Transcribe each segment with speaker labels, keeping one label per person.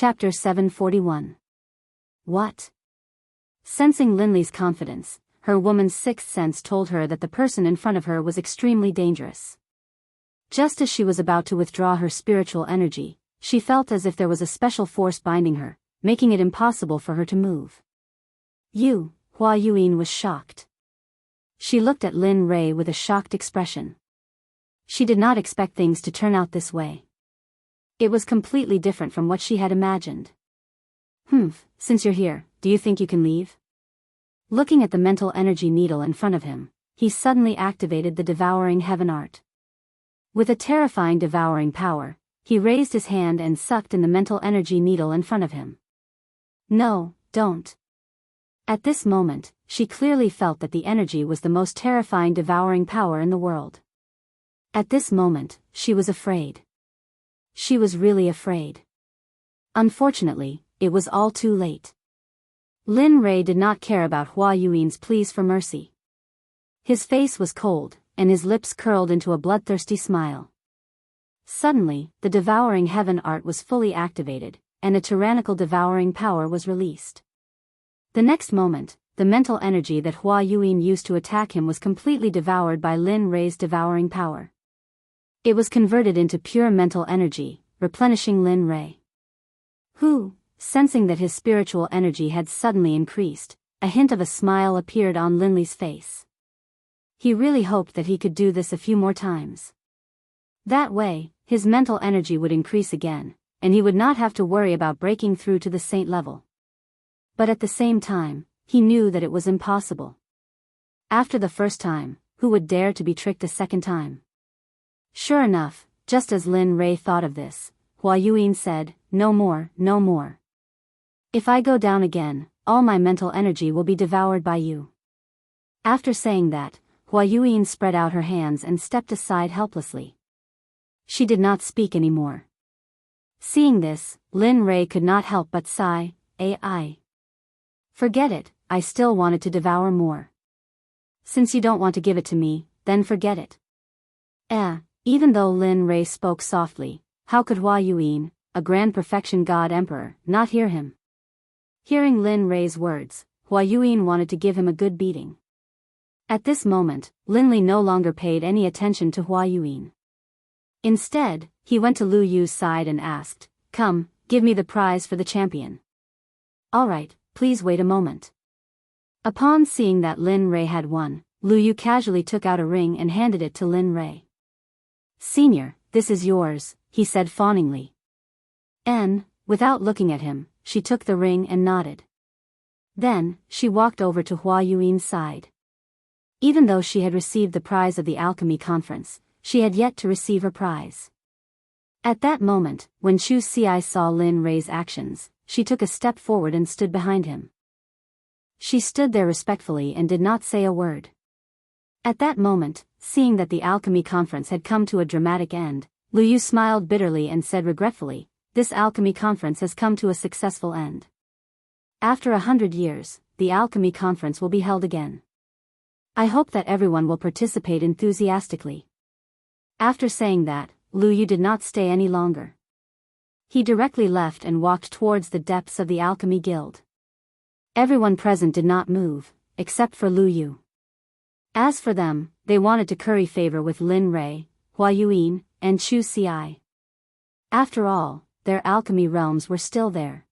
Speaker 1: Chapter 741. What? Sensing Linley's confidence, her woman's sixth sense told her that the person in front of her was extremely dangerous. Just as she was about to withdraw her spiritual energy, she felt as if there was a special force binding her, making it impossible for her to move. Hua Yuan was shocked. She looked at Lin Rei with a shocked expression. She did not expect things to turn out this way. It was completely different from what she had imagined. Since you're here, do you think you can leave? Looking at the mental energy needle in front of him, he suddenly activated the devouring heaven art. With a terrifying devouring power, he raised his hand and sucked in the mental energy needle in front of him. No, don't. At this moment, she clearly felt that the energy was the most terrifying devouring power in the world. At this moment, she was afraid. She was really afraid. Unfortunately, it was all too late. Lin Rei did not care about Hua Yuan's pleas for mercy. His face was cold, and his lips curled into a bloodthirsty smile. Suddenly, the devouring heaven art was fully activated, and a tyrannical devouring power was released. The next moment, the mental energy that Hua Yuan used to attack him was completely devoured by Lin Rei's devouring power. It was converted into pure mental energy, replenishing Lin Rei. Sensing that his spiritual energy had suddenly increased, a hint of a smile appeared on Linley's face. He really hoped that he could do this a few more times. That way, his mental energy would increase again, and he would not have to worry about breaking through to the saint level. But at the same time, he knew that it was impossible. After the first time, who would dare to be tricked a second time? Sure enough, just as Lin Rei thought of this, Hua Yuan said, "No more, no more. If I go down again, all my mental energy will be devoured by you." After saying that, Hua Yuan spread out her hands and stepped aside helplessly. She did not speak anymore. Seeing this, Lin Rei could not help but sigh, "Ai. Forget it, I still wanted to devour more. Since you don't want to give it to me, then forget it." Even though Lin Rei spoke softly, how could Hua Yuan, a grand perfection god emperor, not hear him? Hearing Lin Rei's words, Hua Yuan wanted to give him a good beating. At this moment, Linley no longer paid any attention to Hua Yuan. Instead, he went to Lu Yu's side and asked, "Come, give me the prize for the champion." "All right, please wait a moment." Upon seeing that Lin Rei had won, Lu Yu casually took out a ring and handed it to Lin Rei. "Senior, this is yours," he said fawningly. Without looking at him, she took the ring and nodded. Then, she walked over to Hua Yuan's side. Even though she had received the prize of the alchemy conference, she had yet to receive her prize. At that moment, when Chu Xi saw Lin Rei's actions, she took a step forward and stood behind him. She stood there respectfully and did not say a word. At that moment, seeing that the alchemy conference had come to a dramatic end, Lu Yu smiled bitterly and said regretfully, "This alchemy conference has come to a successful end. After 100 years, the alchemy conference will be held again. I hope that everyone will participate enthusiastically." After saying that, Lu Yu did not stay any longer. He directly left and walked towards the depths of the alchemy guild. Everyone present did not move, except for Lu Yu. As for them, they wanted to curry favor with Lin Rei, Hua Yuan, and Chu Xi. After all, their alchemy realms were still there.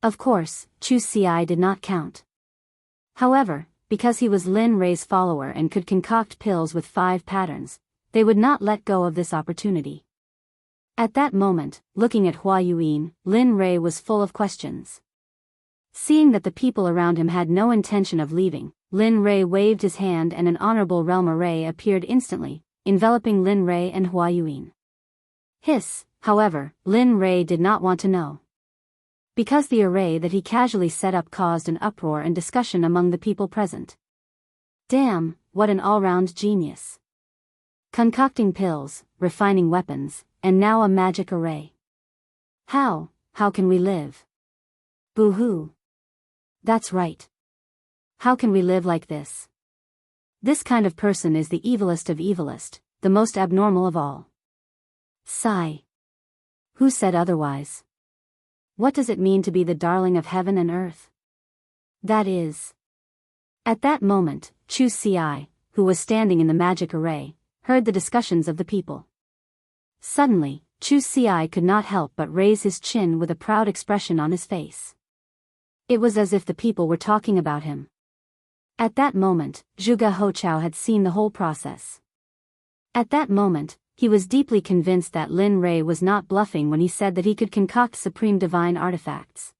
Speaker 1: Of course, Chu Xi did not count. However, because he was Lin Rei's follower and could concoct pills with 5 patterns, they would not let go of this opportunity. At that moment, looking at Hua Yuan, Lin Rei was full of questions. Seeing that the people around him had no intention of leaving, Lin Rei waved his hand and an honorable realm array appeared instantly, enveloping Lin Rei and Hua Yuan. However, Lin Rei did not want to know. Because the array that he casually set up caused an uproar and discussion among the people present. Damn, what an all-round genius. Concocting pills, refining weapons, and now a magic array. How can we live? Boo-hoo. That's right. How can we live like this? This kind of person is the evilest of evilest, the most abnormal of all. Sigh. Who said otherwise? What does it mean to be the darling of heaven and earth? That is. At that moment, Chu Ci, who was standing in the magic array, heard the discussions of the people. Suddenly, Chu Ci could not help but raise his chin with a proud expression on his face. It was as if the people were talking about him. At that moment, Zhuge Hochao had seen the whole process. At that moment, he was deeply convinced that Lin Rei was not bluffing when he said that he could concoct supreme divine artifacts.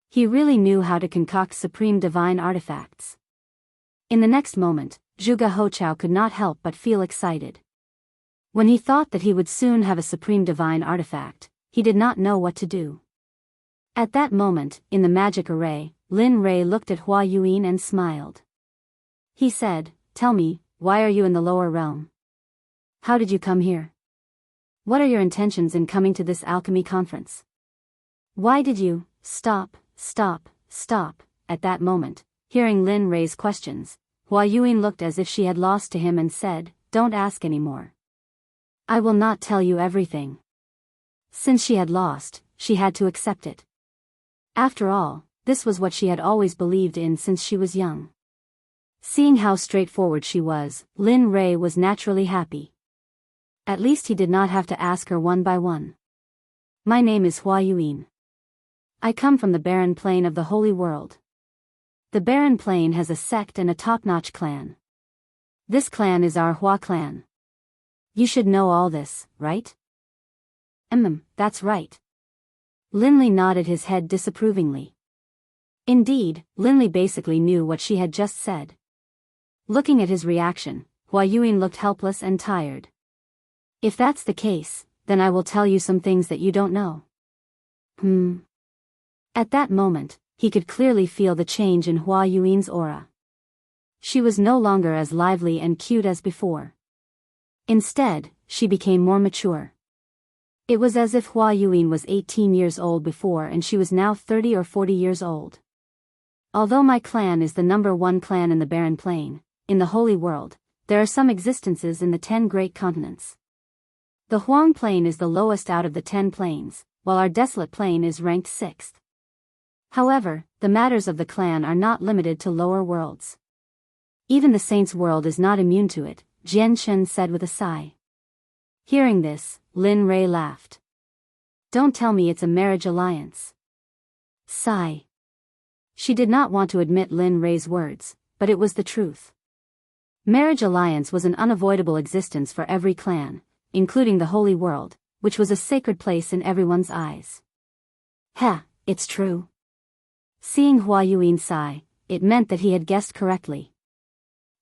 Speaker 1: He really knew how to concoct supreme divine artifacts. In the next moment, Zhuge Hochao could not help but feel excited. When he thought that he would soon have a supreme divine artifact, he did not know what to do. At that moment, in the magic array, Lin Rei looked at Hua Yuan and smiled. He said, "Tell me, why are you in the lower realm? How did you come here? What are your intentions in coming to this alchemy conference? Why did you stop? At that moment, hearing Lin Rei's questions, Hua Yuan looked as if she had lost to him and said, "Don't ask anymore. I will not tell you everything." Since she had lost, she had to accept it. After all, this was what she had always believed in since she was young. Seeing how straightforward she was, Lin Rei was naturally happy. At least he did not have to ask her one by one. "My name is Hua Yuan. I come from the barren plain of the Holy World. The barren plain has a sect and a top-notch clan. This clan is our Hua clan. You should know all this, right?" That's right." Linley nodded his head disapprovingly. Indeed, Linley basically knew what she had just said. Looking at his reaction, Hua Yuan looked helpless and tired. "If that's the case, then I will tell you some things that you don't know." At that moment, he could clearly feel the change in Hua Yuan's aura. She was no longer as lively and cute as before. Instead, she became more mature. It was as if Hua Yuan was 18 years old before and she was now 30 or 40 years old. "Although my clan is the #1 clan in the Barren Plain, in the Holy World, there are some existences in the 10 great continents. The Huang Plain is the lowest out of the 10 plains, while our Desolate Plain is ranked 6th. However, the matters of the clan are not limited to lower worlds. Even the Saints' World is not immune to it," Jian Shen said with a sigh. Hearing this, Lin Rei laughed. "Don't tell me it's a marriage alliance." Sigh. She did not want to admit Lin Rei's words, but it was the truth. Marriage alliance was an unavoidable existence for every clan, including the Holy World, which was a sacred place in everyone's eyes. It's true. Seeing Hua Yuan sigh, it meant that he had guessed correctly.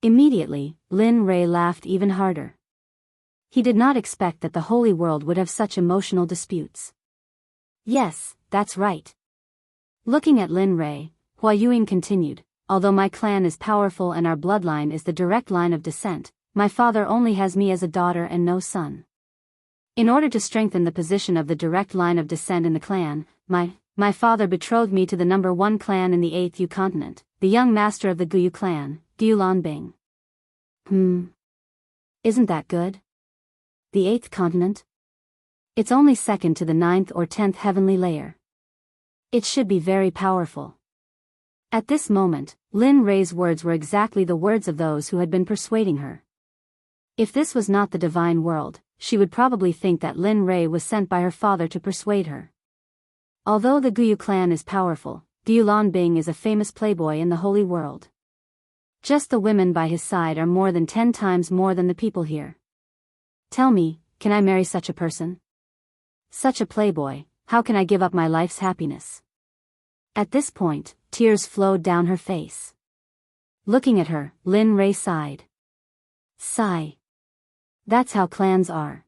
Speaker 1: Immediately, Lin Rei laughed even harder. He did not expect that the Holy World would have such emotional disputes. "Yes, that's right." Looking at Lin Rei, Hua Yuan continued, "Although my clan is powerful and our bloodline is the direct line of descent, my father only has me as a daughter and no son. In order to strengthen the position of the direct line of descent in the clan, my father betrothed me to the #1 clan in the 8th Yu continent, the young master of the Guyu clan, Gulan Bing." Isn't that good? The 8th continent? It's only second to the 9th or 10th heavenly layer. It should be very powerful. At this moment, Lin Rei's words were exactly the words of those who had been persuading her. If this was not the divine world, she would probably think that Lin Rei was sent by her father to persuade her. Although the Guyu clan is powerful, Gulan Bing is a famous playboy in the Holy World. Just the women by his side are more than 10 times more than the people here. Tell me, can I marry such a person? Such a playboy, how can I give up my life's happiness? At this point, tears flowed down her face. Looking at her, Lin Rei sighed. Sigh. That's how clans are.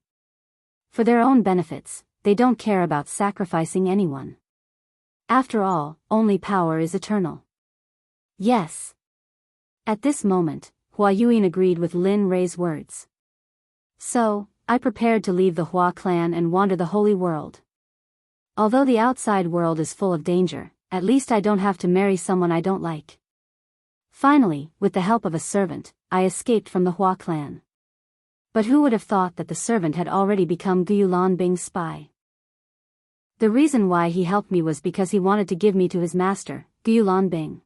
Speaker 1: For their own benefits, they don't care about sacrificing anyone. After all, only power is eternal. Yes. At this moment, Hua Yuan agreed with Lin Rei's words. So, I prepared to leave the Hua clan and wander the Holy World. Although the outside world is full of danger, at least I don't have to marry someone I don't like. Finally, with the help of a servant, I escaped from the Hua clan. But who would have thought that the servant had already become Gulan Bing's spy? The reason why he helped me was because he wanted to give me to his master, Gulanbing.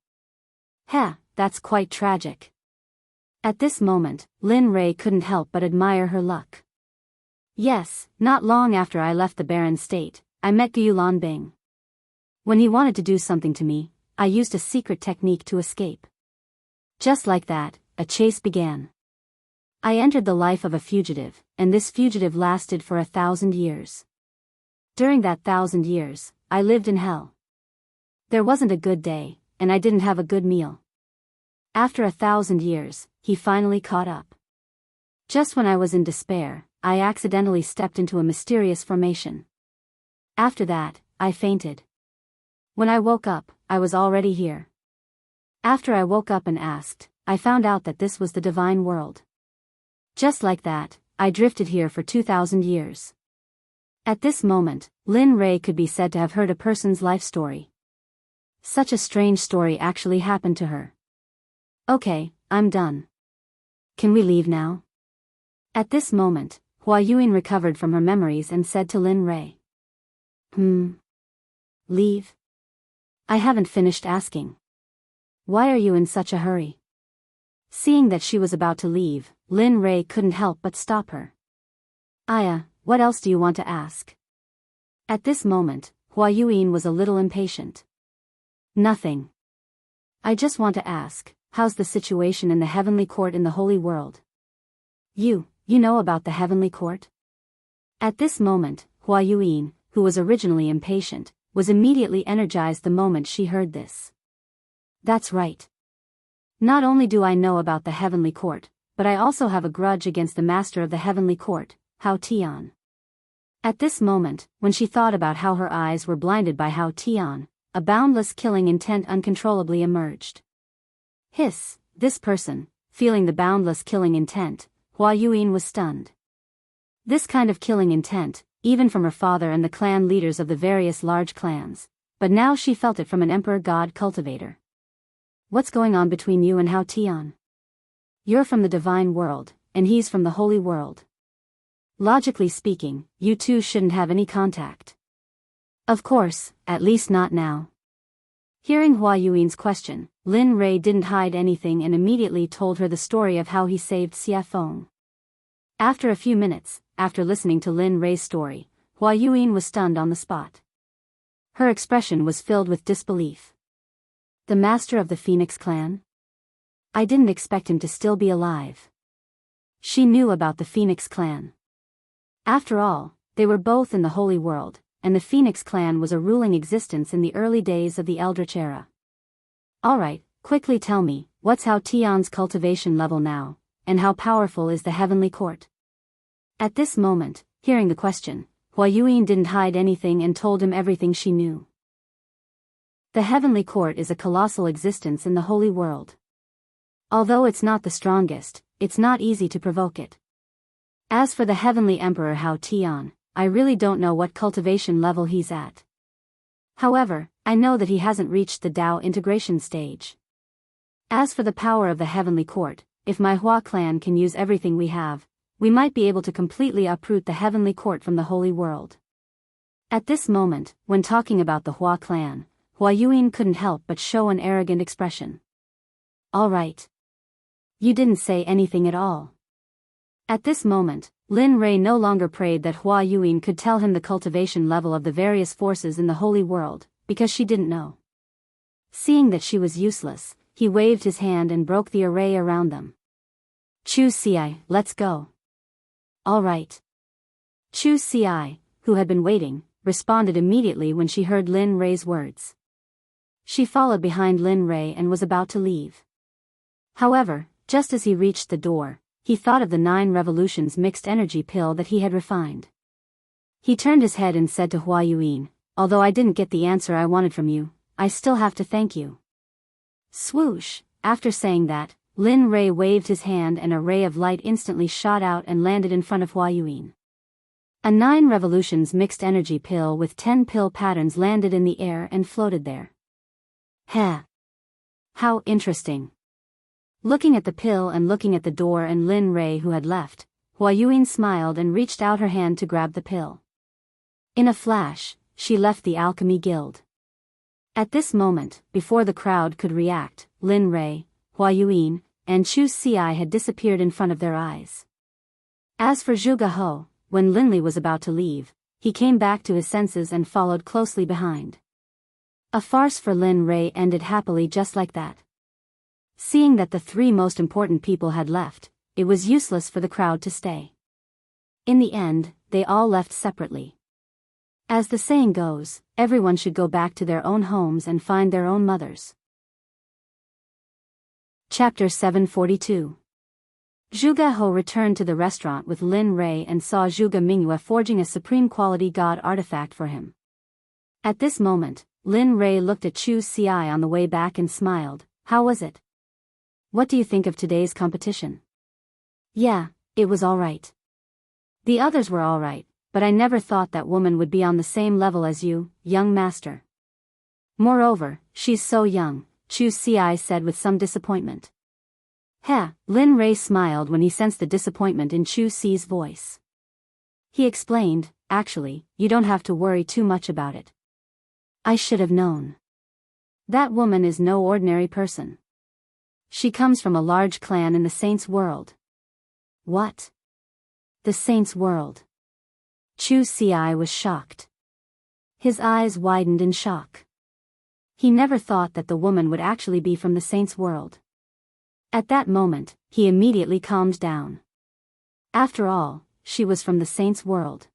Speaker 1: Heh, that's quite tragic. At this moment, Lin Rei couldn't help but admire her luck. Yes, not long after I left the barren state, I met Gulanbing. When he wanted to do something to me, I used a secret technique to escape. Just like that, a chase began. I entered the life of a fugitive, and this fugitive lasted for 1,000 years. During that 1,000 years, I lived in hell. There wasn't a good day, and I didn't have a good meal. After 1,000 years, he finally caught up. Just when I was in despair, I accidentally stepped into a mysterious formation. After that, I fainted. When I woke up, I was already here. After I woke up and asked, I found out that this was the divine world. Just like that, I drifted here for 2,000 years. At this moment, Lin Rei could be said to have heard a person's life story. Such a strange story actually happened to her. Okay, I'm done. Can we leave now? At this moment, Hua Yuan recovered from her memories and said to Lin Rei. Leave? I haven't finished asking. Why are you in such a hurry? Seeing that she was about to leave, Lin Rei couldn't help but stop her. Aya, what else do you want to ask? At this moment, Hua Yuan was a little impatient. Nothing. I just want to ask, how's the situation in the heavenly court in the holy world? You know about the heavenly court? At this moment, Hua Yuan, who was originally impatient, was immediately energized the moment she heard this. That's right. Not only do I know about the heavenly court, but I also have a grudge against the master of the heavenly court, Hao Tian. At this moment, when she thought about how her eyes were blinded by Hao Tian, a boundless killing intent uncontrollably emerged. Hiss, this person, feeling the boundless killing intent, Hua Yuan was stunned. This kind of killing intent, even from her father and the clan leaders of the various large clans, but now she felt it from an emperor god cultivator. What's going on between you and Hao Tian? You're from the divine world, and he's from the holy world. Logically speaking, you two shouldn't have any contact. Of course, at least not now. Hearing Hua Yuan's question, Lin Rei didn't hide anything and immediately told her the story of how he saved Xia Feng. After a few minutes, after listening to Lin Rei's story, Hua Yuan was stunned on the spot. Her expression was filled with disbelief. The master of the Phoenix clan? I didn't expect him to still be alive. She knew about the Phoenix clan. After all, they were both in the holy world, and the Phoenix clan was a ruling existence in the early days of the Eldritch era. Alright, quickly tell me, what's Hao Tian's cultivation level now, and how powerful is the heavenly court? At this moment, hearing the question, Hua Yuan didn't hide anything and told him everything she knew. The heavenly court is a colossal existence in the holy world. Although it's not the strongest, it's not easy to provoke it. As for the heavenly emperor Hao Tian, I really don't know what cultivation level he's at. However, I know that he hasn't reached the Dao integration stage. As for the power of the heavenly court, if my Hua clan can use everything we have, we might be able to completely uproot the heavenly court from the holy world. At this moment, when talking about the Hua clan, Hua Yuan couldn't help but show an arrogant expression. Alright. You didn't say anything at all. At this moment, Lin Rei no longer prayed that Hua Yuan could tell him the cultivation level of the various forces in the holy world, because she didn't know. Seeing that she was useless, he waved his hand and broke the array around them. Chu Ci, let's go. Alright. Chu Ci, who had been waiting, responded immediately when she heard Lin Rei's words. She followed behind Lin Rei and was about to leave. However, just as he reached the door, he thought of the 9 revolutions mixed energy pill that he had refined. He turned his head and said to Hua Yuan, although I didn't get the answer I wanted from you, I still have to thank you. Swoosh, after saying that, Lin Rei waved his hand and a ray of light instantly shot out and landed in front of Hua Yuan. A 9 revolutions mixed energy pill with 10 pill patterns landed in the air and floated there. Heh. How interesting. Looking at the pill and looking at the door and Lin Rei who had left, Hua Yuan smiled and reached out her hand to grab the pill. In a flash, she left the Alchemy Guild. At this moment, before the crowd could react, Lin Rei, Hua Yuan, and Chu Xi had disappeared in front of their eyes. As for Zhuge He, when Linli was about to leave, he came back to his senses and followed closely behind. A farce for Lin Rei ended happily just like that. Seeing that the three most important people had left, it was useless for the crowd to stay. In the end, they all left separately. As the saying goes, everyone should go back to their own homes and find their own mothers. Chapter 742. Zhuge He returned to the restaurant with Lin Rei and saw Zhuge Mingyue forging a supreme quality god artifact for him. At this moment, Lin Rei looked at Chu Xi on the way back and smiled. How was it? What do you think of today's competition? Yeah, it was alright. The others were alright, but I never thought that woman would be on the same level as you, young master. Moreover, she's so young, Chu Xi said with some disappointment. Heh, Lin Rei smiled when he sensed the disappointment in Chu Xi's voice. He explained, actually, you don't have to worry too much about it. I should have known. That woman is no ordinary person. She comes from a large clan in the Saints' world. What? The Saints' world. Chu Xi was shocked. His eyes widened in shock. He never thought that the woman would actually be from the Saints' world. At that moment, he immediately calmed down. After all, she was from the Saints' world.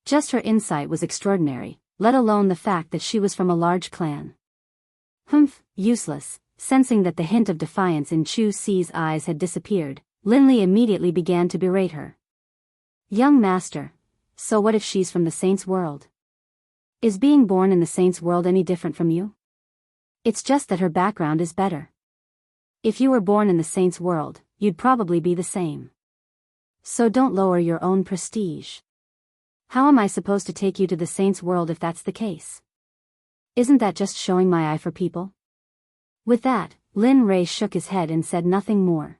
Speaker 1: Just her insight was extraordinary, let alone the fact that she was from a large clan. Humph, useless. Sensing that the hint of defiance in Chu Xi's eyes had disappeared, Linli immediately began to berate her. Young master, so what if she's from the Saints' world? Is being born in the Saints' world any different from you? It's just that her background is better. If you were born in the Saints' world, you'd probably be the same. So don't lower your own prestige. How am I supposed to take you to the Saints' world if that's the case? Isn't that just showing my eye for people? With that, Lin Rei shook his head and said nothing more.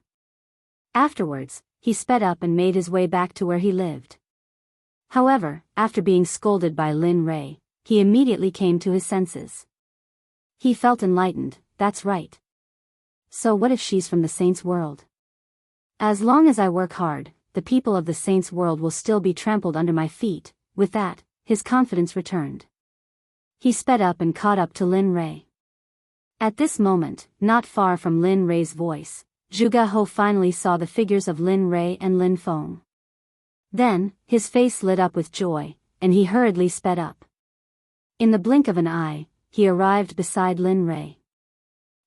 Speaker 1: Afterwards, he sped up and made his way back to where he lived. However, after being scolded by Lin Rei, he immediately came to his senses. He felt enlightened, that's right. So what if she's from the Saints' world? As long as I work hard, the people of the Saints' world will still be trampled under my feet. With that, his confidence returned. He sped up and caught up to Lin Rei. At this moment, not far from Lin Rei's voice, Zhuge He finally saw the figures of Lin Rei and Lin Feng. Then, his face lit up with joy, and he hurriedly sped up. In the blink of an eye, he arrived beside Lin Rei.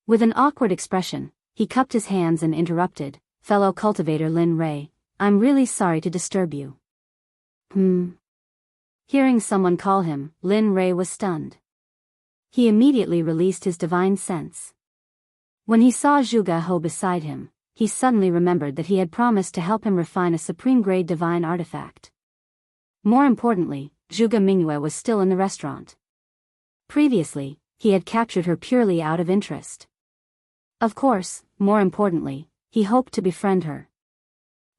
Speaker 1: With an awkward expression, he cupped his hands and interrupted, fellow cultivator Lin Rei, I'm really sorry to disturb you. Hearing someone call him, Lin Rei was stunned. He immediately released his divine sense. When he saw Zhuge He beside him, he suddenly remembered that he had promised to help him refine a supreme-grade divine artifact. More importantly, Zhuge Mingyue was still in the restaurant. Previously, he had captured her purely out of interest. Of course, more importantly, he hoped to befriend her.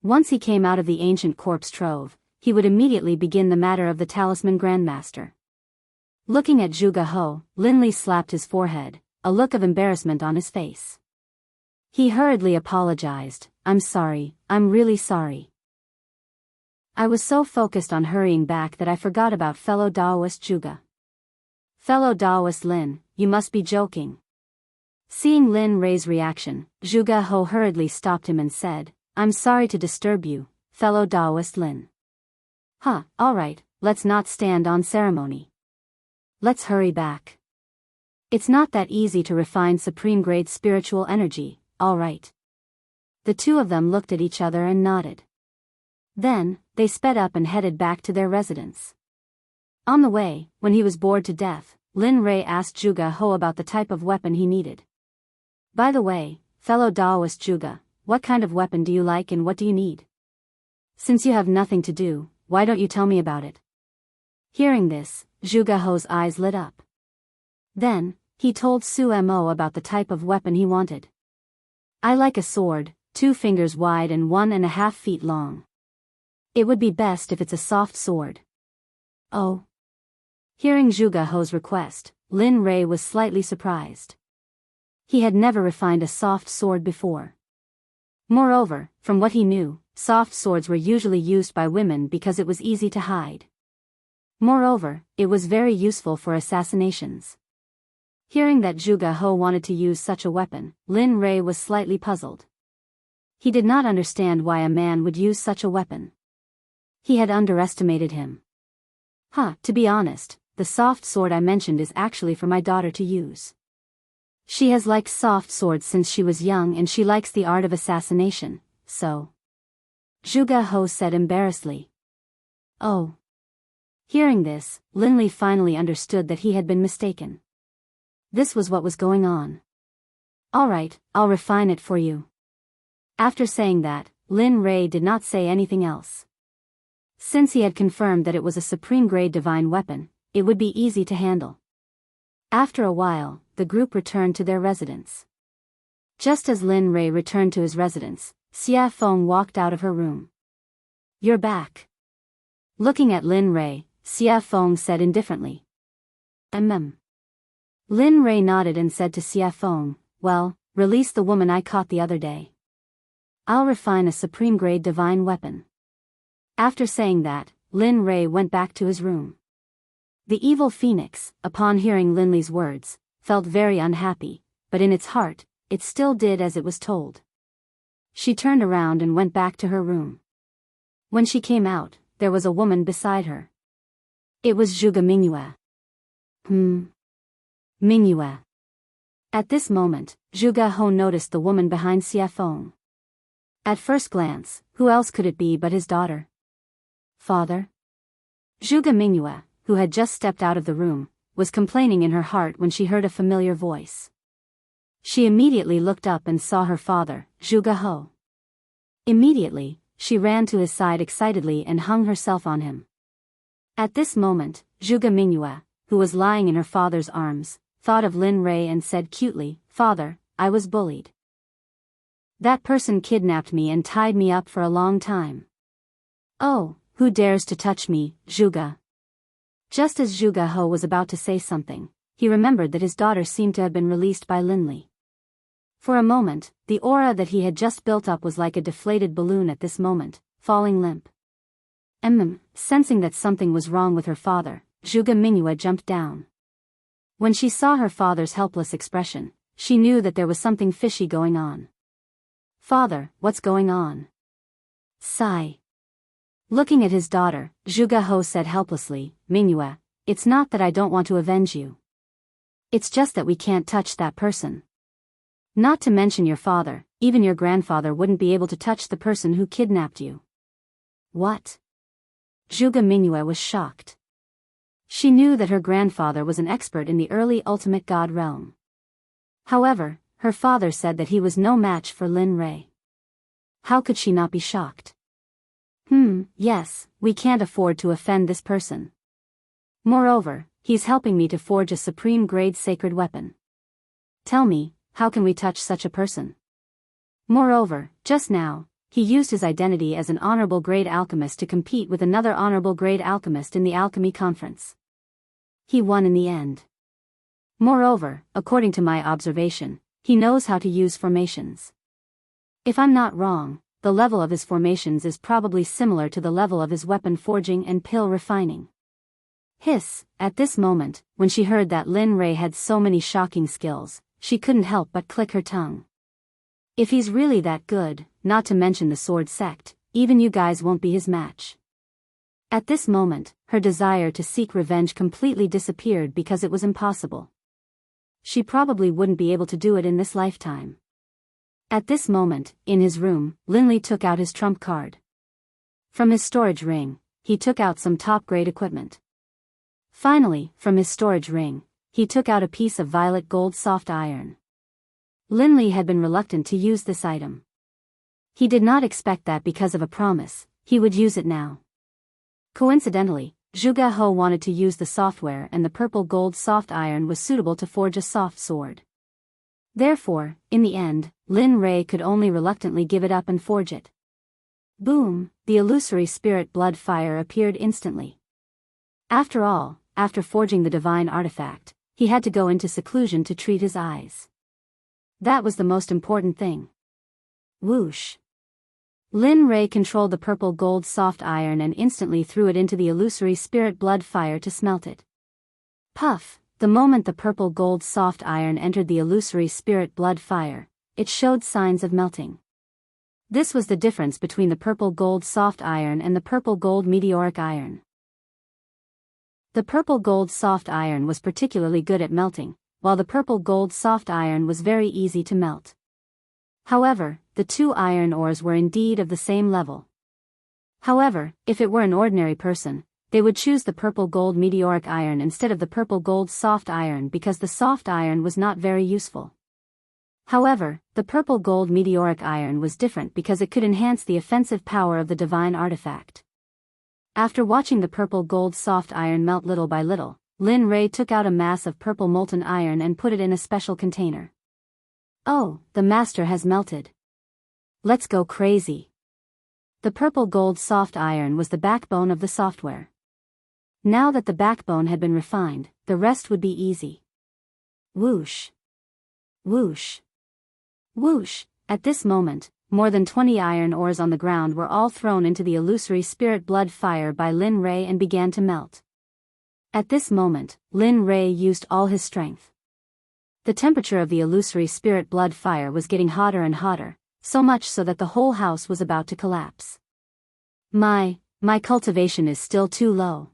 Speaker 1: Once he came out of the ancient corpse trove, he would immediately begin the matter of the Talisman Grandmaster. Looking at Zhuge He, Linli slapped his forehead, a look of embarrassment on his face. He hurriedly apologized, I'm sorry, I'm really sorry. I was so focused on hurrying back that I forgot about fellow Daoist Zhuge. Fellow Daoist Lin, you must be joking. Seeing Lin Rei's reaction, Zhuge He hurriedly stopped him and said, I'm sorry to disturb you, fellow Daoist Lin. Alright, let's not stand on ceremony. Let's hurry back. It's not that easy to refine supreme-grade spiritual energy, alright. The two of them looked at each other and nodded. Then, they sped up and headed back to their residence. On the way, when he was bored to death, Lin Rei asked Zhuge He about the type of weapon he needed. By the way, fellow Daoist Zhuge, what kind of weapon do you like and what do you need? Since you have nothing to do, why don't you tell me about it? Hearing this, Zhuge He's eyes lit up. Then, he told Su Mo about the type of weapon he wanted. I like a sword, 2 fingers wide and 1.5 feet long. It would be best if it's a soft sword. Oh. Hearing Zhuge He's request, Lin Rei was slightly surprised. He had never refined a soft sword before. Moreover, from what he knew, soft swords were usually used by women because it was easy to hide. Moreover, it was very useful for assassinations. Hearing that Zhuge He wanted to use such a weapon, Lin Rei was slightly puzzled. He did not understand why a man would use such a weapon. He had underestimated him. To be honest, the soft sword I mentioned is actually for my daughter to use. She has liked soft swords since she was young and she likes the art of assassination, so. Zhuge He said embarrassedly. Oh. Hearing this, Linli finally understood that he had been mistaken. This was what was going on. Alright, I'll refine it for you. After saying that, Lin Rei did not say anything else. Since he had confirmed that it was a supreme-grade divine weapon, it would be easy to handle. After a while, the group returned to their residence. Just as Lin Rei returned to his residence, Xia Feng walked out of her room. You're back. Looking at Lin Rei, Xia Feng said indifferently. Lin Rei nodded and said to Xia Feng, well, release the woman I caught the other day. I'll refine a supreme-grade divine weapon. After saying that, Lin Rei went back to his room. The evil phoenix, upon hearing Linli's words, felt very unhappy, but in its heart, it still did as it was told. She turned around and went back to her room. When she came out, there was a woman beside her. It was Zhuge Mingyue. Mingyue. At this moment, Zhuge He noticed the woman behind Xia Feng. At first glance, who else could it be but his daughter? Father? Zhuge Mingyue, who had just stepped out of the room, was complaining in her heart when she heard a familiar voice. She immediately looked up and saw her father, Zhuge He. Immediately, she ran to his side excitedly and hung herself on him. At this moment, Zhuge Mingyue, who was lying in her father's arms, thought of Lin Rei and said cutely, Father, I was bullied. That person kidnapped me and tied me up for a long time. Oh, who dares to touch me, Zhuge? Just as Zhuge He was about to say something, he remembered that his daughter seemed to have been released by Linli. For a moment, the aura that he had just built up was like a deflated balloon at this moment, falling limp. Sensing that something was wrong with her father, Zhuge Mingyue jumped down. When she saw her father's helpless expression, she knew that there was something fishy going on. Father, what's going on? Sigh. Looking at his daughter, Zhuge He said helplessly, Mingyue, it's not that I don't want to avenge you. It's just that we can't touch that person. Not to mention your father, even your grandfather wouldn't be able to touch the person who kidnapped you. What? Zhuge Mingyue was shocked. She knew that her grandfather was an expert in the early ultimate god realm. However, her father said that he was no match for Lin Rei. How could she not be shocked? Yes, we can't afford to offend this person. Moreover, he's helping me to forge a supreme-grade sacred weapon. Tell me, how can we touch such a person? Moreover, just now, he used his identity as an honorable grade alchemist to compete with another honorable grade alchemist in the alchemy conference. He won in the end. Moreover, according to my observation, he knows how to use formations. If I'm not wrong, the level of his formations is probably similar to the level of his weapon forging and pill refining. Hiss, at this moment, when she heard that Lin Rei had so many shocking skills, she couldn't help but click her tongue. If he's really that good, not to mention the sword sect, even you guys won't be his match. At this moment, her desire to seek revenge completely disappeared because it was impossible. She probably wouldn't be able to do it in this lifetime. At this moment, in his room, Linli took out his trump card. From his storage ring, he took out some top-grade equipment. Finally, from his storage ring, he took out a piece of violet gold soft iron. Linli had been reluctant to use this item. He did not expect that because of a promise, he would use it now. Coincidentally, Zhuge He wanted to use the software and the purple gold soft iron was suitable to forge a soft sword. Therefore, in the end, Lin Rei could only reluctantly give it up and forge it. Boom, the illusory spirit blood fire appeared instantly. After all, after forging the divine artifact, he had to go into seclusion to treat his eyes. That was the most important thing. Whoosh! Lin Rei controlled the purple gold soft iron and instantly threw it into the illusory spirit blood fire to smelt it. Puff! The moment the purple gold soft iron entered the illusory spirit blood fire, it showed signs of melting. This was the difference between the purple gold soft iron and the purple gold meteoric iron. The purple gold soft iron was particularly good at melting, while the purple gold soft iron was very easy to melt. However, the two iron ores were indeed of the same level. However, if it were an ordinary person, they would choose the purple gold meteoric iron instead of the purple gold soft iron because the soft iron was not very useful. However, the purple gold meteoric iron was different because it could enhance the offensive power of the divine artifact. After watching the purple gold soft iron melt little by little, Lin Rei took out a mass of purple molten iron and put it in a special container. Oh, the master has melted. Let's go crazy. The purple gold soft iron was the backbone of the software. Now that the backbone had been refined, the rest would be easy. Whoosh! Whoosh! Whoosh! At this moment, more than 20 iron ores on the ground were all thrown into the illusory spirit blood fire by Lin Rei and began to melt. At this moment, Lin Rei used all his strength. The temperature of the illusory spirit blood fire was getting hotter and hotter, so much so that the whole house was about to collapse. My cultivation is still too low.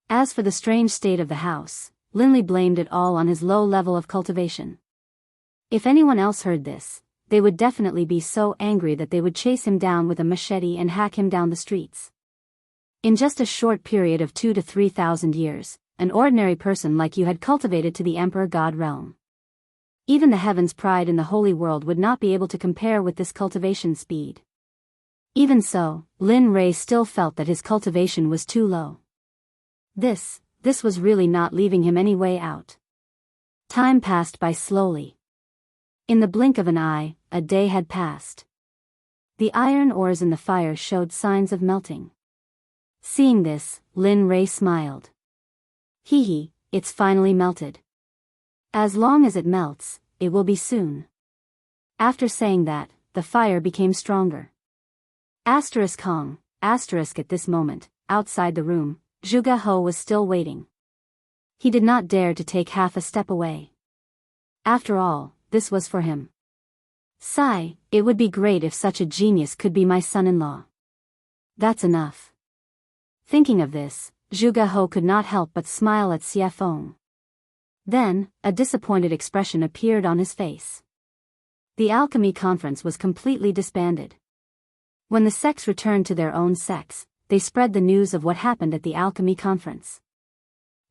Speaker 1: As for the strange state of the house, Linley blamed it all on his low level of cultivation. If anyone else heard this, they would definitely be so angry that they would chase him down with a machete and hack him down the streets. In just a short period of 2,000 to 3,000 years, an ordinary person like you had cultivated to the Emperor God realm. Even the heaven's pride in the holy world would not be able to compare with this cultivation speed. Even so, Lin Rei still felt that his cultivation was too low. This was really not leaving him any way out. Time passed by slowly. In the blink of an eye, a day had passed. The iron ores in the fire showed signs of melting. Seeing this, Lin Rei smiled. Hee, it's finally melted. As long as it melts, it will be soon. After saying that, the fire became stronger. Kong, at this moment, outside the room, Zhuge He was still waiting. He did not dare to take half a step away. After all, this was for him. Sigh, it would be great if such a genius could be my son-in-law. That's enough. Thinking of this, Zhuge He could not help but smile at Xie Feng. Then, a disappointed expression appeared on his face. The alchemy conference was completely disbanded. When the sects returned to their own sects, they spread the news of what happened at the alchemy conference.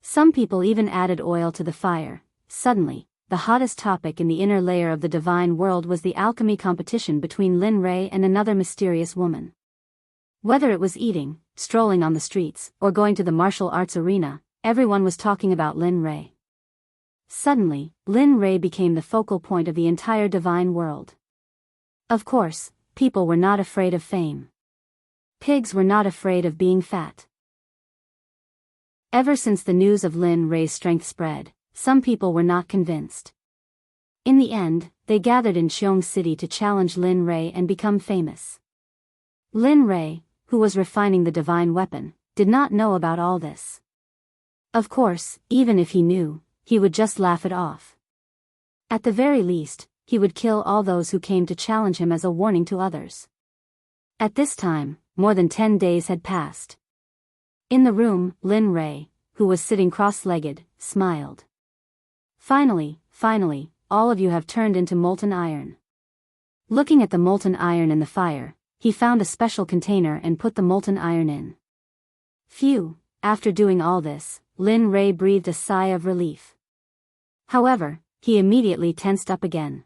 Speaker 1: Some people even added oil to the fire. Suddenly, the hottest topic in the inner layer of the divine world was the alchemy competition between Lin Rei and another mysterious woman. Whether it was eating, strolling on the streets, or going to the martial arts arena, everyone was talking about Lin Rei. Suddenly, Lin Rei became the focal point of the entire divine world. Of course, people were not afraid of fame. Pigs were not afraid of being fat. Ever since the news of Lin Rei's strength spread, some people were not convinced. In the end, they gathered in Qiong City to challenge Lin Rei and become famous. Lin Rei, who was refining the divine weapon, did not know about all this. Of course, even if he knew, he would just laugh it off. At the very least, he would kill all those who came to challenge him as a warning to others. At this time, more than 10 days had passed. In the room, Lin Rei, who was sitting cross-legged, smiled. Finally, all of you have turned into molten iron. Looking at the molten iron in the fire, he found a special container and put the molten iron in. Phew, after doing all this, Lin Rei breathed a sigh of relief. However, he immediately tensed up again.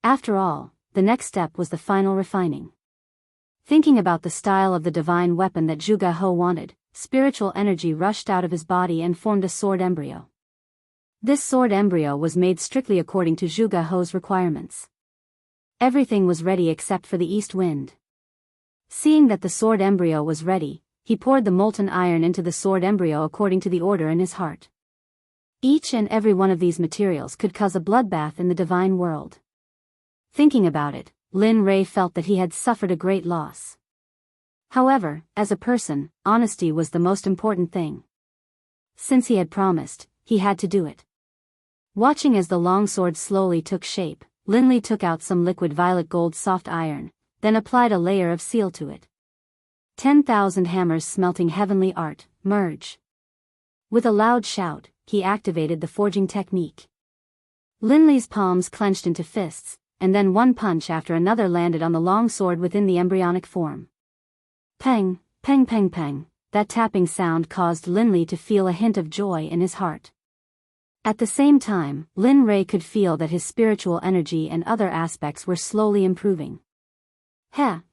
Speaker 1: After all, the next step was the final refining. Thinking about the style of the divine weapon that Zhuge He wanted, spiritual energy rushed out of his body and formed a sword embryo. This sword embryo was made strictly according to Zhuge He's requirements. Everything was ready except for the east wind. Seeing that the sword embryo was ready, he poured the molten iron into the sword embryo according to the order in his heart. Each and every one of these materials could cause a bloodbath in the divine world. Thinking about it, Lin Rei felt that he had suffered a great loss. However, as a person, honesty was the most important thing. Since he had promised, he had to do it. Watching as the longsword slowly took shape, Lin Li took out some liquid violet gold soft iron, then applied a layer of seal to it. 10,000 hammers smelting heavenly art, merge. With a loud shout, he activated the forging technique. Lin Li's palms clenched into fists, and then one punch after another landed on the long sword within the embryonic form. Peng, peng peng peng, that tapping sound caused Lin Li to feel a hint of joy in his heart. At the same time, Lin Rei could feel that his spiritual energy and other aspects were slowly improving.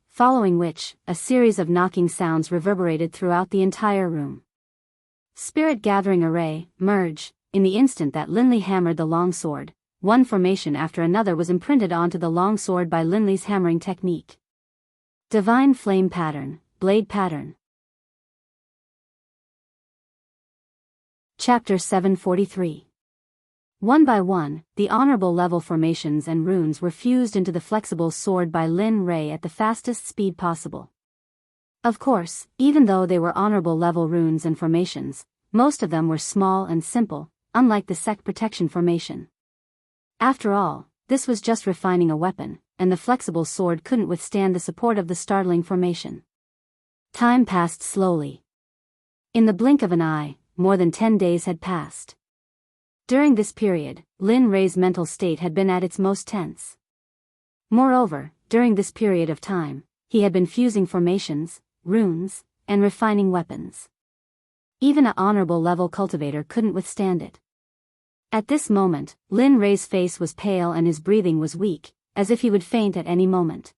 Speaker 1: Following which, a series of knocking sounds reverberated throughout the entire room. Spirit gathering array, merge, in the instant that Lin Li hammered the long sword, one formation after another was imprinted onto the long sword by Lin Li's hammering technique. Divine flame pattern, blade pattern. Chapter 743. One by one, the honorable level formations and runes were fused into the flexible sword by Lin Rei at the fastest speed possible. Of course, even though they were honorable level runes and formations, most of them were small and simple, unlike the Sect protection formation. After all, this was just refining a weapon, and the flexible sword couldn't withstand the support of the startling formation. Time passed slowly. In the blink of an eye, more than 10 days had passed. During this period, Lin Rei's mental state had been at its most tense. Moreover, during this period of time, he had been fusing formations, runes, and refining weapons. Even an honorable level cultivator couldn't withstand it. At this moment, Lin Rei's face was pale and his breathing was weak, as if he would faint at any moment.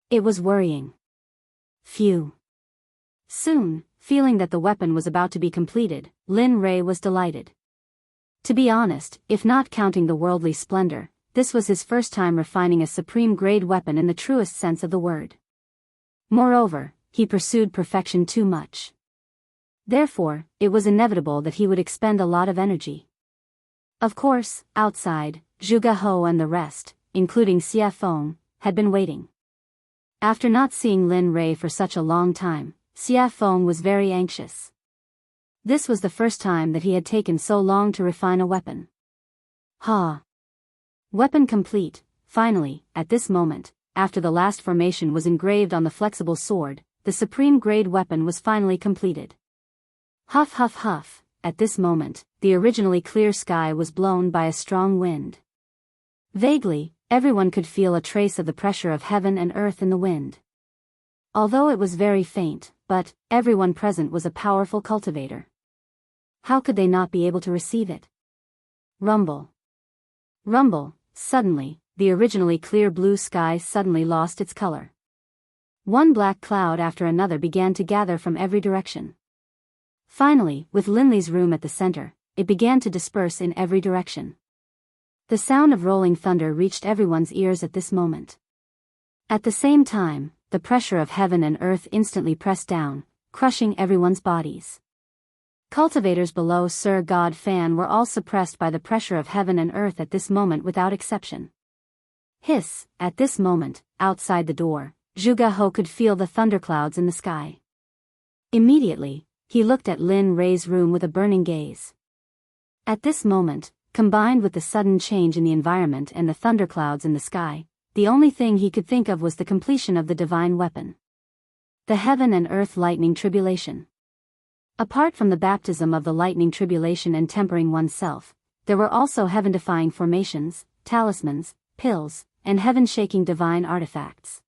Speaker 1: It was worrying. Phew. Soon, feeling that the weapon was about to be completed, Lin Rei was delighted. To be honest, if not counting the worldly splendor, this was his first time refining a supreme-grade weapon in the truest sense of the word. Moreover, he pursued perfection too much. Therefore, it was inevitable that he would expend a lot of energy. Of course, outside, Zhuge Hou and the rest, including Xie Feng, had been waiting. After not seeing Lin Rei for such a long time, Xie Feng was very anxious. This was the first time that he had taken so long to refine a weapon. Weapon complete, finally, at this moment, after the last formation was engraved on the flexible sword, the supreme-grade weapon was finally completed. Huff huff huff, at this moment, the originally clear sky was blown by a strong wind. Vaguely, everyone could feel a trace of the pressure of heaven and earth in the wind. Although it was very faint, but everyone present was a powerful cultivator. How could they not be able to receive it? Rumble. Rumble, suddenly, the originally clear blue sky suddenly lost its color. One black cloud after another began to gather from every direction. Finally, with Lin Li's room at the center, it began to disperse in every direction. The sound of rolling thunder reached everyone's ears at this moment. At the same time, the pressure of heaven and earth instantly pressed down, crushing everyone's bodies. Cultivators below Sir God Fan were all suppressed by the pressure of heaven and earth at this moment without exception. Hiss, at this moment, outside the door, Zhuge Hou could feel the thunderclouds in the sky. Immediately, he looked at Lin Rei's room with a burning gaze. At this moment, combined with the sudden change in the environment and the thunderclouds in the sky, the only thing he could think of was the completion of the divine weapon. The heaven and earth lightning tribulation. Apart from the baptism of the lightning tribulation and tempering oneself, there were also heaven-defying formations, talismans, pills, and heaven-shaking divine artifacts.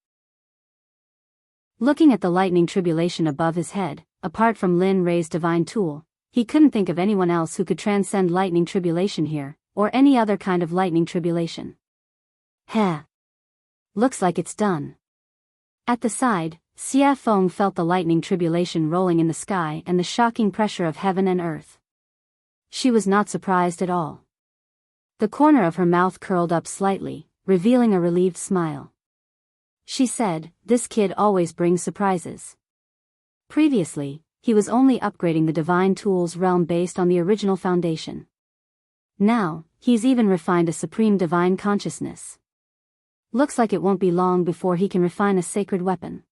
Speaker 1: Looking at the lightning tribulation above his head, apart from Lin Rei's divine tool, he couldn't think of anyone else who could transcend lightning tribulation here, or any other kind of lightning tribulation. Looks like it's done. At the side, Xie Feng felt the lightning tribulation rolling in the sky and the shocking pressure of heaven and earth. She was not surprised at all. The corner of her mouth curled up slightly, revealing a relieved smile. She said, "This kid always brings surprises." Previously, he was only upgrading the divine tools realm based on the original foundation. Now, he's even refined a supreme divine consciousness. Looks like it won't be long before he can refine a sacred weapon.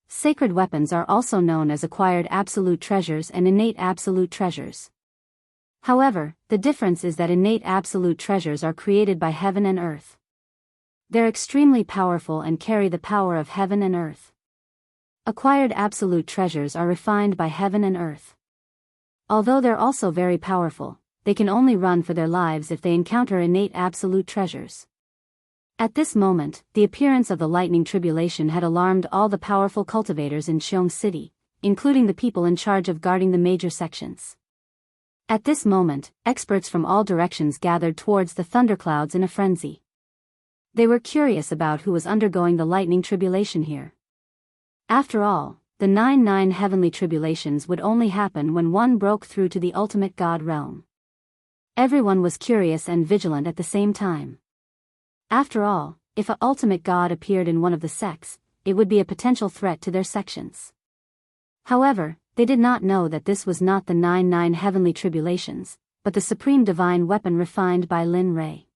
Speaker 1: Sacred weapons are also known as acquired absolute treasures and innate absolute treasures. However, the difference is that innate absolute treasures are created by heaven and earth. They're extremely powerful and carry the power of heaven and earth. Acquired absolute treasures are refined by heaven and earth. Although they're also very powerful, they can only run for their lives if they encounter innate absolute treasures. At this moment, the appearance of the lightning tribulation had alarmed all the powerful cultivators in Xiong City, including the people in charge of guarding the major sections. At this moment, experts from all directions gathered towards the thunderclouds in a frenzy. They were curious about who was undergoing the lightning tribulation here. After all, the 9 heavenly tribulations would only happen when one broke through to the ultimate God realm. Everyone was curious and vigilant at the same time. After all, if a ultimate God appeared in one of the sects, it would be a potential threat to their sections. However, they did not know that this was not the 9 heavenly tribulations, but the supreme divine weapon refined by Lin Rei.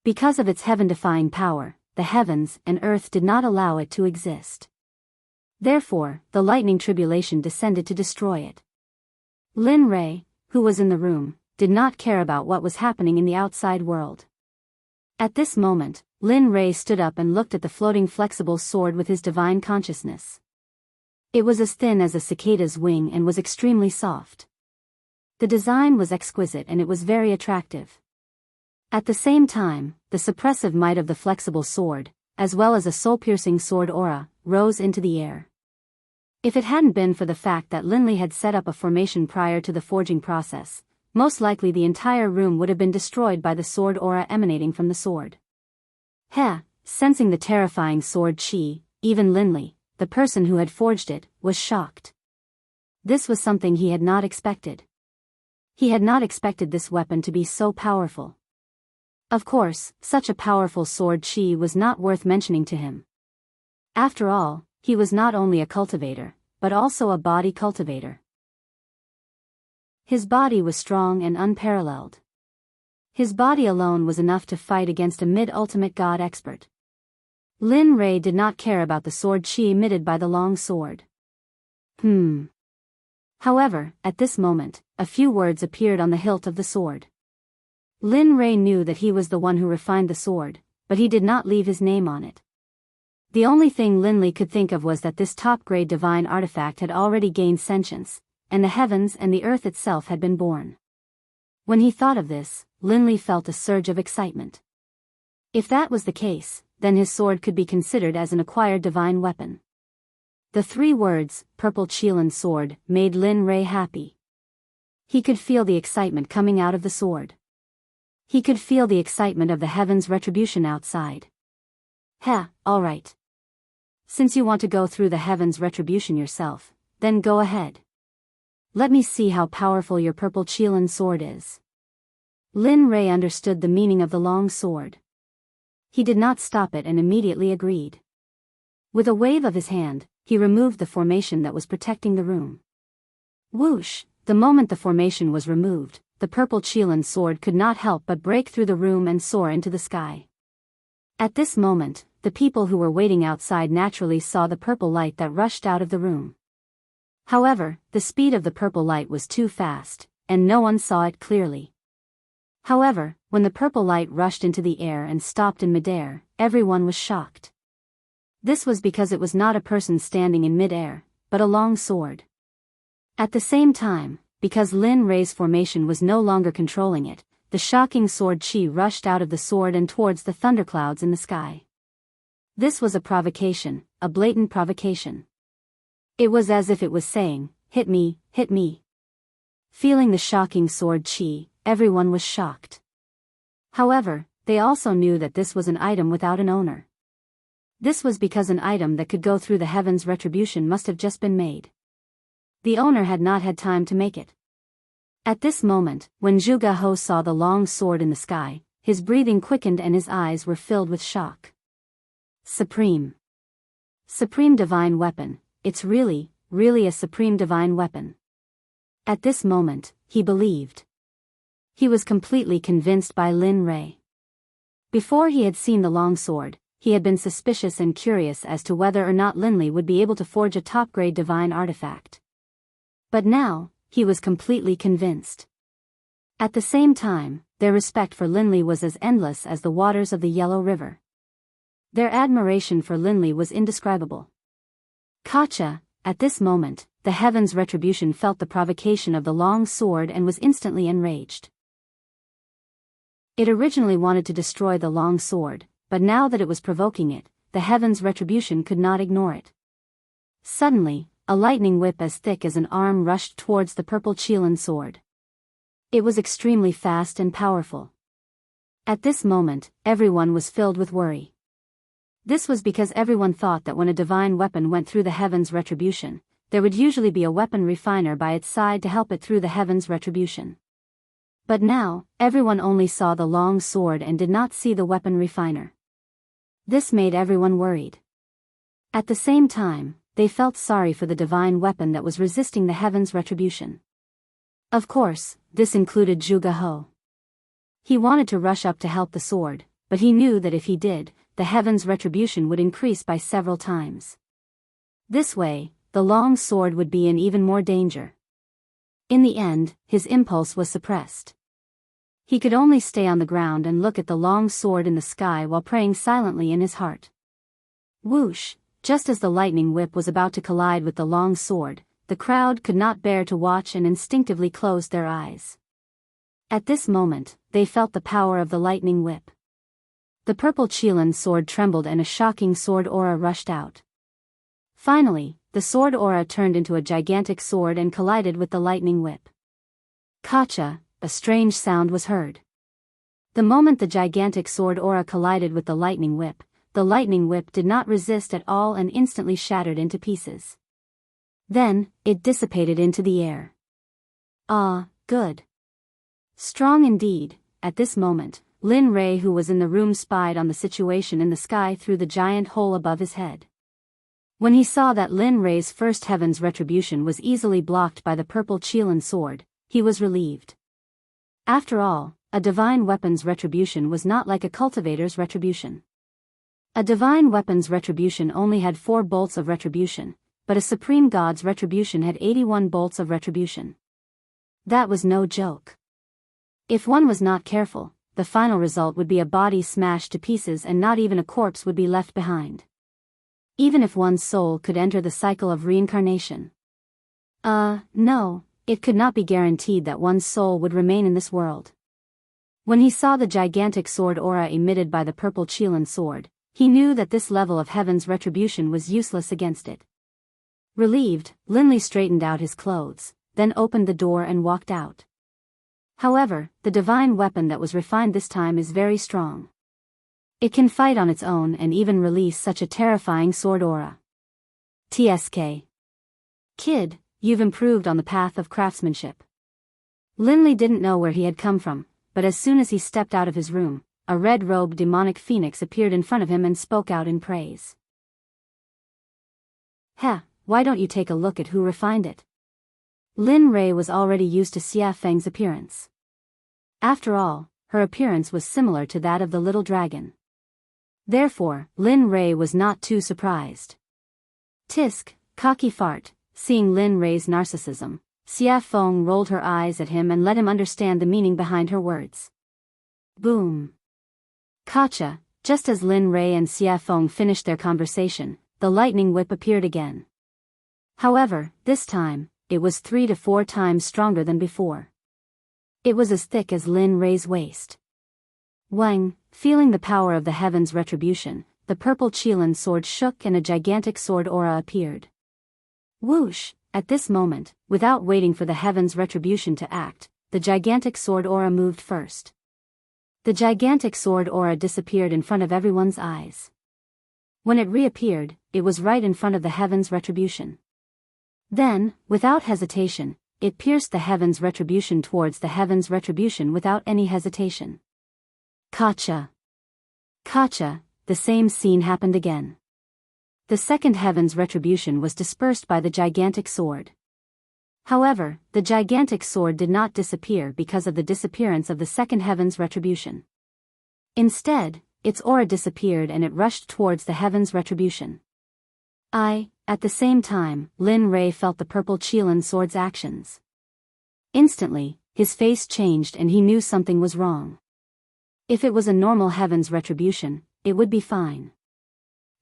Speaker 1: Because of its heaven-defying power, the heavens and earth did not allow it to exist. Therefore, the lightning tribulation descended to destroy it. Lin Rei, who was in the room, did not care about what was happening in the outside world. At this moment, Lin Rei stood up and looked at the floating flexible sword with his divine consciousness. It was as thin as a cicada's wing and was extremely soft. The design was exquisite and it was very attractive. At the same time, the suppressive might of the flexible sword, as well as a soul-piercing sword aura, rose into the air. If it hadn't been for the fact that Linley had set up a formation prior to the forging process, most likely the entire room would have been destroyed by the sword aura emanating from the sword. Sensing the terrifying sword chi, even Linley, the person who had forged it, was shocked. This was something he had not expected. He had not expected this weapon to be so powerful. Of course, such a powerful sword chi was not worth mentioning to him. After all, he was not only a cultivator, but also a body cultivator. His body was strong and unparalleled. His body alone was enough to fight against a mid-ultimate god expert. Lin Rei did not care about the sword chi emitted by the long sword. However, at this moment, a few words appeared on the hilt of the sword. Lin Rei knew that he was the one who refined the sword, but he did not leave his name on it. The only thing Linley could think of was that this top-grade divine artifact had already gained sentience, and the heavens and the earth itself had been born. When he thought of this, Linley felt a surge of excitement. If that was the case, then his sword could be considered as an acquired divine weapon. The 3 words, purple Qilin sword, made Lin Rei happy. He could feel the excitement coming out of the sword. He could feel the excitement of the heavens' retribution outside. Alright. Since you want to go through the heavens' retribution yourself, then go ahead. Let me see how powerful your purple Qilin sword is. Lin Rei understood the meaning of the long sword. He did not stop it and immediately agreed. With a wave of his hand, he removed the formation that was protecting the room. Whoosh! The moment the formation was removed, the purple Qilin sword could not help but break through the room and soar into the sky. At this moment, the people who were waiting outside naturally saw the purple light that rushed out of the room. However, the speed of the purple light was too fast, and no one saw it clearly. However, when the purple light rushed into the air and stopped in midair, everyone was shocked. This was because it was not a person standing in midair, but a long sword. At the same time, because Lin Rei's formation was no longer controlling it, the shocking sword chi rushed out of the sword and towards the thunderclouds in the sky. This was a provocation, a blatant provocation. It was as if it was saying, hit me, hit me. Feeling the shocking sword chi, everyone was shocked. However, they also knew that this was an item without an owner. This was because an item that could go through the heavens' retribution must have just been made. The owner had not had time to make it. At this moment, when Zhuge He saw the long sword in the sky, his breathing quickened and his eyes were filled with shock. Supreme divine weapon, it's really really a supreme divine weapon. At this moment, he believed. He was completely convinced by Lin Rei. Before he had seen the long sword, he had been suspicious and curious as to whether or not Linley would be able to forge a top-grade divine artifact. But now, he was completely convinced. At the same time, their respect for Linley was as endless as the waters of the Yellow River. Their admiration for Linley was indescribable. Kacha, at this moment, the Heaven's Retribution felt the provocation of the long sword and was instantly enraged. It originally wanted to destroy the long sword, but now that it was provoking it, the Heaven's Retribution could not ignore it. Suddenly, a lightning whip as thick as an arm rushed towards the purple Qilin sword. It was extremely fast and powerful. At this moment, everyone was filled with worry. This was because everyone thought that when a divine weapon went through the Heaven's Retribution, there would usually be a weapon refiner by its side to help it through the Heaven's Retribution. But now, everyone only saw the long sword and did not see the weapon refiner. This made everyone worried. At the same time, they felt sorry for the divine weapon that was resisting the Heaven's Retribution. Of course, this included Zhuge He. He wanted to rush up to help the sword, but he knew that if he did, the Heaven's Retribution would increase by several times. This way, the long sword would be in even more danger. In the end, his impulse was suppressed. He could only stay on the ground and look at the long sword in the sky while praying silently in his heart. Whoosh! Just as the lightning whip was about to collide with the long sword, the crowd could not bear to watch and instinctively closed their eyes. At this moment, they felt the power of the lightning whip. The purple Qilin sword trembled and a shocking sword aura rushed out. Finally, the sword aura turned into a gigantic sword and collided with the lightning whip. Kacha, a strange sound was heard. The moment the gigantic sword aura collided with the lightning whip did not resist at all and instantly shattered into pieces. Then, it dissipated into the air. Ah, good. Strong indeed. At this moment, Lin Rei, who was in the room, spied on the situation in the sky through the giant hole above his head. When he saw that Lin Rei's first Heaven's Retribution was easily blocked by the purple Qilin sword, he was relieved. After all, a divine weapon's retribution was not like a cultivator's retribution. A divine weapon's retribution only had 4 bolts of retribution, but a supreme god's retribution had 81 bolts of retribution. That was no joke. If one was not careful, the final result would be a body smashed to pieces and not even a corpse would be left behind. Even if one's soul could enter the cycle of reincarnation. No, it could not be guaranteed that one's soul would remain in this world. When he saw the gigantic sword aura emitted by the purple Qilin sword, he knew that this level of Heaven's Retribution was useless against it. Relieved, Linley straightened out his clothes, then opened the door and walked out. However, the divine weapon that was refined this time is very strong. It can fight on its own and even release such a terrifying sword aura. TSK. Kid, you've improved on the path of craftsmanship. Linley didn't know where he had come from, but as soon as he stepped out of his room, a red-robed demonic phoenix appeared in front of him and spoke out in praise. Why don't you take a look at who refined it? Lin Rei was already used to Xia Feng's appearance. After all, her appearance was similar to that of the little dragon. Therefore, Lin Rei was not too surprised. Tisk, cocky fart. Seeing Lin Rei's narcissism, Xia Feng rolled her eyes at him and let him understand the meaning behind her words. Boom. Kacha, just as Lin Rei and Xia Feng finished their conversation, the lightning whip appeared again. However, this time, it was 3 to 4 times stronger than before. It was as thick as Lin Rei's waist. Wang, feeling the power of the Heaven's Retribution, the purple Qilin sword shook and a gigantic sword aura appeared. Whoosh! At this moment, without waiting for the Heaven's Retribution to act, the gigantic sword aura moved first. The gigantic sword aura disappeared in front of everyone's eyes. When it reappeared, it was right in front of the Heaven's Retribution. Then, without hesitation, it pierced the Heaven's Retribution towards the Heaven's Retribution without any hesitation. Kacha! Kacha! The same scene happened again. The second heaven's retribution was dispersed by the gigantic sword. However, the gigantic sword did not disappear because of the disappearance of the second heaven's retribution. Instead, its aura disappeared and it rushed towards the heaven's retribution. At the same time, Lin Rei felt the purple Qilin sword's actions. Instantly, his face changed and he knew something was wrong. If it was a normal heaven's retribution, it would be fine.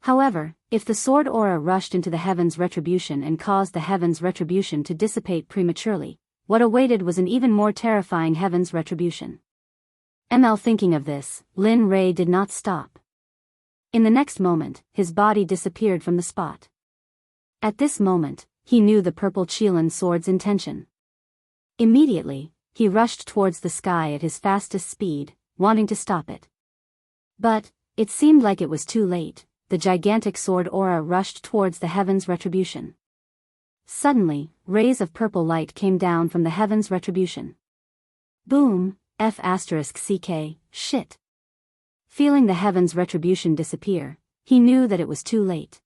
Speaker 1: However, if the sword aura rushed into the heaven's retribution and caused the heaven's retribution to dissipate prematurely, what awaited was an even more terrifying heaven's retribution. Thinking of this, Lin Rei did not stop. In the next moment, his body disappeared from the spot. At this moment, he knew the purple Qilin sword's intention. Immediately, he rushed towards the sky at his fastest speed, wanting to stop it. But, it seemed like it was too late. The gigantic sword aura rushed towards the heaven's retribution. Suddenly, rays of purple light came down from the heaven's retribution. Boom, *CK, shit. Feeling the heaven's retribution disappear, he knew that it was too late.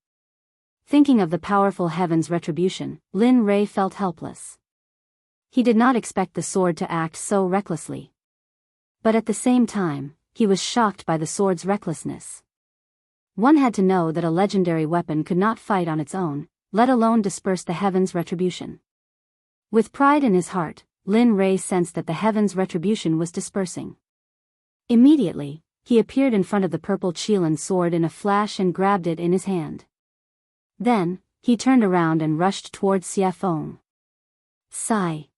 Speaker 1: Thinking of the powerful heaven's retribution, Lin Rei felt helpless. He did not expect the sword to act so recklessly. But at the same time, he was shocked by the sword's recklessness. One had to know that a legendary weapon could not fight on its own, let alone disperse the heaven's retribution. With pride in his heart, Lin Rei sensed that the heaven's retribution was dispersing. Immediately, he appeared in front of the purple Qilin sword in a flash and grabbed it in his hand. Then, he turned around and rushed towards Xie Feng. Sigh.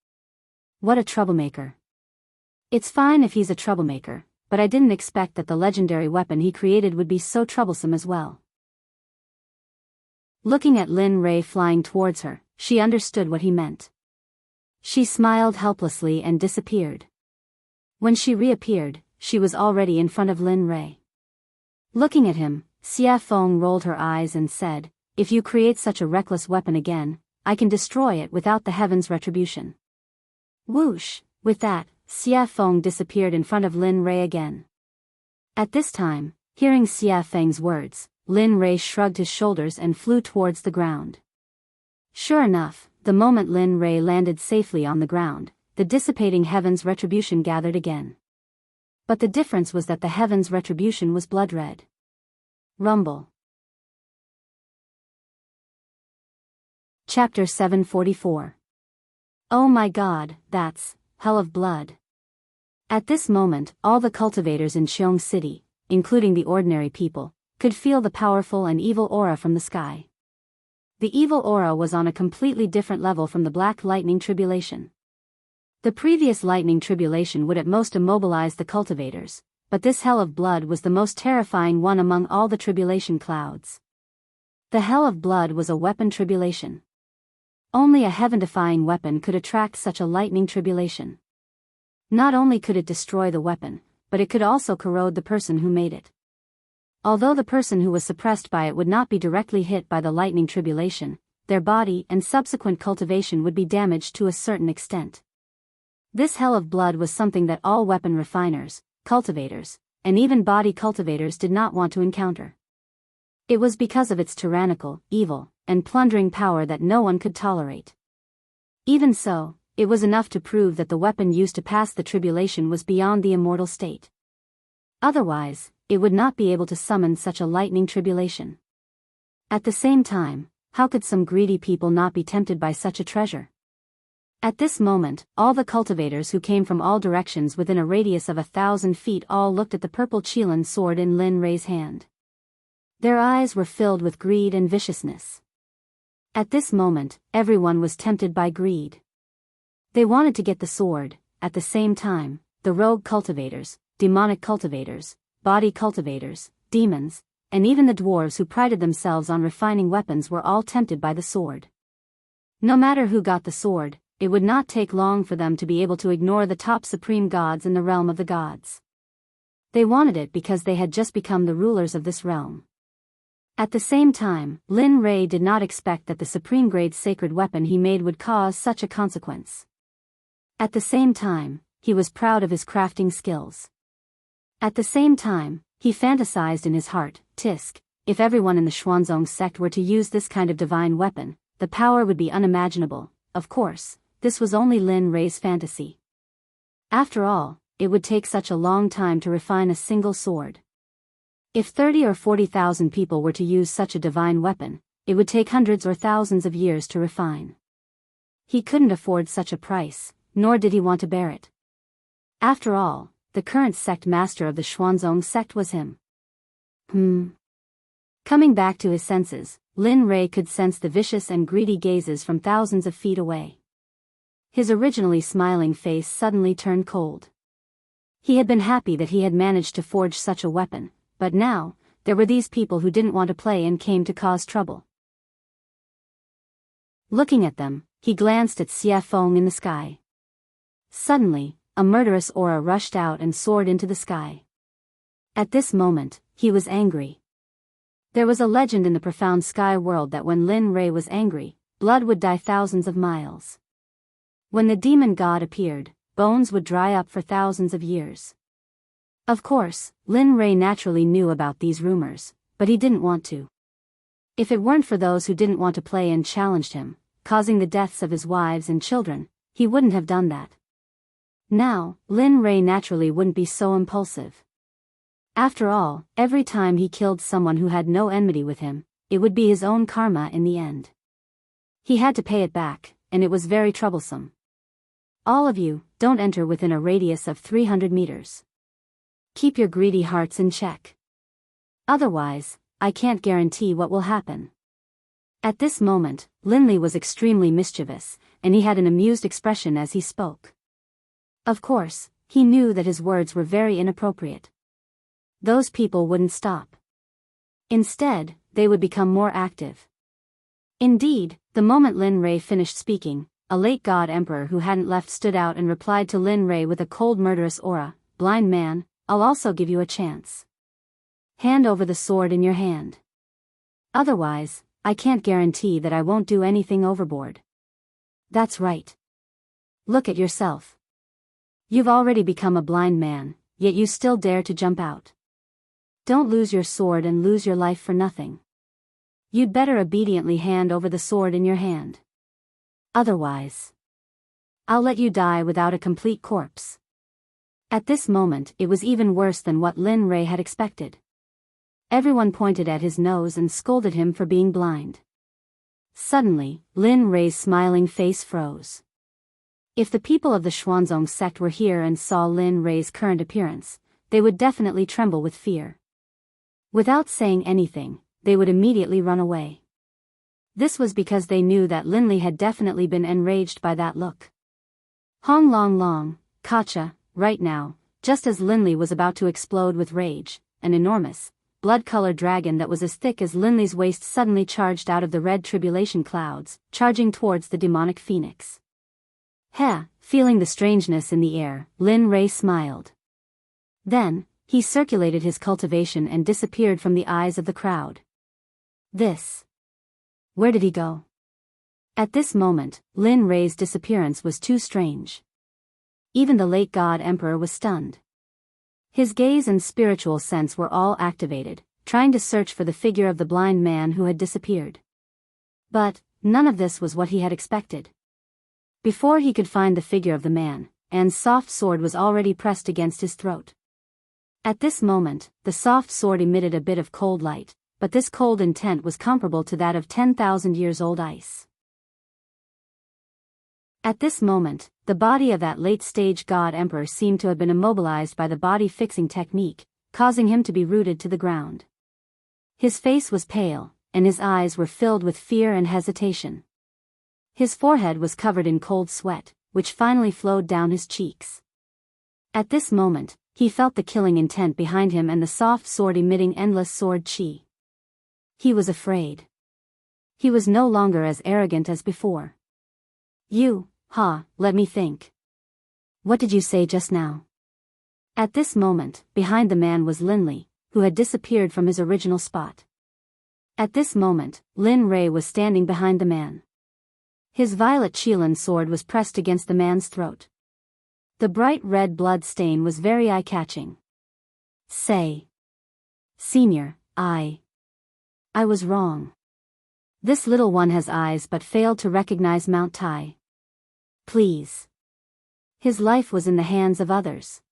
Speaker 1: What a troublemaker. It's fine if he's a troublemaker, but I didn't expect that the legendary weapon he created would be so troublesome as well. Looking at Lin Rei flying towards her, she understood what he meant. She smiled helplessly and disappeared. When she reappeared, she was already in front of Lin Rei. Looking at him, Xie Feng rolled her eyes and said, "If you create such a reckless weapon again, I can destroy it without the heaven's retribution." Whoosh! With that, Xie Feng disappeared in front of Lin Rei again. At this time, hearing Xie Feng's words, Lin Rei shrugged his shoulders and flew towards the ground. Sure enough, the moment Lin Rei landed safely on the ground, the dissipating heaven's retribution gathered again. But the difference was that the heaven's retribution was blood red. Rumble. Chapter 744. Oh my god, that's hell of blood. At this moment, all the cultivators in Qiong City, including the ordinary people, could feel the powerful and evil aura from the sky. The evil aura was on a completely different level from the black lightning tribulation. The previous lightning tribulation would at most immobilize the cultivators, but this hell of blood was the most terrifying one among all the tribulation clouds. The hell of blood was a weapon tribulation. Only a heaven-defying weapon could attract such a lightning tribulation. Not only could it destroy the weapon, but it could also corrode the person who made it. Although the person who was suppressed by it would not be directly hit by the lightning tribulation, their body and subsequent cultivation would be damaged to a certain extent. This hell of blood was something that all weapon refiners, cultivators, and even body cultivators did not want to encounter. It was because of its tyrannical, evil, and plundering power that no one could tolerate. Even so, it was enough to prove that the weapon used to pass the tribulation was beyond the immortal state. Otherwise, it would not be able to summon such a lightning tribulation. At the same time, how could some greedy people not be tempted by such a treasure? At this moment, all the cultivators who came from all directions within a radius of 1,000 feet all looked at the purple Qilin sword in Lin Rei's hand. Their eyes were filled with greed and viciousness. At this moment, everyone was tempted by greed. They wanted to get the sword. At the same time, the rogue cultivators, demonic cultivators, body cultivators, demons, and even the dwarves who prided themselves on refining weapons were all tempted by the sword. No matter who got the sword, it would not take long for them to be able to ignore the top supreme gods in the realm of the gods. They wanted it because they had just become the rulers of this realm. At the same time, Lin Rei did not expect that the supreme grade sacred weapon he made would cause such a consequence. At the same time, he was proud of his crafting skills. At the same time, he fantasized in his heart, Tisk, if everyone in the Xuanzong sect were to use this kind of divine weapon, the power would be unimaginable. Of course, this was only Lin Rei's fantasy. After all, it would take such a long time to refine a single sword. If 30 or 40,000 people were to use such a divine weapon, it would take hundreds or thousands of years to refine. He couldn't afford such a price, nor did he want to bear it. After all, the current sect master of the Xuanzong sect was him. Coming back to his senses, Lin Rei could sense the vicious and greedy gazes from thousands of feet away. His originally smiling face suddenly turned cold. He had been happy that he had managed to forge such a weapon, but now, there were these people who didn't want to play and came to cause trouble. Looking at them, he glanced at Xie Feng in the sky. Suddenly, a murderous aura rushed out and soared into the sky. At this moment, he was angry. There was a legend in the profound sky world that when Lin Rei was angry, blood would dye thousands of miles. When the demon god appeared, bones would dry up for thousands of years. Of course, Lin Rei naturally knew about these rumors, but he didn't want to. If it weren't for those who didn't want to play and challenged him, causing the deaths of his wives and children, he wouldn't have done that. Now, Lin Rei naturally wouldn't be so impulsive. After all, every time he killed someone who had no enmity with him, it would be his own karma in the end. He had to pay it back, and it was very troublesome. All of you, don't enter within a radius of 300 meters. Keep your greedy hearts in check. Otherwise, I can't guarantee what will happen. At this moment, Linley was extremely mischievous, and he had an amused expression as he spoke. Of course, he knew that his words were very inappropriate. Those people wouldn't stop. Instead, they would become more active. Indeed, the moment Lin Rei finished speaking, a late god emperor who hadn't left stood out and replied to Lin Rei with a cold murderous aura, "Blind man, I'll also give you a chance. Hand over the sword in your hand. Otherwise, I can't guarantee that I won't do anything overboard." That's right. Look at yourself. You've already become a blind man, yet you still dare to jump out. Don't lose your sword and lose your life for nothing. You'd better obediently hand over the sword in your hand. Otherwise, I'll let you die without a complete corpse. At this moment, it was even worse than what Lin Rei had expected. Everyone pointed at his nose and scolded him for being blind. Suddenly, Lin Rei's smiling face froze. If the people of the Xuanzong sect were here and saw Lin Rei's current appearance, they would definitely tremble with fear. Without saying anything, they would immediately run away. This was because they knew that Linley had definitely been enraged by that look. Hong Long Long, Kacha. Right now, just as Linley was about to explode with rage, an enormous, blood-colored dragon that was as thick as Linley's waist suddenly charged out of the red tribulation clouds, charging towards the demonic phoenix. Feeling the strangeness in the air, Lin Rei smiled. Then, he circulated his cultivation and disappeared from the eyes of the crowd. Where did he go? At this moment, Lin Rei's disappearance was too strange. Even the late god emperor was stunned. His gaze and spiritual sense were all activated, trying to search for the figure of the blind man who had disappeared. But, none of this was what he had expected. Before he could find the figure of the man, Anne's soft sword was already pressed against his throat. At this moment, the soft sword emitted a bit of cold light, but this cold intent was comparable to that of 10,000 years old ice. At this moment, the body of that late-stage god emperor seemed to have been immobilized by the body-fixing technique, causing him to be rooted to the ground. His face was pale, and his eyes were filled with fear and hesitation. His forehead was covered in cold sweat, which finally flowed down his cheeks. At this moment, he felt the killing intent behind him and the soft sword emitting endless sword chi. He was afraid. He was no longer as arrogant as before. Let me think. What did you say just now? At this moment, behind the man was Linley, who had disappeared from his original spot. At this moment, Lin Rei was standing behind the man. His violet Qilin sword was pressed against the man's throat. The bright red blood stain was very eye-catching. "Say, Senior, I I was wrong. This little one has eyes but failed to recognize Mount Tai. Please. His life was in the hands of others.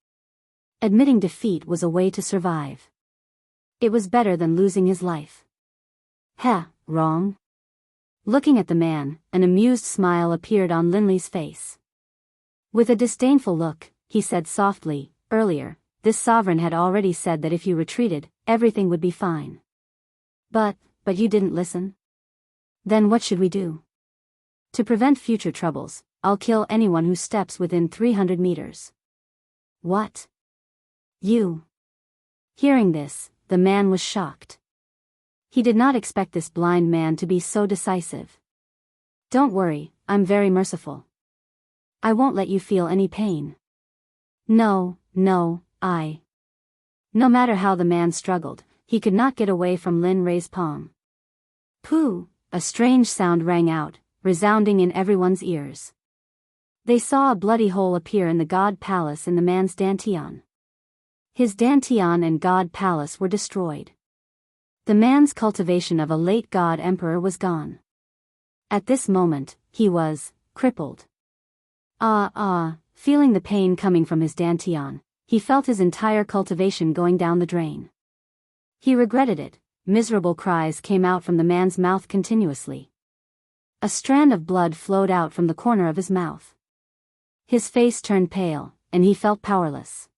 Speaker 1: Admitting defeat was a way to survive. It was better than losing his life. Heh, wrong? Looking at the man, an amused smile appeared on Linley's face. With a disdainful look, he said softly, earlier, this sovereign had already said that if you retreated, everything would be fine. But you didn't listen? Then what should we do? To prevent future troubles, I'll kill anyone who steps within 300 meters. What? You? Hearing this, the man was shocked. He did not expect this blind man to be so decisive. Don't worry, I'm very merciful. I won't let you feel any pain. No, I. No matter how the man struggled, he could not get away from Lin Rei's palm. Pooh! A strange sound rang out, resounding in everyone's ears. They saw a bloody hole appear in the god palace in the man's dantian. His dantian and god palace were destroyed. The man's cultivation of a late god emperor was gone. At this moment, he was crippled. Feeling the pain coming from his dantian, he felt his entire cultivation going down the drain. He regretted it. Miserable cries came out from the man's mouth continuously. A strand of blood flowed out from the corner of his mouth. His face turned pale, and he felt powerless.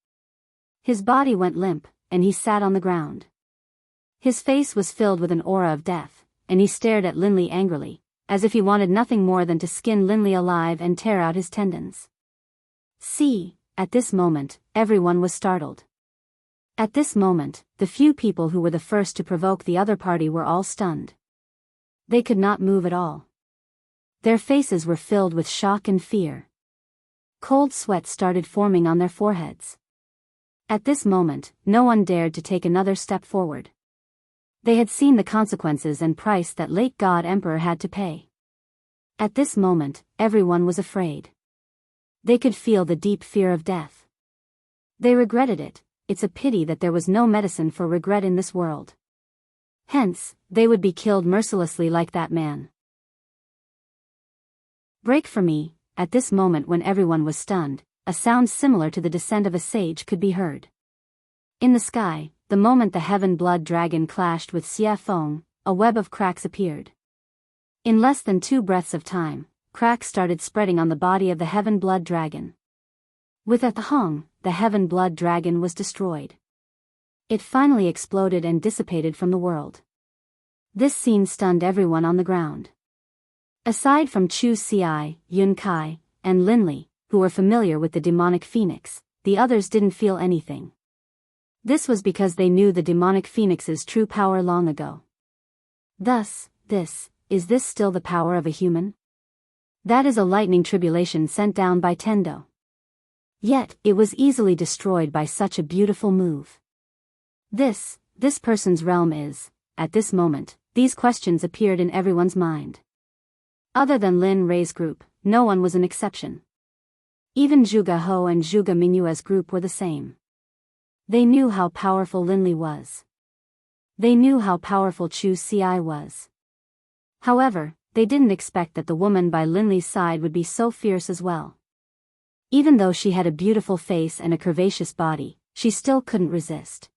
Speaker 1: His body went limp, and he sat on the ground. His face was filled with an aura of death, and he stared at Linley angrily, as if he wanted nothing more than to skin Linley alive and tear out his tendons. See, at this moment, everyone was startled. At this moment, the few people who were the first to provoke the other party were all stunned. They could not move at all. Their faces were filled with shock and fear. Cold sweat started forming on their foreheads. At this moment, no one dared to take another step forward. They had seen the consequences and price that late God Emperor had to pay. At this moment, everyone was afraid. They could feel the deep fear of death. They regretted it. It's a pity that there was no medicine for regret in this world. Hence, they would be killed mercilessly like that man. Break for me. At this moment when everyone was stunned, a sound similar to the descent of a sage could be heard. In the sky, the moment the heaven blood dragon clashed with Xia Feng, a web of cracks appeared. In less than 2 breaths of time, cracks started spreading on the body of the heaven blood dragon. With a thong, the heaven blood dragon was destroyed. It finally exploded and dissipated from the world. This scene stunned everyone on the ground. Aside from Chu Xi, Yun Kai, and Linley, who were familiar with the demonic phoenix, the others didn't feel anything. This was because they knew the demonic phoenix's true power long ago. Thus, is this still the power of a human? That is a lightning tribulation sent down by Tendo. Yet, it was easily destroyed by such a beautiful move. This person's realm is, at this moment, these questions appeared in everyone's mind. Other than Lin Rei's group, no one was an exception. Even Zhuge Ho and Zhuge Mingyue's group were the same. They knew how powerful Linley was. They knew how powerful Chu Xi was. However, they didn't expect that the woman by Linley's side would be so fierce as well. Even though she had a beautiful face and a curvaceous body, she still couldn't resist.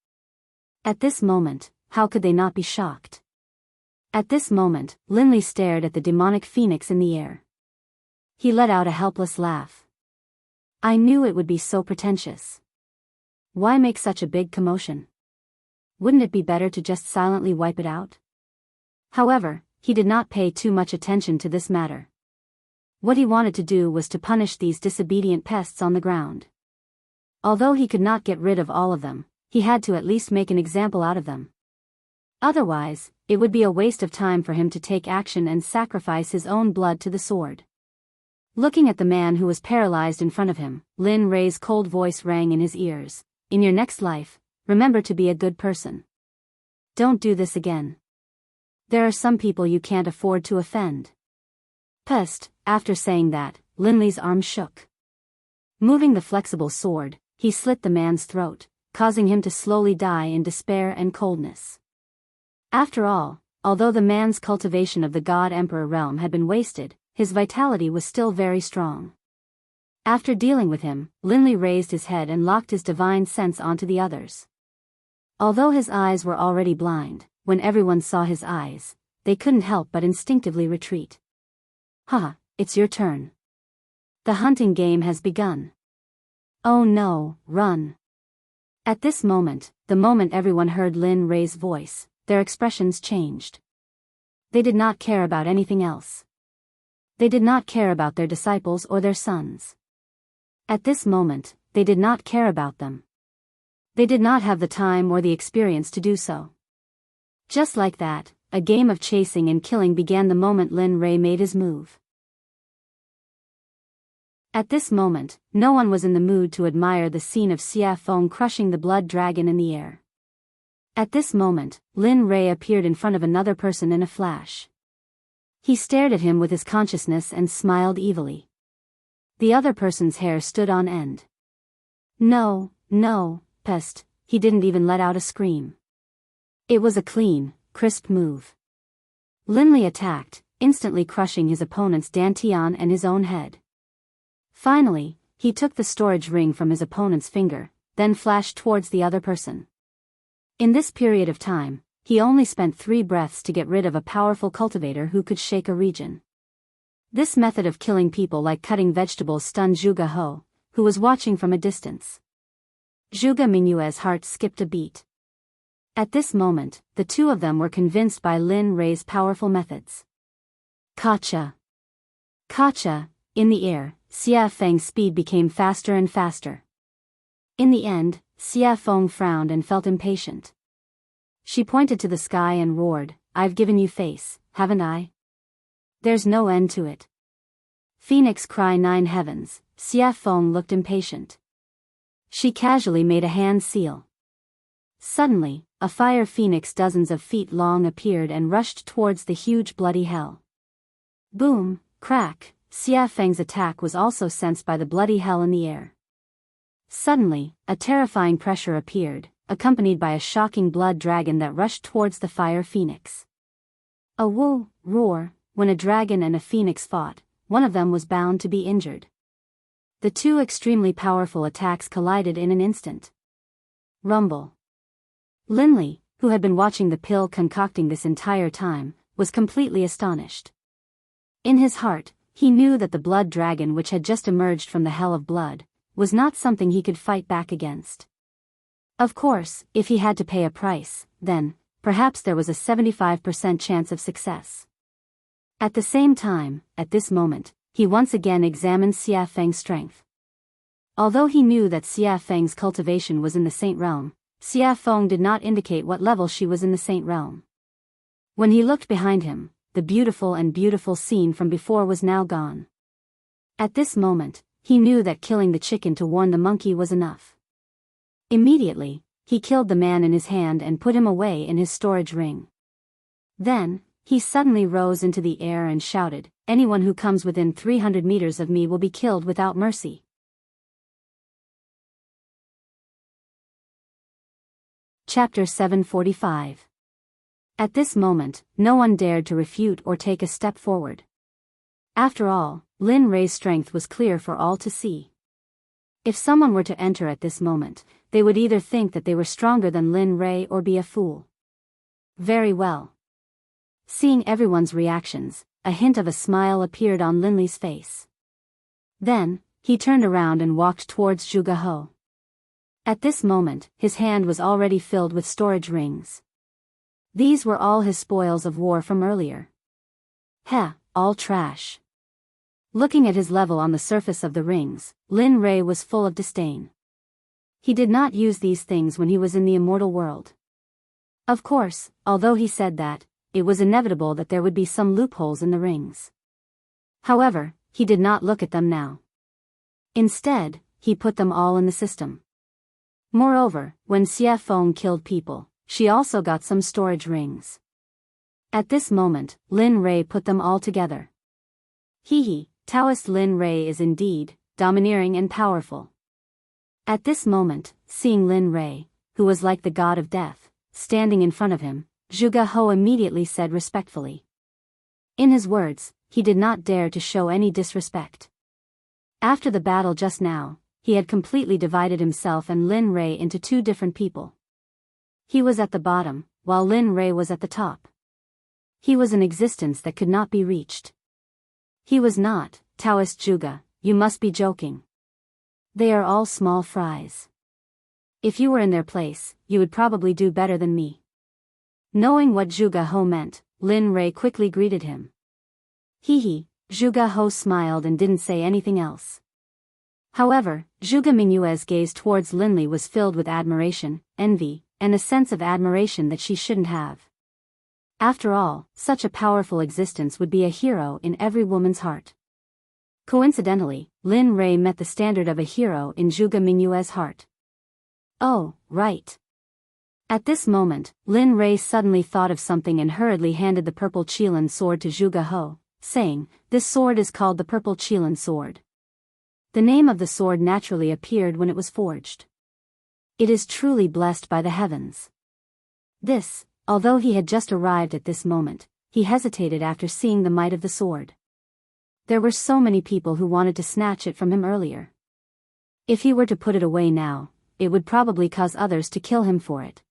Speaker 1: At this moment, how could they not be shocked? At this moment, Linley stared at the demonic phoenix in the air. He let out a helpless laugh. I knew it would be so pretentious. Why make such a big commotion? Wouldn't it be better to just silently wipe it out? However, he did not pay too much attention to this matter. What he wanted to do was to punish these disobedient pests on the ground. Although he could not get rid of all of them, he had to at least make an example out of them. Otherwise, it would be a waste of time for him to take action and sacrifice his own blood to the sword. Looking at the man who was paralyzed in front of him, Lin Rei's cold voice rang in his ears. In your next life, remember to be a good person. Don't do this again. There are some people you can't afford to offend. Pest. After saying that, Linley's arm shook. Moving the flexible sword, he slit the man's throat, causing him to slowly die in despair and coldness. After all, although the man's cultivation of the God Emperor realm had been wasted, his vitality was still very strong. After dealing with him, Linley raised his head and locked his divine sense onto the others. Although his eyes were already blind, when everyone saw his eyes, they couldn't help but instinctively retreat. "Ha, it's your turn. The hunting game has begun. Oh no, run." At this moment, the moment everyone heard Lin Rei's voice, their expressions changed. They did not care about anything else. They did not care about their disciples or their sons. At this moment, they did not care about them. They did not have the time or the experience to do so. Just like that, a game of chasing and killing began the moment Lin Rei made his move. At this moment, no one was in the mood to admire the scene of Xia Feng crushing the blood dragon in the air. At this moment, Lin Rei appeared in front of another person in a flash. He stared at him with his consciousness and smiled evilly. The other person's hair stood on end. No, pest, he didn't even let out a scream. It was a clean, crisp move. Linley attacked, instantly crushing his opponent's dantian and his own head. Finally, he took the storage ring from his opponent's finger, then flashed towards the other person. In this period of time, he only spent 3 breaths to get rid of a powerful cultivator who could shake a region. This method of killing people like cutting vegetables stunned Zhuge He, who was watching from a distance. Zhuge Mingyue's heart skipped a beat. At this moment, the two of them were convinced by Lin Rei's powerful methods. Kacha! Kacha! In the air, Xia Feng's speed became faster and faster. In the end, Xia Feng frowned and felt impatient. She pointed to the sky and roared, "I've given you face, haven't I? There's no end to it." Phoenix cry 9 heavens, Xia Feng looked impatient. She casually made a hand seal. Suddenly, a fire phoenix dozens of feet long appeared and rushed towards the huge bloody hell. Boom, crack, Xia Feng's attack was also sensed by the bloody hell in the air. Suddenly, a terrifying pressure appeared, accompanied by a shocking blood dragon that rushed towards the fire phoenix. A woo, roar, when a dragon and a phoenix fought, one of them was bound to be injured. The two extremely powerful attacks collided in an instant. Rumble. Linley, who had been watching the pill concocting this entire time, was completely astonished. In his heart, he knew that the blood dragon which had just emerged from the hell of blood, was not something he could fight back against. Of course, if he had to pay a price, then, perhaps there was a 75% chance of success. At the same time, at this moment, he once again examined Xia Feng's strength. Although he knew that Xia Feng's cultivation was in the Saint Realm, Xia Feng did not indicate what level she was in the Saint Realm. When he looked behind him, the beautiful scene from before was now gone. At this moment, he knew that killing the chicken to warn the monkey was enough. Immediately, he killed the man in his hand and put him away in his storage ring. Then, he suddenly rose into the air and shouted, "Anyone who comes within 300 meters of me will be killed without mercy." Chapter 745. At this moment, no one dared to refute or take a step forward. After all, Lin Rei's strength was clear for all to see. If someone were to enter at this moment, they would either think that they were stronger than Lin Rei or be a fool. Very well. Seeing everyone's reactions, a hint of a smile appeared on Linley's face. Then, he turned around and walked towards Zhuge He. At this moment, his hand was already filled with storage rings. These were all his spoils of war from earlier. Heh, all trash. Looking at his level on the surface of the rings, Lin Rei was full of disdain. He did not use these things when he was in the immortal world. Of course, although he said that, it was inevitable that there would be some loopholes in the rings. However, he did not look at them now. Instead, he put them all in the system. Moreover, when Xia Feng killed people, she also got some storage rings. At this moment, Lin Rei put them all together. Taoist Lin Rei is indeed domineering and powerful. At this moment, seeing Lin Rei, who was like the god of death, standing in front of him, Zhuge He immediately said respectfully. In his words, he did not dare to show any disrespect. After the battle just now, he had completely divided himself and Lin Rei into two different people. He was at the bottom, while Lin Rei was at the top. He was an existence that could not be reached. He was not, Taoist Zhuge, you must be joking. They are all small fries. If you were in their place, you would probably do better than me. Knowing what Zhuge He meant, Lin Rei quickly greeted him. Hee, Zhuge He smiled and didn't say anything else. However, Zhuge Mingyue's gaze towards Linli was filled with admiration, envy, and a sense of admiration that she shouldn't have. After all, such a powerful existence would be a hero in every woman's heart. Coincidentally, Lin Rei met the standard of a hero in Zhuge Mingyue's heart. Oh, right. At this moment, Lin Rei suddenly thought of something and hurriedly handed the purple Qilin sword to Zhuge He, saying, "This sword is called the purple Qilin sword." The name of the sword naturally appeared when it was forged. It is truly blessed by the heavens. This, although he had just arrived at this moment, he hesitated after seeing the might of the sword. There were so many people who wanted to snatch it from him earlier. If he were to put it away now, it would probably cause others to kill him for it.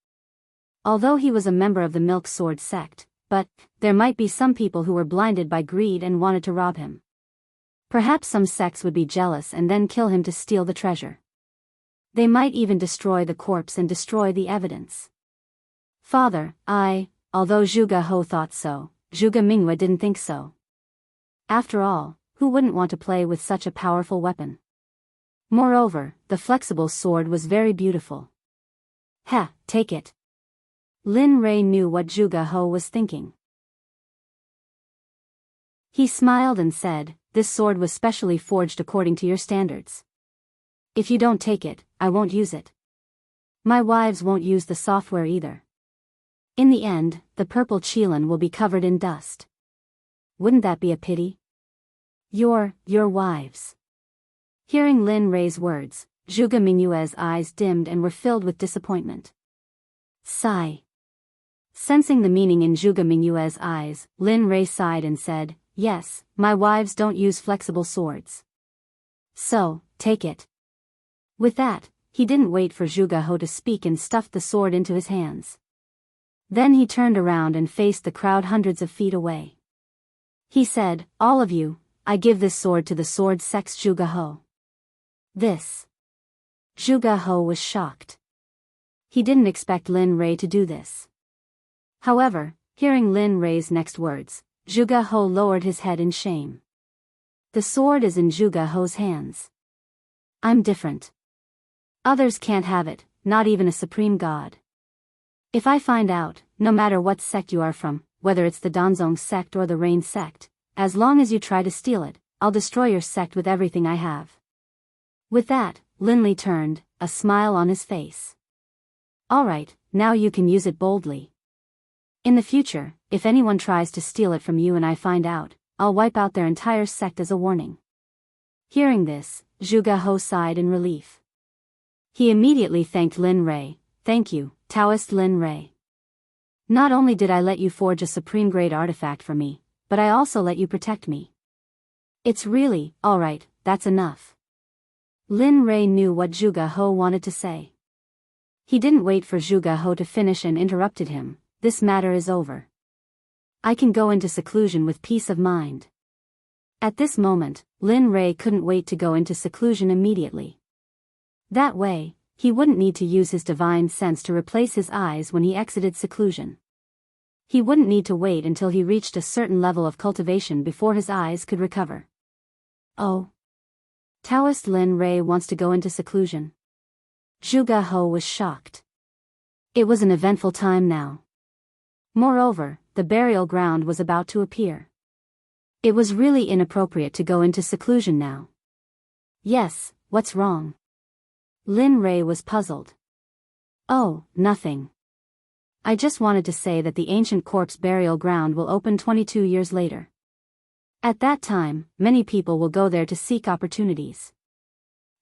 Speaker 1: Although he was a member of the Milk Sword Sect, but there might be some people who were blinded by greed and wanted to rob him. Perhaps some sects would be jealous and then kill him to steal the treasure. They might even destroy the corpse and destroy the evidence. Father, although Zhuge He thought so, Zhuge Mingyue didn't think so. After all, who wouldn't want to play with such a powerful weapon? Moreover, the flexible sword was very beautiful. Take it. Lin Rei knew what Zhuge He was thinking. He smiled and said, "This sword was specially forged according to your standards. If you don't take it, I won't use it. My wives won't use the software either. In the end, the purple Qilin will be covered in dust. Wouldn't that be a pity? Your wives." Hearing Lin Rei's words, Zhuge Mingyue's eyes dimmed and were filled with disappointment. Sigh. Sensing the meaning in Zhuge Mingyue's eyes, Lin Rei sighed and said, "Yes, my wives don't use flexible swords. So, take it." With that, he didn't wait for Zhuge He to speak and stuffed the sword into his hands. Then he turned around and faced the crowd hundreds of feet away. He said, "All of you, I give this sword to the Sword Sect's Zhuge He." This. Zhuge He was shocked. He didn't expect Lin Rei to do this. However, hearing Lin Rei's next words, Zhuge He lowered his head in shame. The sword is in Zhuge He's hands. I'm different. Others can't have it, not even a supreme god. If I find out, no matter what sect you are from, whether it's the Danzong sect or the Rain sect, as long as you try to steal it, I'll destroy your sect with everything I have. With that, Linli turned, a smile on his face. Alright, now you can use it boldly. In the future, if anyone tries to steal it from you and I find out, I'll wipe out their entire sect as a warning. Hearing this, Zhuge He sighed in relief. He immediately thanked Lin Rei. "Thank you, Taoist Lin Rei. Not only did I let you forge a supreme-grade artifact for me, but I also let you protect me. It's really, alright, that's enough." Lin Rei knew what Zhuge He wanted to say. He didn't wait for Zhuge He to finish and interrupted him. "This matter is over. I can go into seclusion with peace of mind." At this moment, Lin Rei couldn't wait to go into seclusion immediately. That way, he wouldn't need to use his divine sense to replace his eyes when he exited seclusion. He wouldn't need to wait until he reached a certain level of cultivation before his eyes could recover. Oh. Taoist Lin Rei wants to go into seclusion. Zhuge He was shocked. It was an eventful time now. Moreover, the burial ground was about to appear. It was really inappropriate to go into seclusion now. Yes, what's wrong? Lin Rei was puzzled. Oh, nothing. I just wanted to say that the ancient corpse burial ground will open 22 years later. At that time, many people will go there to seek opportunities.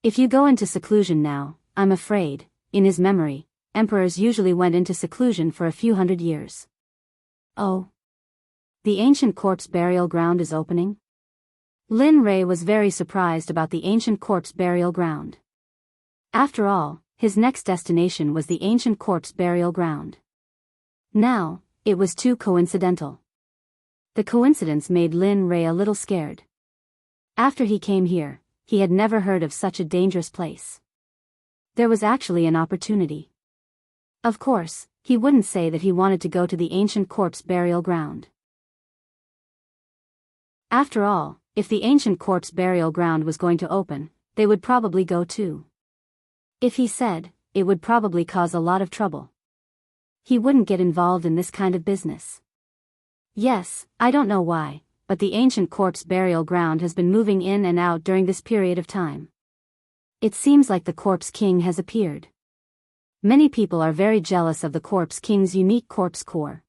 Speaker 1: If you go into seclusion now, I'm afraid, in his memory, emperors usually went into seclusion for a few hundred years. Oh. The ancient corpse burial ground is opening? Lin Rei was very surprised about the ancient corpse burial ground. After all, his next destination was the ancient corpse burial ground. Now, it was too coincidental. The coincidence made Lin Rei a little scared. After he came here, he had never heard of such a dangerous place. There was actually an opportunity. Of course, he wouldn't say that he wanted to go to the ancient corpse burial ground. After all, if the ancient corpse burial ground was going to open, they would probably go too. If he said, it would probably cause a lot of trouble. He wouldn't get involved in this kind of business. Yes, I don't know why, but the ancient corpse burial ground has been moving in and out during this period of time. It seems like the corpse king has appeared. Many people are very jealous of the corpse king's unique corpse core.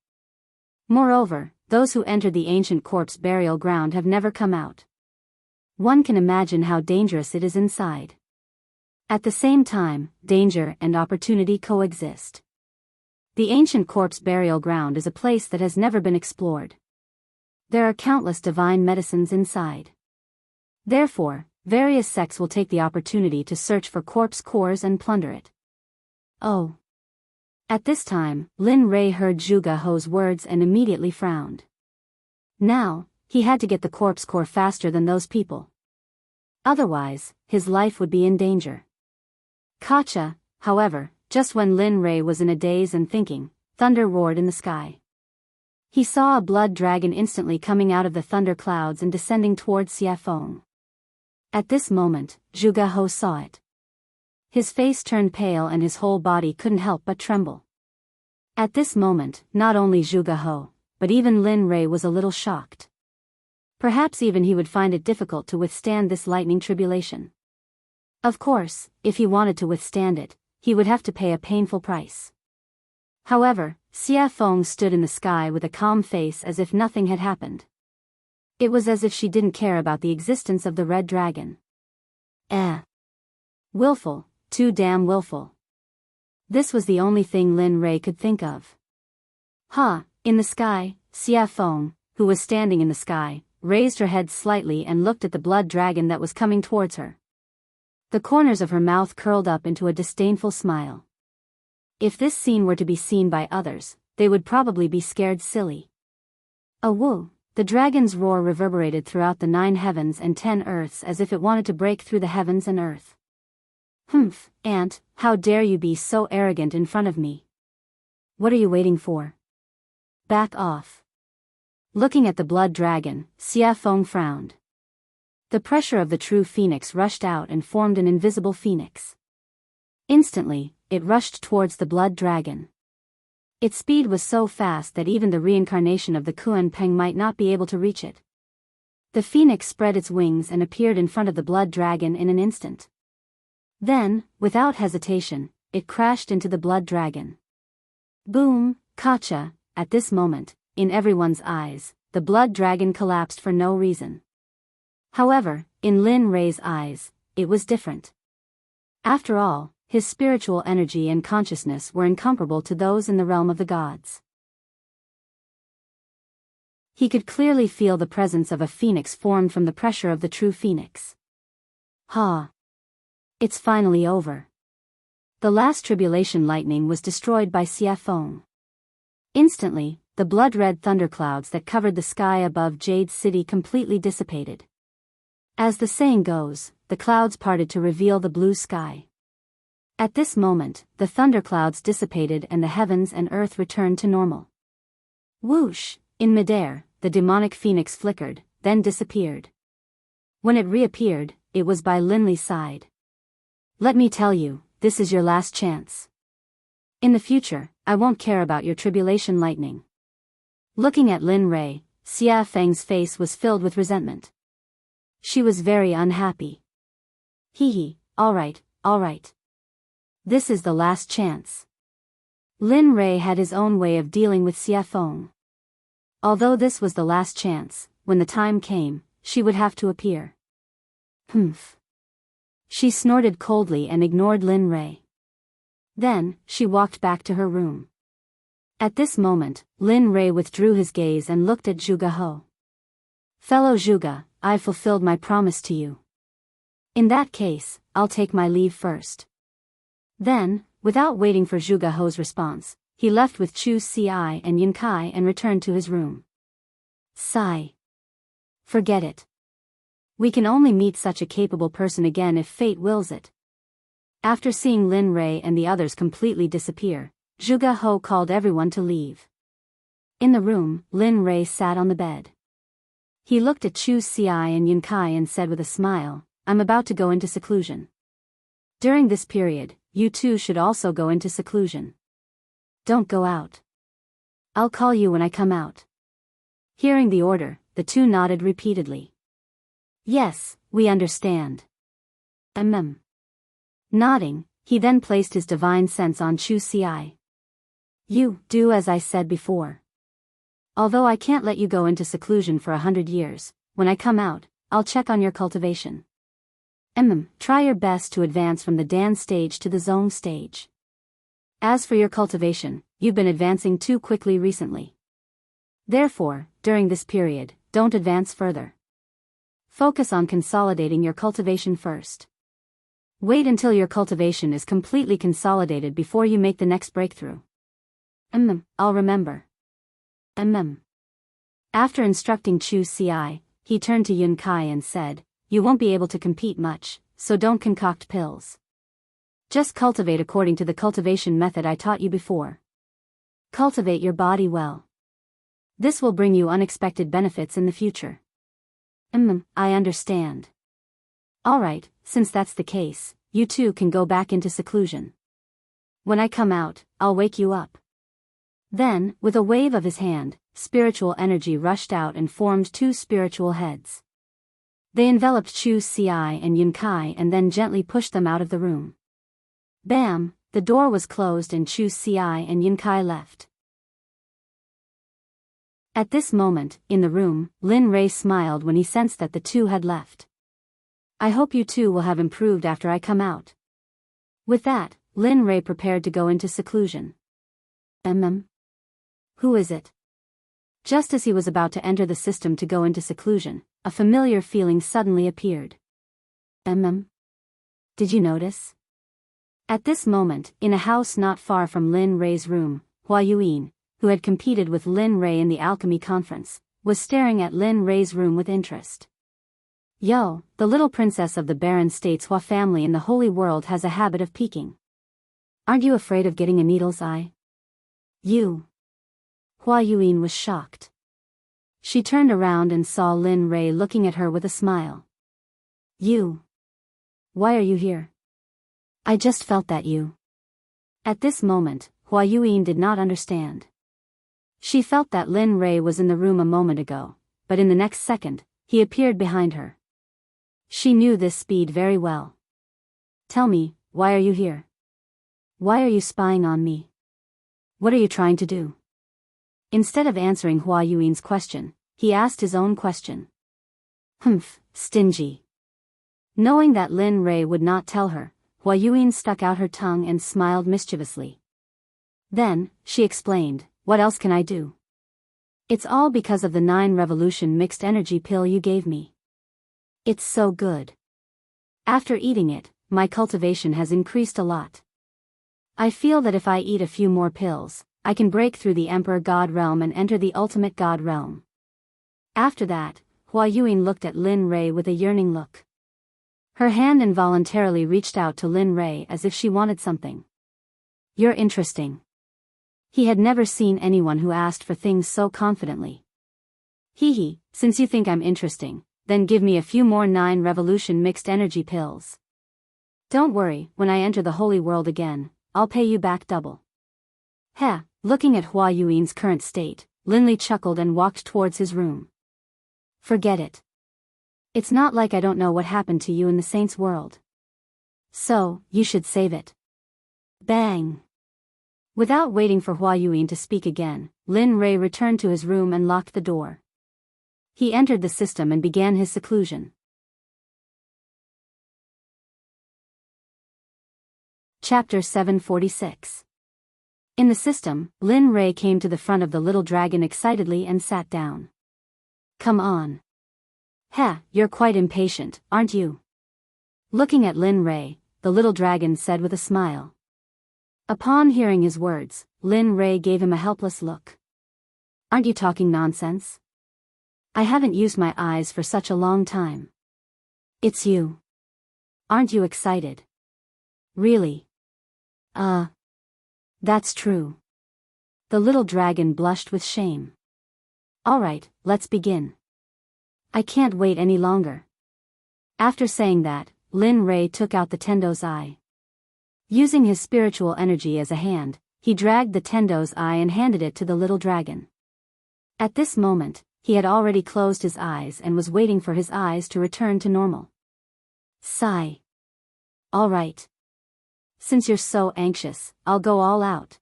Speaker 1: Moreover, those who entered the ancient corpse burial ground have never come out. One can imagine how dangerous it is inside. At the same time, danger and opportunity coexist. The ancient corpse burial ground is a place that has never been explored. There are countless divine medicines inside. Therefore, various sects will take the opportunity to search for corpse cores and plunder it. Oh. At this time, Lin Rei heard Zhuge He's words and immediately frowned. Now, he had to get the corpse core faster than those people. Otherwise, his life would be in danger. Kacha, however, just when Lin Rei was in a daze and thinking, thunder roared in the sky. He saw a blood dragon instantly coming out of the thunder clouds and descending towards Xiafeng. At this moment, Zhuge He saw it. His face turned pale and his whole body couldn't help but tremble. At this moment, not only Zhuge He, but even Lin Rei was a little shocked. Perhaps even he would find it difficult to withstand this lightning tribulation. Of course, if he wanted to withstand it, he would have to pay a painful price. However, Xiafeng stood in the sky with a calm face as if nothing had happened. It was as if she didn't care about the existence of the red dragon. Willful, too damn willful. This was the only thing Lin Rei could think of. In the sky, Xiafeng, who was standing in the sky, raised her head slightly and looked at the blood dragon that was coming towards her. The corners of her mouth curled up into a disdainful smile. If this scene were to be seen by others, they would probably be scared silly. Woo! The dragon's roar reverberated throughout the 9 heavens and 10 earths as if it wanted to break through the heavens and earth. Ant, how dare you be so arrogant in front of me? What are you waiting for? Back off. Looking at the blood dragon, Xiafeng frowned. The pressure of the true phoenix rushed out and formed an invisible phoenix. Instantly, it rushed towards the blood dragon. Its speed was so fast that even the reincarnation of the Kuan Peng might not be able to reach it. The phoenix spread its wings and appeared in front of the blood dragon in an instant. Then, without hesitation, it crashed into the blood dragon. Boom, Kacha! At this moment, in everyone's eyes, the blood dragon collapsed for no reason. However, in Lin Rei's eyes, it was different. After all, his spiritual energy and consciousness were incomparable to those in the realm of the gods. He could clearly feel the presence of a phoenix formed from the pressure of the true phoenix. It's finally over. The last tribulation lightning was destroyed by Xiafeng. Instantly, the blood-red thunderclouds that covered the sky above Jade's city completely dissipated. As the saying goes, the clouds parted to reveal the blue sky. At this moment, the thunderclouds dissipated and the heavens and earth returned to normal. Whoosh! In midair, the demonic phoenix flickered, then disappeared. When it reappeared, it was by Lin Li's side. Let me tell you, this is your last chance. In the future, I won't care about your tribulation lightning. Looking at Lin Rei, Xiafeng's face was filled with resentment. She was very unhappy. All right. This is the last chance. Lin Rei had his own way of dealing with Xiafeng. Although this was the last chance, when the time came, she would have to appear. She snorted coldly and ignored Lin Rei. Then, she walked back to her room. At this moment, Lin Rei withdrew his gaze and looked at Zhuge He. Fellow Zhuge, I've fulfilled my promise to you. In that case, I'll take my leave first. Then, without waiting for Zhuge He's response, he left with Chu Xi and Yun Kai and returned to his room. Sigh. Forget it. We can only meet such a capable person again if fate wills it. After seeing Lin Rei and the others completely disappear, Zhuge He called everyone to leave. In the room, Lin Rei sat on the bed. He looked at Chu Xi and Yun Kai and said with a smile, I'm about to go into seclusion. During this period, you two should also go into seclusion. Don't go out. I'll call you when I come out. Hearing the order, the two nodded repeatedly. Yes, we understand. Nodding, he then placed his divine sense on Chu Xi. You do as I said before. Although I can't let you go into seclusion for 100 years, when I come out, I'll check on your cultivation. Try your best to advance from the Dan stage to the Zone stage. As for your cultivation, you've been advancing too quickly recently. Therefore, during this period, don't advance further. Focus on consolidating your cultivation first. Wait until your cultivation is completely consolidated before you make the next breakthrough. I'll remember. After instructing Chu Xi, he turned to Yun Kai and said, You won't be able to compete much, so don't concoct pills. Just cultivate according to the cultivation method I taught you before. Cultivate your body well. This will bring you unexpected benefits in the future. I understand. Alright, since that's the case, you two can go back into seclusion. When I come out, I'll wake you up. Then, with a wave of his hand, spiritual energy rushed out and formed two spiritual heads. They enveloped Chu Xi and Yun Kai and then gently pushed them out of the room. Bam! The door was closed and Chu Xi and Yun Kai left. At this moment, in the room, Lin Rei smiled when he sensed that the two had left. I hope you two will have improved after I come out. With that, Lin Rei prepared to go into seclusion. Who is it? Just as he was about to enter the system to go into seclusion, a familiar feeling suddenly appeared. Did you notice? At this moment, in a house not far from Lin Rei's room, Hua Yuyin, who had competed with Lin Rei in the alchemy conference, was staring at Lin Rei's room with interest. Yo, the little princess of the Baron State's Hua family in the Holy World has a habit of peeking. Aren't you afraid of getting a needle's eye? You. Hua Yuyin was shocked. She turned around and saw Lin Rei looking at her with a smile. You. Why are you here? I just felt that you. At this moment, Hua Yuyin did not understand. She felt that Lin Rei was in the room a moment ago, but in the next second, he appeared behind her. She knew this speed very well. Tell me, why are you here? Why are you spying on me? What are you trying to do? Instead of answering Hua Yuin's question, he asked his own question. Stingy. Knowing that Lin Rei would not tell her, Hua Yuin stuck out her tongue and smiled mischievously. Then, she explained, what else can I do? It's all because of the 9 revolution mixed energy pill you gave me. It's so good. After eating it, my cultivation has increased a lot. I feel that if I eat a few more pills, I can break through the Emperor God realm and enter the ultimate God realm. After that, Hua Yuin looked at Lin Rei with a yearning look. Her hand involuntarily reached out to Lin Rei as if she wanted something. You're interesting. He had never seen anyone who asked for things so confidently. Hee, since you think I'm interesting, then give me a few more 9 revolution mixed energy pills. Don't worry, when I enter the holy world again, I'll pay you back double. Heh, looking at Hua Yuin's current state, Lin Li chuckled and walked towards his room. Forget it. It's not like I don't know what happened to you in the saint's world. So, you should save it. Bang! Without waiting for Hua Yuin to speak again, Lin Rei returned to his room and locked the door. He entered the system and began his seclusion. Chapter 746. In the system, Lin Rei came to the front of the little dragon excitedly and sat down. Come on. Heh, you're quite impatient, aren't you? Looking at Lin Rei, the little dragon said with a smile. Upon hearing his words, Lin Rei gave him a helpless look. Aren't you talking nonsense? I haven't used my eyes for such a long time. It's you. Aren't you excited? Really? That's true. The little dragon blushed with shame. Alright, let's begin. I can't wait any longer. After saying that, Lin Rei took out the Tendo's eye. Using his spiritual energy as a hand, he dragged the Tendo's eye and handed it to the little dragon. At this moment, he had already closed his eyes and was waiting for his eyes to return to normal. Sigh. Alright. Since you're so anxious, I'll go all out.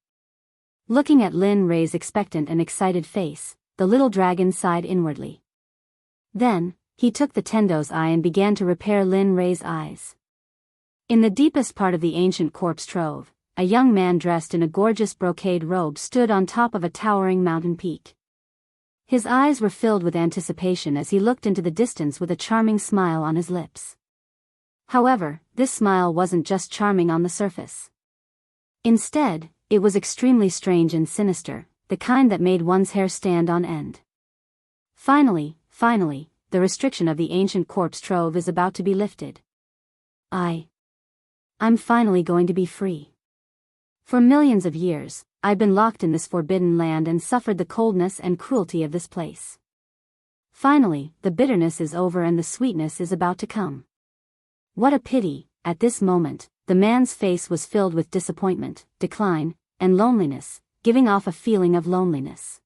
Speaker 1: Looking at Lin Rei's expectant and excited face, the little dragon sighed inwardly. Then, he took the Tendo's eye and began to repair Lin Rei's eyes. In the deepest part of the ancient corpse trove, a young man dressed in a gorgeous brocade robe stood on top of a towering mountain peak. His eyes were filled with anticipation as he looked into the distance with a charming smile on his lips. However, this smile wasn't just charming on the surface. Instead, it was extremely strange and sinister, the kind that made one's hair stand on end. Finally, the restriction of the ancient corpse trove is about to be lifted. I'm finally going to be free. For millions of years, I've been locked in this forbidden land and suffered the coldness and cruelty of this place. Finally, the bitterness is over and the sweetness is about to come. What a pity. At this moment, the man's face was filled with disappointment, decline, and loneliness, giving off a feeling of loneliness.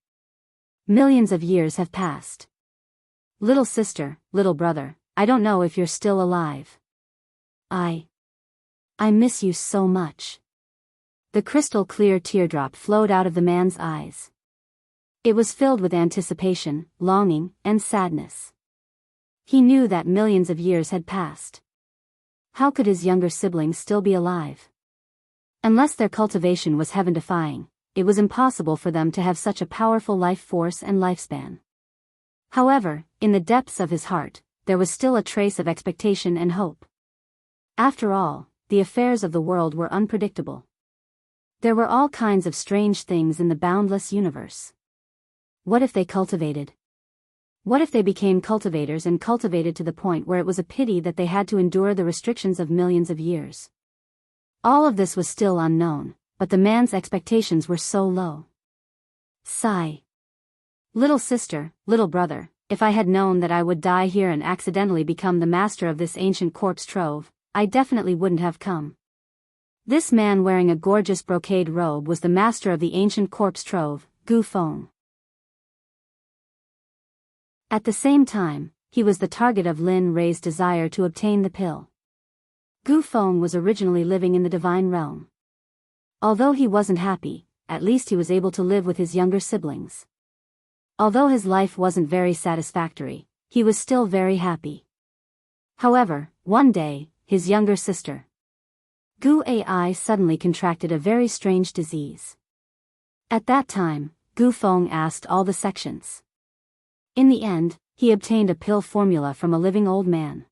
Speaker 1: Millions of years have passed. Little sister, little brother, I don't know if you're still alive. I miss you so much. The crystal clear teardrop flowed out of the man's eyes. It was filled with anticipation, longing, and sadness. He knew that millions of years had passed. How could his younger siblings still be alive? Unless their cultivation was heaven-defying, it was impossible for them to have such a powerful life force and lifespan. However, in the depths of his heart, there was still a trace of expectation and hope. After all, the affairs of the world were unpredictable. There were all kinds of strange things in the boundless universe. What if they cultivated? What if they became cultivators and cultivated to the point where it was a pity that they had to endure the restrictions of millions of years? All of this was still unknown, but the man's expectations were so low. Sigh. Little sister, little brother, if I had known that I would die here and accidentally become the master of this ancient corpse trove, I definitely wouldn't have come. This man wearing a gorgeous brocade robe was the master of the ancient corpse trove, Gu Feng. At the same time, he was the target of Lin Rei's desire to obtain the pill. Gu Feng was originally living in the divine realm. Although he wasn't happy, at least he was able to live with his younger siblings. Although his life wasn't very satisfactory, he was still very happy. However, one day, his younger sister, Gu Ai, suddenly contracted a very strange disease. At that time, Gu Feng asked all the sections. In the end, he obtained a pill formula from a living old man.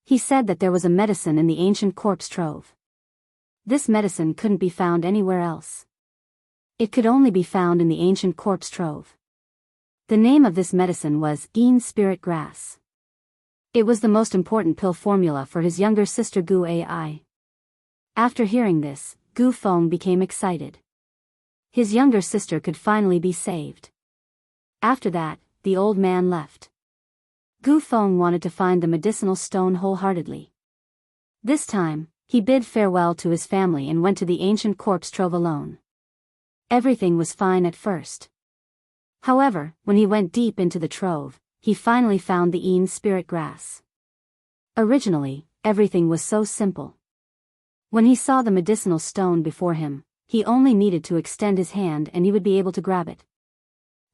Speaker 1: He said that there was a medicine in the ancient corpse trove. This medicine couldn't be found anywhere else. It could only be found in the ancient corpse trove. The name of this medicine was Yin Spirit Grass. It was the most important pill formula for his younger sister Gu Ai. After hearing this, Gu Feng became excited. His younger sister could finally be saved. After that, the old man left. Gu Feng wanted to find the medicinal stone wholeheartedly. This time, he bid farewell to his family and went to the ancient corpse trove alone. Everything was fine at first. However, when he went deep into the trove, he finally found the Yin Spirit Grass. Originally, everything was so simple. When he saw the medicinal stone before him, he only needed to extend his hand and he would be able to grab it.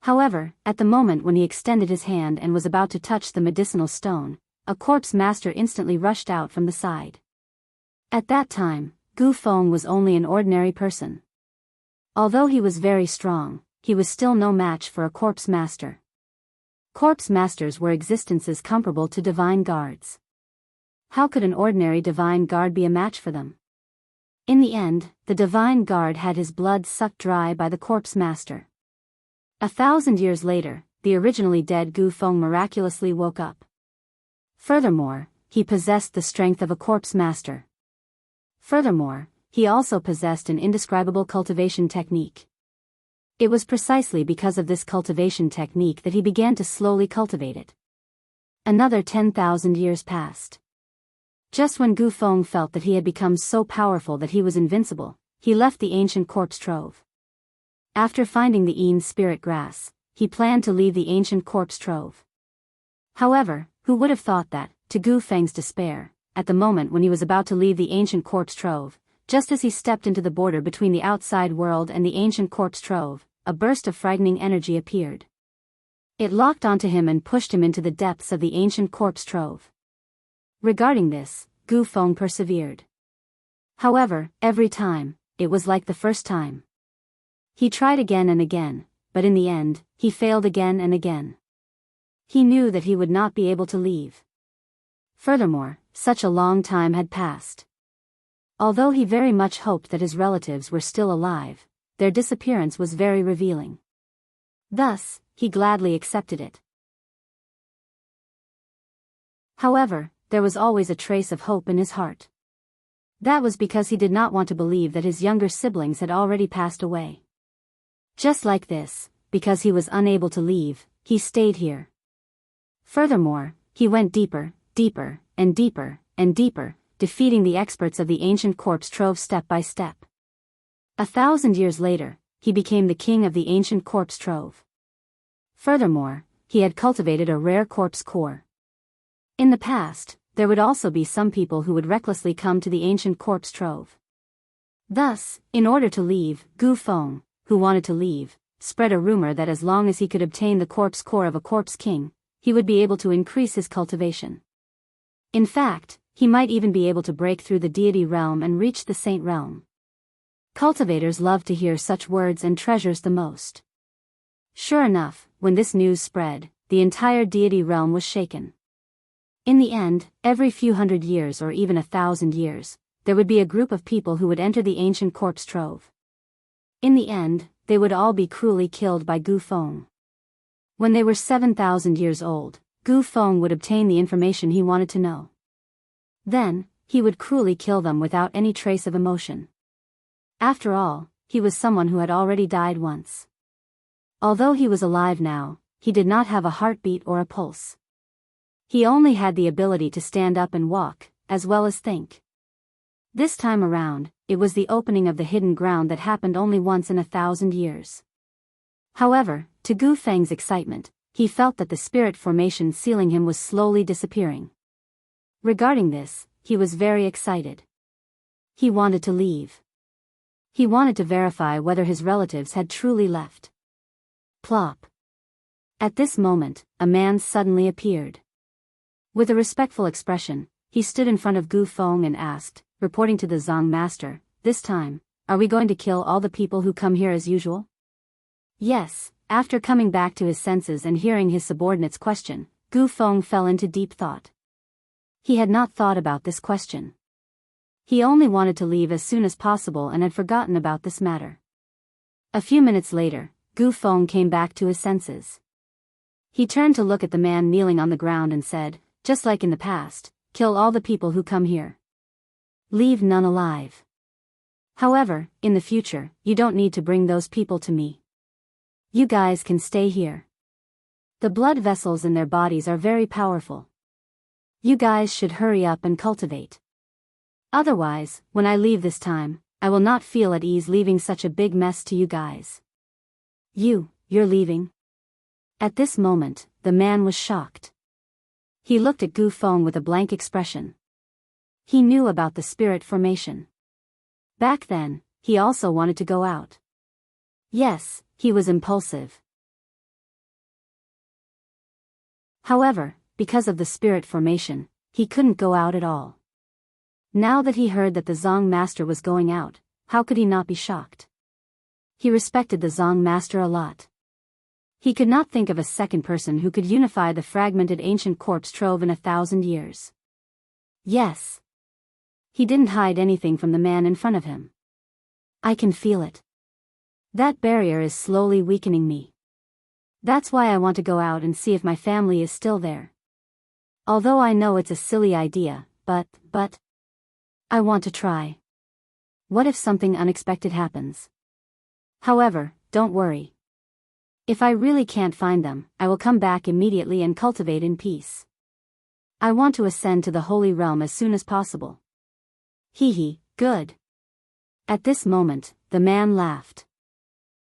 Speaker 1: However, at the moment when he extended his hand and was about to touch the medicinal stone, a corpse master instantly rushed out from the side. At that time, Gu Feng was only an ordinary person. Although he was very strong, he was still no match for a corpse master. Corpse masters were existences comparable to divine guards. How could an ordinary divine guard be a match for them? In the end, the divine guard had his blood sucked dry by the corpse master. 1,000 years later, the originally dead Gu Feng miraculously woke up. Furthermore, he possessed the strength of a corpse master. Furthermore, he also possessed an indescribable cultivation technique. It was precisely because of this cultivation technique that he began to slowly cultivate it. Another 10,000 years passed. Just when Gu Feng felt that he had become so powerful that he was invincible, he left the ancient corpse trove. After finding the Een spirit grass, he planned to leave the ancient corpse trove. However, who would have thought that, to Gu Feng's despair, at the moment when he was about to leave the ancient corpse trove, just as he stepped into the border between the outside world and the ancient corpse trove, a burst of frightening energy appeared. It locked onto him and pushed him into the depths of the ancient corpse trove. Regarding this, Gu Feng persevered. However, every time, it was like the first time. He tried again and again, but in the end, he failed again and again. He knew that he would not be able to leave. Furthermore, such a long time had passed. Although he very much hoped that his relatives were still alive, their disappearance was very revealing. Thus, he gladly accepted it. However, there was always a trace of hope in his heart. That was because he did not want to believe that his younger siblings had already passed away. Just like this, because he was unable to leave, he stayed here. Furthermore, he went deeper, deeper, and deeper, and deeper, defeating the experts of the ancient corpse trove step by step. 1,000 years later, he became the king of the ancient corpse trove. Furthermore, he had cultivated a rare corpse core. In the past, there would also be some people who would recklessly come to the ancient corpse trove. Thus, in order to leave, Gu Feng, who wanted to leave, spread a rumor that as long as he could obtain the corpse core of a corpse king, he would be able to increase his cultivation. In fact, he might even be able to break through the deity realm and reach the saint realm. Cultivators love to hear such words and treasures the most. Sure enough, when this news spread, the entire deity realm was shaken. In the end, every few hundred years or even 1,000 years, there would be a group of people who would enter the ancient corpse trove. In the end, they would all be cruelly killed by Gu Feng. When they were 7,000 years old, Gu Feng would obtain the information he wanted to know. Then, he would cruelly kill them without any trace of emotion. After all, he was someone who had already died once. Although he was alive now, he did not have a heartbeat or a pulse. He only had the ability to stand up and walk, as well as think. This time around, it was the opening of the hidden ground that happened only once in 1,000 years. However, to Gu Feng's excitement, he felt that the spirit formation sealing him was slowly disappearing. Regarding this, he was very excited. He wanted to leave. He wanted to verify whether his relatives had truly left. Plop. At this moment, a man suddenly appeared. With a respectful expression, he stood in front of Gu Feng and asked, reporting to the Zong master, "This time, are we going to kill all the people who come here as usual?" Yes. After coming back to his senses and hearing his subordinate's question, Gu Feng fell into deep thought. He had not thought about this question. He only wanted to leave as soon as possible and had forgotten about this matter. A few minutes later, Gu Feng came back to his senses. He turned to look at the man kneeling on the ground and said, "Just like in the past, kill all the people who come here. Leave none alive. However, in the future, you don't need to bring those people to me. You guys can stay here. The blood vessels in their bodies are very powerful. You guys should hurry up and cultivate. Otherwise, when I leave this time, I will not feel at ease leaving such a big mess to you guys." You're leaving? At this moment, the man was shocked. He looked at Gu Feng with a blank expression. He knew about the spirit formation. Back then, he also wanted to go out. Yes, he was impulsive. However, because of the spirit formation, he couldn't go out at all. Now that he heard that the Zong master was going out, how could he not be shocked? He respected the Zong master a lot. He could not think of a second person who could unify the fragmented ancient corpse trove in 1,000 years. Yes. He didn't hide anything from the man in front of him. I can feel it. That barrier is slowly weakening me. That's why I want to go out and see if my family is still there. Although I know it's a silly idea, but I want to try. What if something unexpected happens? However, don't worry. If I really can't find them, I will come back immediately and cultivate in peace. I want to ascend to the Holy Realm as soon as possible. Hee, good. At this moment, the man laughed.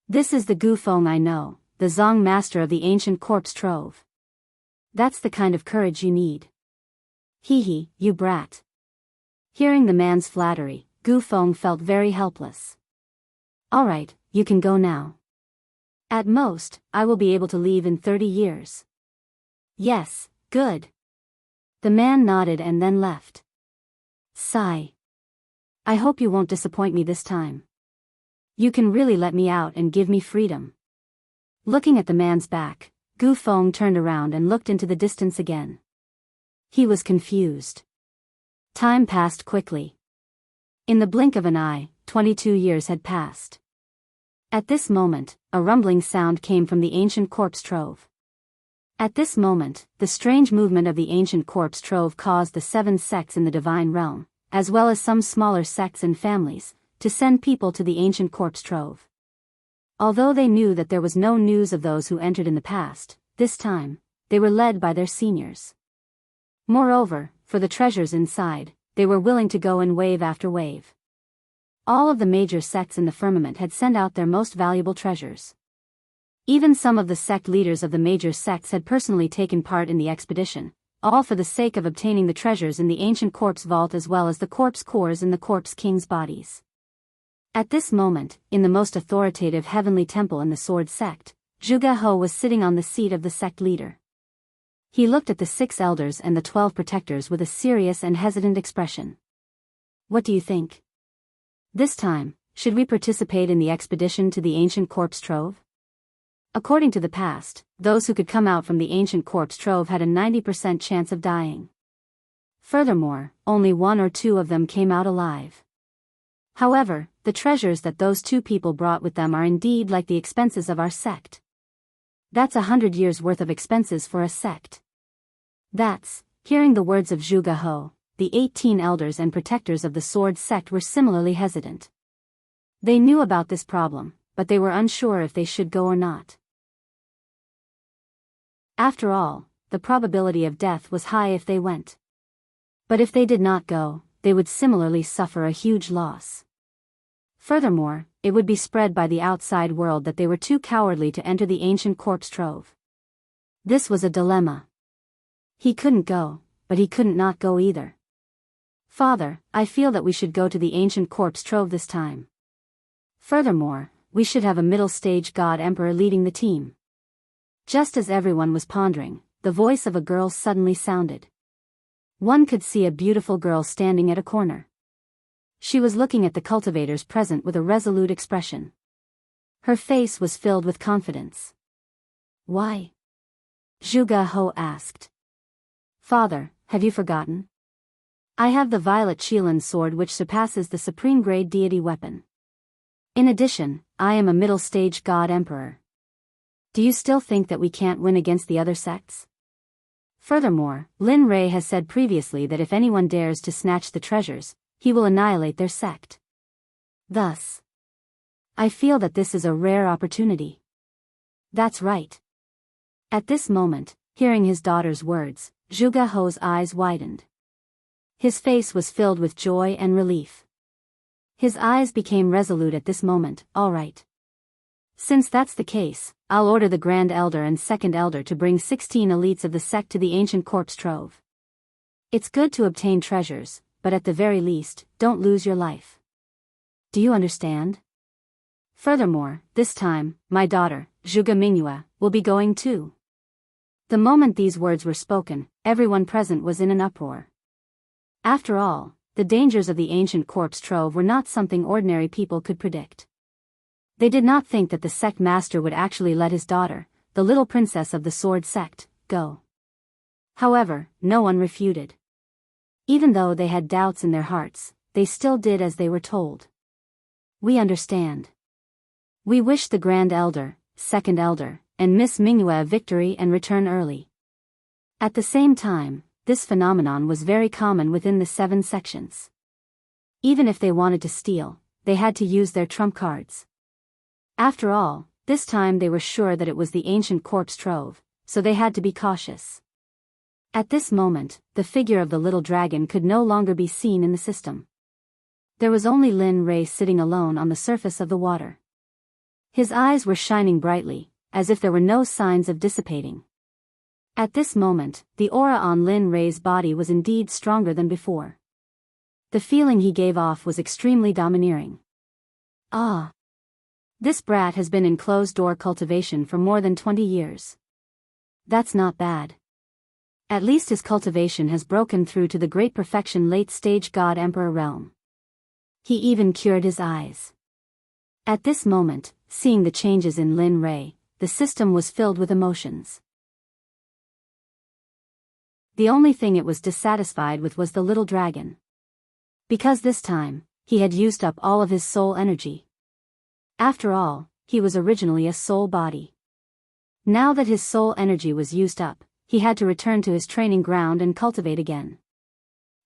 Speaker 1: This is the Gu Feng I know, the Zong master of the ancient corpse trove. That's the kind of courage you need. Hee, you brat. Hearing the man's flattery, Gu Feng felt very helpless. Alright, you can go now. At most, I will be able to leave in 30 years. Yes, good. The man nodded and then left. Sigh. I hope you won't disappoint me this time. You can really let me out and give me freedom. Looking at the man's back, Gu Feng turned around and looked into the distance again. He was confused. Time passed quickly. In the blink of an eye, 22 years had passed. At this moment, a rumbling sound came from the ancient corpse trove. At this moment, the strange movement of the ancient corpse trove caused the 7 sects in the divine realm, as well as some smaller sects and families, to send people to the ancient corpse trove. Although they knew that there was no news of those who entered in the past, this time, they were led by their seniors. Moreover, for the treasures inside, they were willing to go in wave after wave. All of the major sects in the firmament had sent out their most valuable treasures. Even some of the sect leaders of the major sects had personally taken part in the expedition, all for the sake of obtaining the treasures in the ancient corpse vault as well as the corpse cores in the corpse king's bodies. At this moment, in the most authoritative heavenly temple in the sword sect, Zhuge He was sitting on the seat of the sect leader. He looked at the 6 elders and the 12 protectors with a serious and hesitant expression. What do you think? This time, should we participate in the expedition to the ancient corpse trove? According to the past, those who could come out from the ancient corpse trove had a 90% chance of dying. Furthermore, only 1 or 2 of them came out alive. However, the treasures that those 2 people brought with them are indeed like the expenses of our sect. That's 100 years' worth of expenses for a sect. Hearing the words of Zhuge He, the 18 elders and protectors of the sword sect were similarly hesitant. They knew about this problem, but they were unsure if they should go or not. After all, the probability of death was high if they went. But if they did not go, they would similarly suffer a huge loss. Furthermore, it would be spread by the outside world that they were too cowardly to enter the ancient corpse trove. This was a dilemma. He couldn't go, but he couldn't not go either. Father, I feel that we should go to the ancient corpse trove this time. Furthermore, we should have a middle-stage god emperor leading the team. Just as everyone was pondering, the voice of a girl suddenly sounded. One could see a beautiful girl standing at a corner. She was looking at the cultivators present with a resolute expression. Her face was filled with confidence. Why? Zhuge He asked. Father, have you forgotten? I have the violet Qilin sword which surpasses the supreme grade deity weapon. In addition, I am a middle-stage god emperor. Do you still think that we can't win against the other sects? Furthermore, Lin Rei has said previously that if anyone dares to snatch the treasures, he will annihilate their sect. Thus, I feel that this is a rare opportunity. That's right. At this moment, hearing his daughter's words, Zhuge He's eyes widened. His face was filled with joy and relief. His eyes became resolute at this moment. All right. Since that's the case, I'll order the Grand Elder and Second Elder to bring 16 elites of the sect to the ancient corpse trove. It's good to obtain treasures, but at the very least, don't lose your life. Do you understand? Furthermore, this time, my daughter, Zhuge Mingyue, will be going too. The moment these words were spoken, everyone present was in an uproar. After all, the dangers of the ancient corpse trove were not something ordinary people could predict. They did not think that the sect master would actually let his daughter, the little princess of the sword sect, go. However, no one refuted. Even though they had doubts in their hearts, they still did as they were told. We understand. We wish the Grand Elder, Second Elder, and Miss Mingyue a victory and return early. At the same time, this phenomenon was very common within the 7 sections. Even if they wanted to steal, they had to use their trump cards. After all, this time they were sure that it was the ancient corpse trove, so they had to be cautious. At this moment, the figure of the little dragon could no longer be seen in the system. There was only Lin Rei sitting alone on the surface of the water. His eyes were shining brightly, as if there were no signs of dissipating. At this moment, the aura on Lin Rei's body was indeed stronger than before. The feeling he gave off was extremely domineering. Ah! This brat has been in closed-door cultivation for more than 20 years. That's not bad. At least his cultivation has broken through to the great perfection late-stage God-Emperor realm. He even cured his eyes. At this moment, seeing the changes in Lin Rei, the system was filled with emotions. The only thing it was dissatisfied with was the little dragon. Because this time, he had used up all of his soul energy. After all, he was originally a soul body. Now that his soul energy was used up, he had to return to his training ground and cultivate again.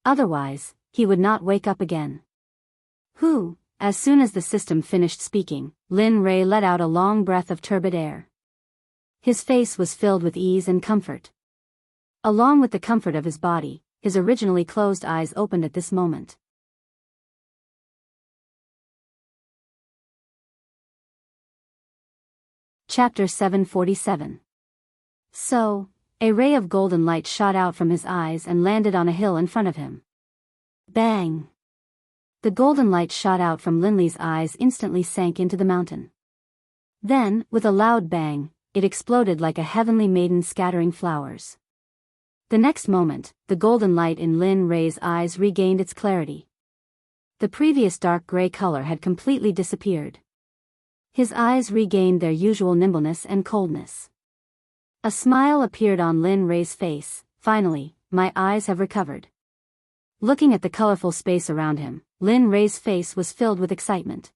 Speaker 1: Otherwise, he would not wake up again. As soon as the system finished speaking, Lin Rei let out a long breath of turbid air. His face was filled with ease and comfort. Along with the comfort of his body, his originally closed eyes opened at this moment. Chapter 747. So, a ray of golden light shot out from his eyes and landed on a hill in front of him. Bang! The golden light shot out from Linley's eyes instantly sank into the mountain. Then, with a loud bang, it exploded like a heavenly maiden scattering flowers. The next moment, the golden light in Lin Rei's eyes regained its clarity. The previous dark gray color had completely disappeared. His eyes regained their usual nimbleness and coldness. A smile appeared on Lin Rei's face. Finally, my eyes have recovered. Looking at the colorful space around him, Lin Rei's face was filled with excitement.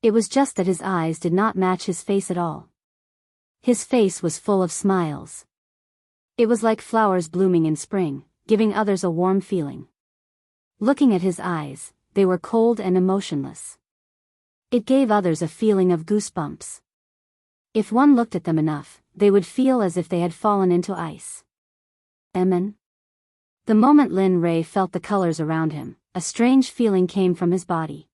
Speaker 1: It was just that his eyes did not match his face at all. His face was full of smiles. It was like flowers blooming in spring, giving others a warm feeling. Looking at his eyes, they were cold and emotionless. It gave others a feeling of goosebumps. If one looked at them enough, they would feel as if they had fallen into ice. Amen. The moment Lin Rei felt the colors around him, a strange feeling came from his body.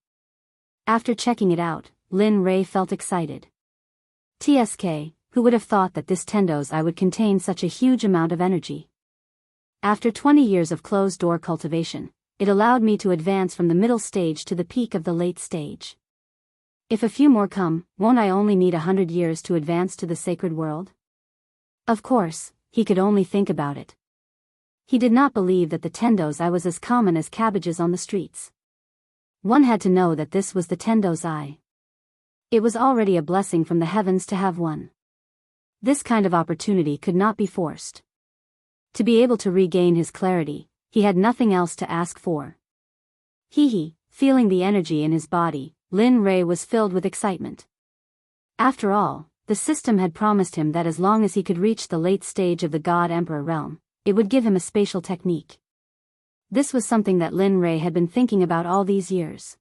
Speaker 1: After checking it out, Lin Rei felt excited. TSK, who would have thought that this Tendo's eye would contain such a huge amount of energy? After 20 years of closed-door cultivation, it allowed me to advance from the middle stage to the peak of the late stage. If a few more come, won't I only need 100 years to advance to the sacred world? Of course, he could only think about it. He did not believe that the Tendo's eye was as common as cabbages on the streets. One had to know that this was the Tendo's eye. It was already a blessing from the heavens to have one. This kind of opportunity could not be forced. To be able to regain his clarity, he had nothing else to ask for. Feeling the energy in his body, Lin Rei was filled with excitement. After all, the system had promised him that as long as he could reach the late stage of the God-Emperor realm, it would give him a spatial technique. This was something that Lin Rei had been thinking about all these years.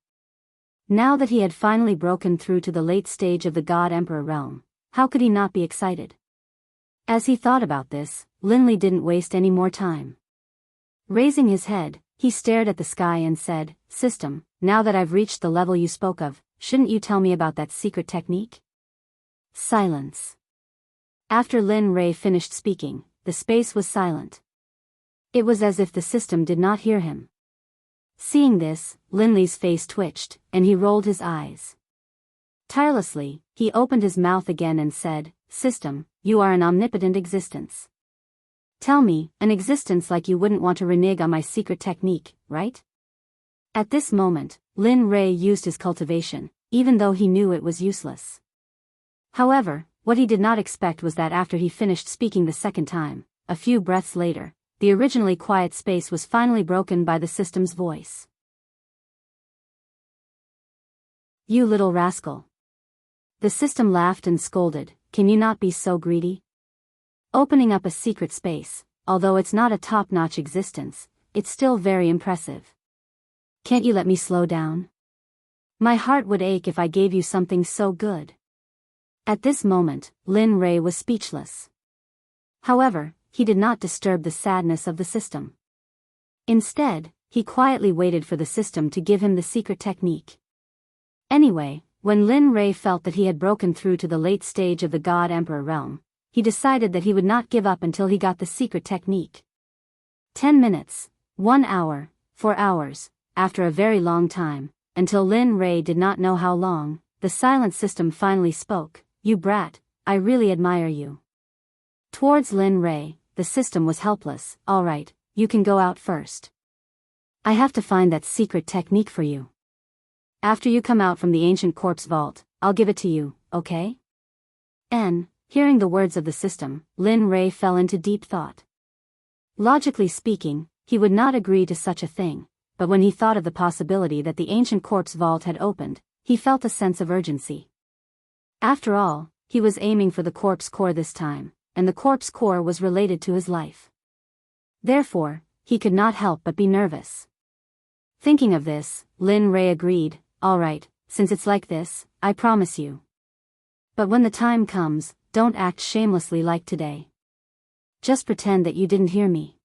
Speaker 1: Now that he had finally broken through to the late stage of the God-Emperor realm, how could he not be excited? As he thought about this, Linley didn't waste any more time. Raising his head, he stared at the sky and said, "System, now that I've reached the level you spoke of, shouldn't you tell me about that secret technique?" Silence. After Lin Rei finished speaking, the space was silent. It was as if the system did not hear him. Seeing this, Linley's face twitched, and he rolled his eyes. Tirelessly, he opened his mouth again and said, "System, you are an omnipotent existence. Tell me, an existence like you wouldn't want to renege on my secret technique, right?" At this moment, Lin Rei used his cultivation, even though he knew it was useless. However, what he did not expect was that after he finished speaking the second time, a few breaths later, the originally quiet space was finally broken by the system's voice. "You little rascal." The system laughed and scolded, "Can you not be so greedy? Opening up a secret space, although it's not a top-notch existence, it's still very impressive. Can't you let me slow down? My heart would ache if I gave you something so good." At this moment, Lin Rei was speechless. However, he did not disturb the sadness of the system. Instead, he quietly waited for the system to give him the secret technique. Anyway, when Lin Rei felt that he had broken through to the late stage of the God Emperor realm, he decided that he would not give up until he got the secret technique. 10 minutes, 1 hour, 4 hours, after a very long time, until Lin Rei did not know how long, the silent system finally spoke. "You brat, I really admire you." Towards Lin Rei, the system was helpless. "All right, you can go out first. I have to find that secret technique for you. After you come out from the ancient corpse vault, I'll give it to you, okay?" Hearing the words of the system, Lin Rei fell into deep thought. Logically speaking, he would not agree to such a thing, but when he thought of the possibility that the ancient corpse vault had opened, he felt a sense of urgency. After all, he was aiming for the corpse core this time, and the corpse core was related to his life. Therefore, he could not help but be nervous. Thinking of this, Lin Rei agreed, "All right, since it's like this, I promise you. But when the time comes, don't act shamelessly like today. Just pretend that you didn't hear me."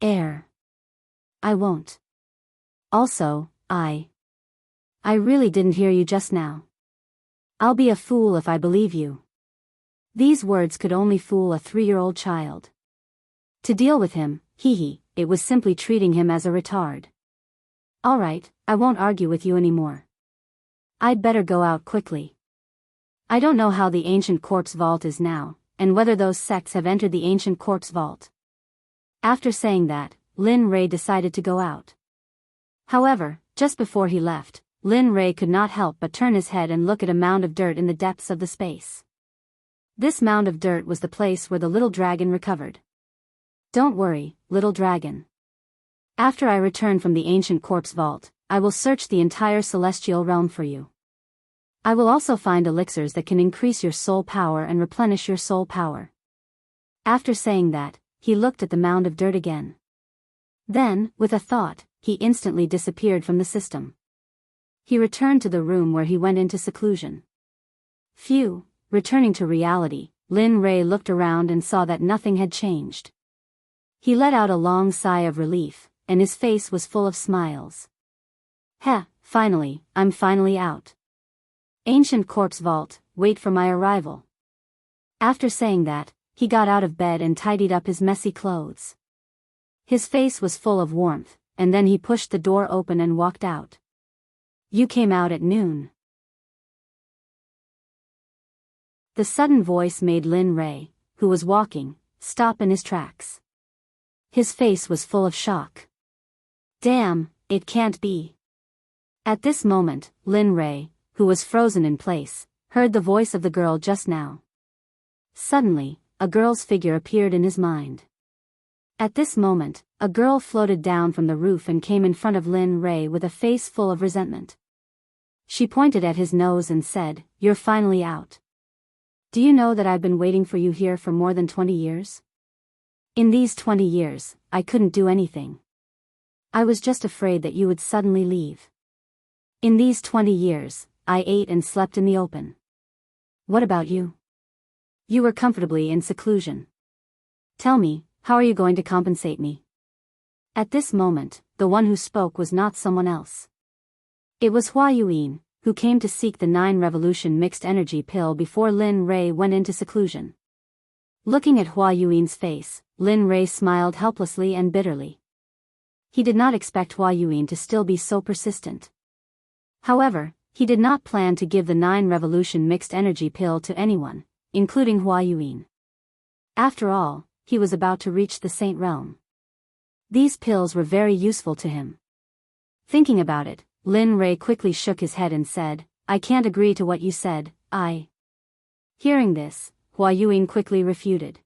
Speaker 1: "I won't. Also, I really didn't hear you just now. I'll be a fool if I believe you." These words could only fool a 3-year-old child. To deal with him, it was simply treating him as a retard. "All right, I won't argue with you anymore. I'd better go out quickly. I don't know how the ancient corpse vault is now, and whether those sects have entered the ancient corpse vault." After saying that, Lin Rei decided to go out. However, just before he left, Lin Rei could not help but turn his head and look at a mound of dirt in the depths of the space. This mound of dirt was the place where the little dragon recovered. "Don't worry, little dragon. After I return from the ancient corpse vault, I will search the entire celestial realm for you. I will also find elixirs that can increase your soul power and replenish your soul power." After saying that, he looked at the mound of dirt again. Then, with a thought, he instantly disappeared from the system. He returned to the room where he went into seclusion. Phew, returning to reality, Lin Rei looked around and saw that nothing had changed. He let out a long sigh of relief, and his face was full of smiles. Finally, I'm finally out. Ancient corpse vault, wait for my arrival." After saying that, he got out of bed and tidied up his messy clothes. His face was full of warmth, and then he pushed the door open and walked out. "You came out at noon." The sudden voice made Lin Rei, who was walking, stop in his tracks. His face was full of shock. "Damn, it can't be." At this moment, Lin Rei, who was frozen in place, heard the voice of the girl just now. Suddenly, a girl's figure appeared in his mind. At this moment, a girl floated down from the roof and came in front of Lin Rei with a face full of resentment. She pointed at his nose and said, "You're finally out. Do you know that I've been waiting for you here for more than 20 years? In these 20 years, I couldn't do anything. I was just afraid that you would suddenly leave. In these 20 years, I ate and slept in the open. What about you? You were comfortably in seclusion. Tell me, how are you going to compensate me?" At this moment, the one who spoke was not someone else. It was Hua Yuan, who came to seek the 9 revolution mixed energy pill before Lin Rei went into seclusion. Looking at Hua Yuan's face, Lin Rei smiled helplessly and bitterly. He did not expect Hua Yuan to still be so persistent. However, he did not plan to give the 9 revolution mixed energy pill to anyone, including Hua Yuan. After all, he was about to reach the Saint Realm. These pills were very useful to him. Thinking about it, Lin Rei quickly shook his head and said, I can't agree to what you said, Hearing this, Hua Yuan quickly refuted.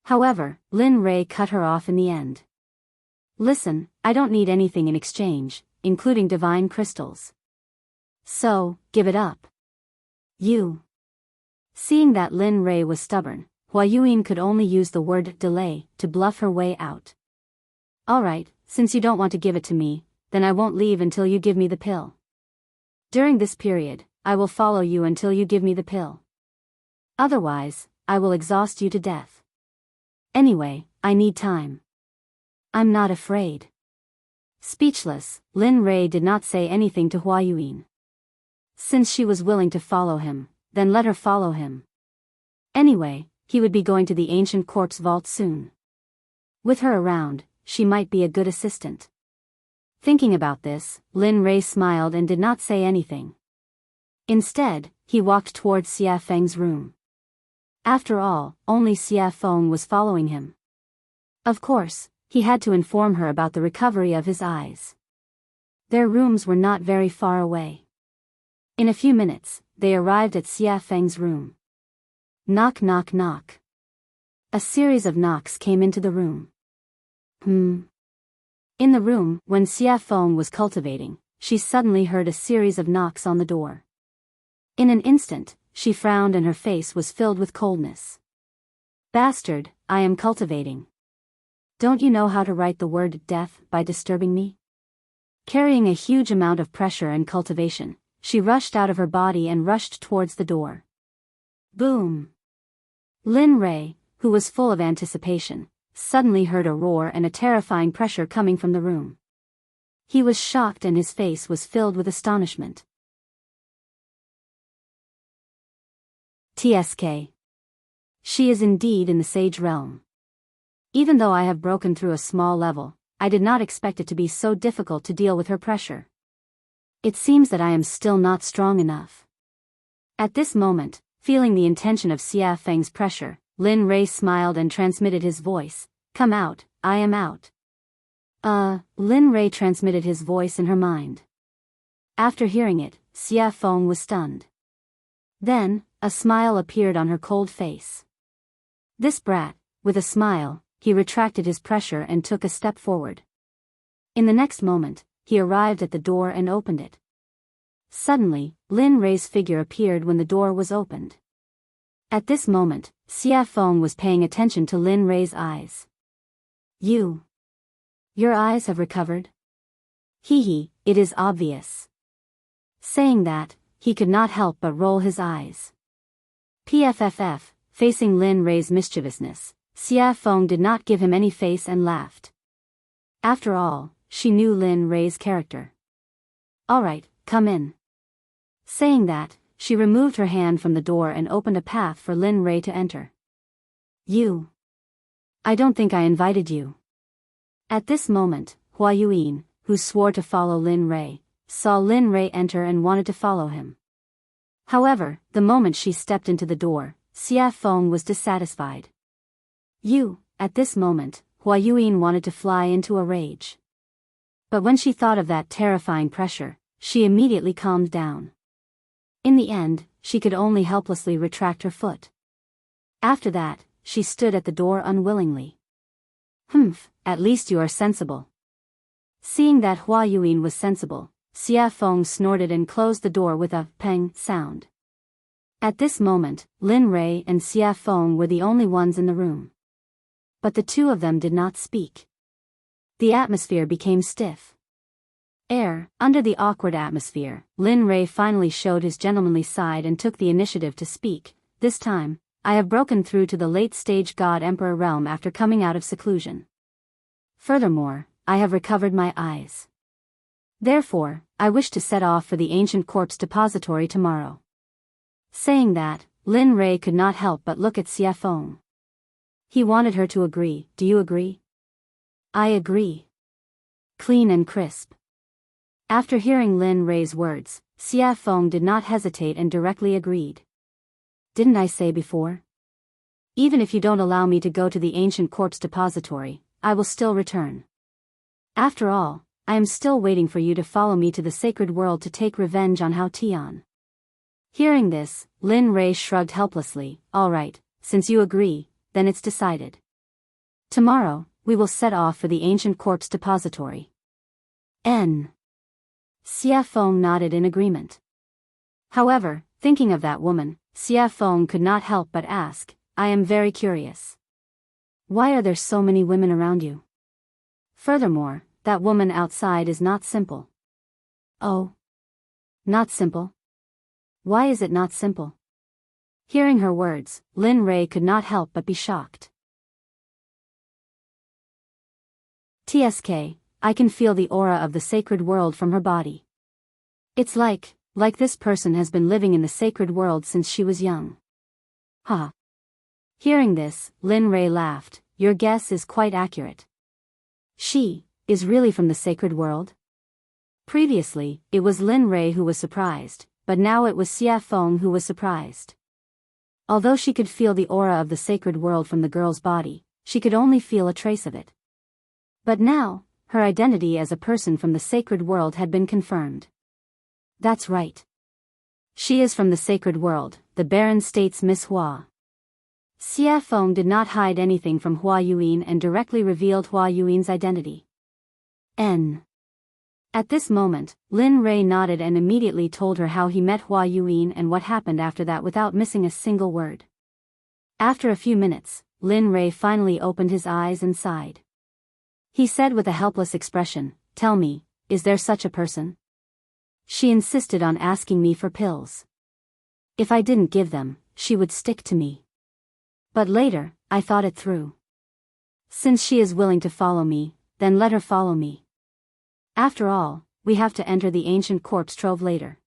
Speaker 1: However, Lin Rei cut her off in the end. Listen, I don't need anything in exchange, including divine crystals. So, give it up. You. Seeing that Lin Rei was stubborn, Hua Yuan could only use the word delay to bluff her way out. Alright, since you don't want to give it to me, then I won't leave until you give me the pill. During this period, I will follow you until you give me the pill. Otherwise, I will exhaust you to death. Anyway, I need time. I'm not afraid. Speechless, Lin Rei did not say anything to Hua Yuan. Since she was willing to follow him, then let her follow him. Anyway, he would be going to the ancient corpse vault soon. With her around, she might be a good assistant. Thinking about this, Lin Rei smiled and did not say anything. Instead, he walked towards Xia Feng's room. After all, only Xia Feng was following him. Of course, he had to inform her about the recovery of his eyes. Their rooms were not very far away. In a few minutes, they arrived at Xia Feng's room. Knock knock knock. A series of knocks came into the room. In the room, when Xia Feng was cultivating, she suddenly heard a series of knocks on the door. In an instant, she frowned and her face was filled with coldness. Bastard, I am cultivating. Don't you know how to write the word death by disturbing me? Carrying a huge amount of pressure and cultivation, she rushed out of her body and rushed towards the door. Boom! Lin Rei, who was full of anticipation, suddenly heard a roar and a terrifying pressure coming from the room. He was shocked and his face was filled with astonishment. TSK. She is indeed in the sage realm. Even though I have broken through a small level, I did not expect it to be so difficult to deal with her pressure. It seems that I am still not strong enough. At this moment, feeling the intention of Xia Feng's pressure, Lin Rei smiled and transmitted his voice. Come out, I am out. Lin Rei transmitted his voice in her mind. After hearing it, Xia Feng was stunned. Then, a smile appeared on her cold face. This brat, with a smile, he retracted his pressure and took a step forward. In the next moment, he arrived at the door and opened it. Suddenly, Lin Rei's figure appeared when the door was opened. At this moment, Xia Feng was paying attention to Lin Rei's eyes. Your eyes have recovered? Hee, it is obvious. Saying that, he could not help but roll his eyes. PFFF, facing Lin Rei's mischievousness, Xia Feng did not give him any face and laughed. After all, she knew Lin Rei's character. Alright, come in. Saying that, she removed her hand from the door and opened a path for Lin Rei to enter. I don't think I invited you. At this moment, Hua Yuan, who swore to follow Lin Rei, saw Lin Rei enter and wanted to follow him. However, the moment she stepped into the door, Xia Feng was dissatisfied. At this moment, Hua Yuan wanted to fly into a rage. But when she thought of that terrifying pressure, she immediately calmed down. In the end, she could only helplessly retract her foot. After that, she stood at the door unwillingly. At least you are sensible. Seeing that Hua Yuan was sensible, Xia Feng snorted and closed the door with a peng sound. At this moment, Lin Rei and Xia Feng were the only ones in the room. But the two of them did not speak. The atmosphere became stiff. Under the awkward atmosphere, Lin Rei finally showed his gentlemanly side and took the initiative to speak. This time, I have broken through to the late-stage God-Emperor realm after coming out of seclusion. Furthermore, I have recovered my eyes. Therefore, I wish to set off for the ancient corpse depository tomorrow. Saying that, Lin Rei could not help but look at Xia Feng. He wanted her to agree. Do you agree? I agree. Clean and crisp. After hearing Lin Rei's words, Xia Feng did not hesitate and directly agreed. Didn't I say before? Even if you don't allow me to go to the ancient corpse depository, I will still return. After all, I am still waiting for you to follow me to the sacred world to take revenge on Hao Tian. Hearing this, Lin Rei shrugged helplessly. All right, since you agree, then it's decided. Tomorrow, we will set off for the ancient corpse depository. N. Xia Feng nodded in agreement. However, thinking of that woman, Xia Feng could not help but ask, I am very curious. Why are there so many women around you? Furthermore, that woman outside is not simple. Oh. Not simple? Why is it not simple? Hearing her words, Lin Rei could not help but be shocked. TSK, I can feel the aura of the sacred world from her body. It's like this person has been living in the sacred world since she was young. Ha. Hearing this, Lin Rei laughed. Your guess is quite accurate. She is really from the sacred world? Previously, it was Lin Rei who was surprised, but now it was Xia Feng who was surprised. Although she could feel the aura of the sacred world from the girl's body, she could only feel a trace of it. But now, her identity as a person from the sacred world had been confirmed. That's right. She is from the sacred world, the Baron states Miss Hua. Xia Feng did not hide anything from Hua Yuan and directly revealed Hua Yuan's identity. N. At this moment, Lin Rei nodded and immediately told her how he met Hua Yuan and what happened after that without missing a single word. After a few minutes, Lin Rei finally opened his eyes and sighed. He said with a helpless expression, Tell me, is there such a person? She insisted on asking me for pills. If I didn't give them, she would stick to me. But later, I thought it through. Since she is willing to follow me, then let her follow me. After all, we have to enter the ancient corpse trove later.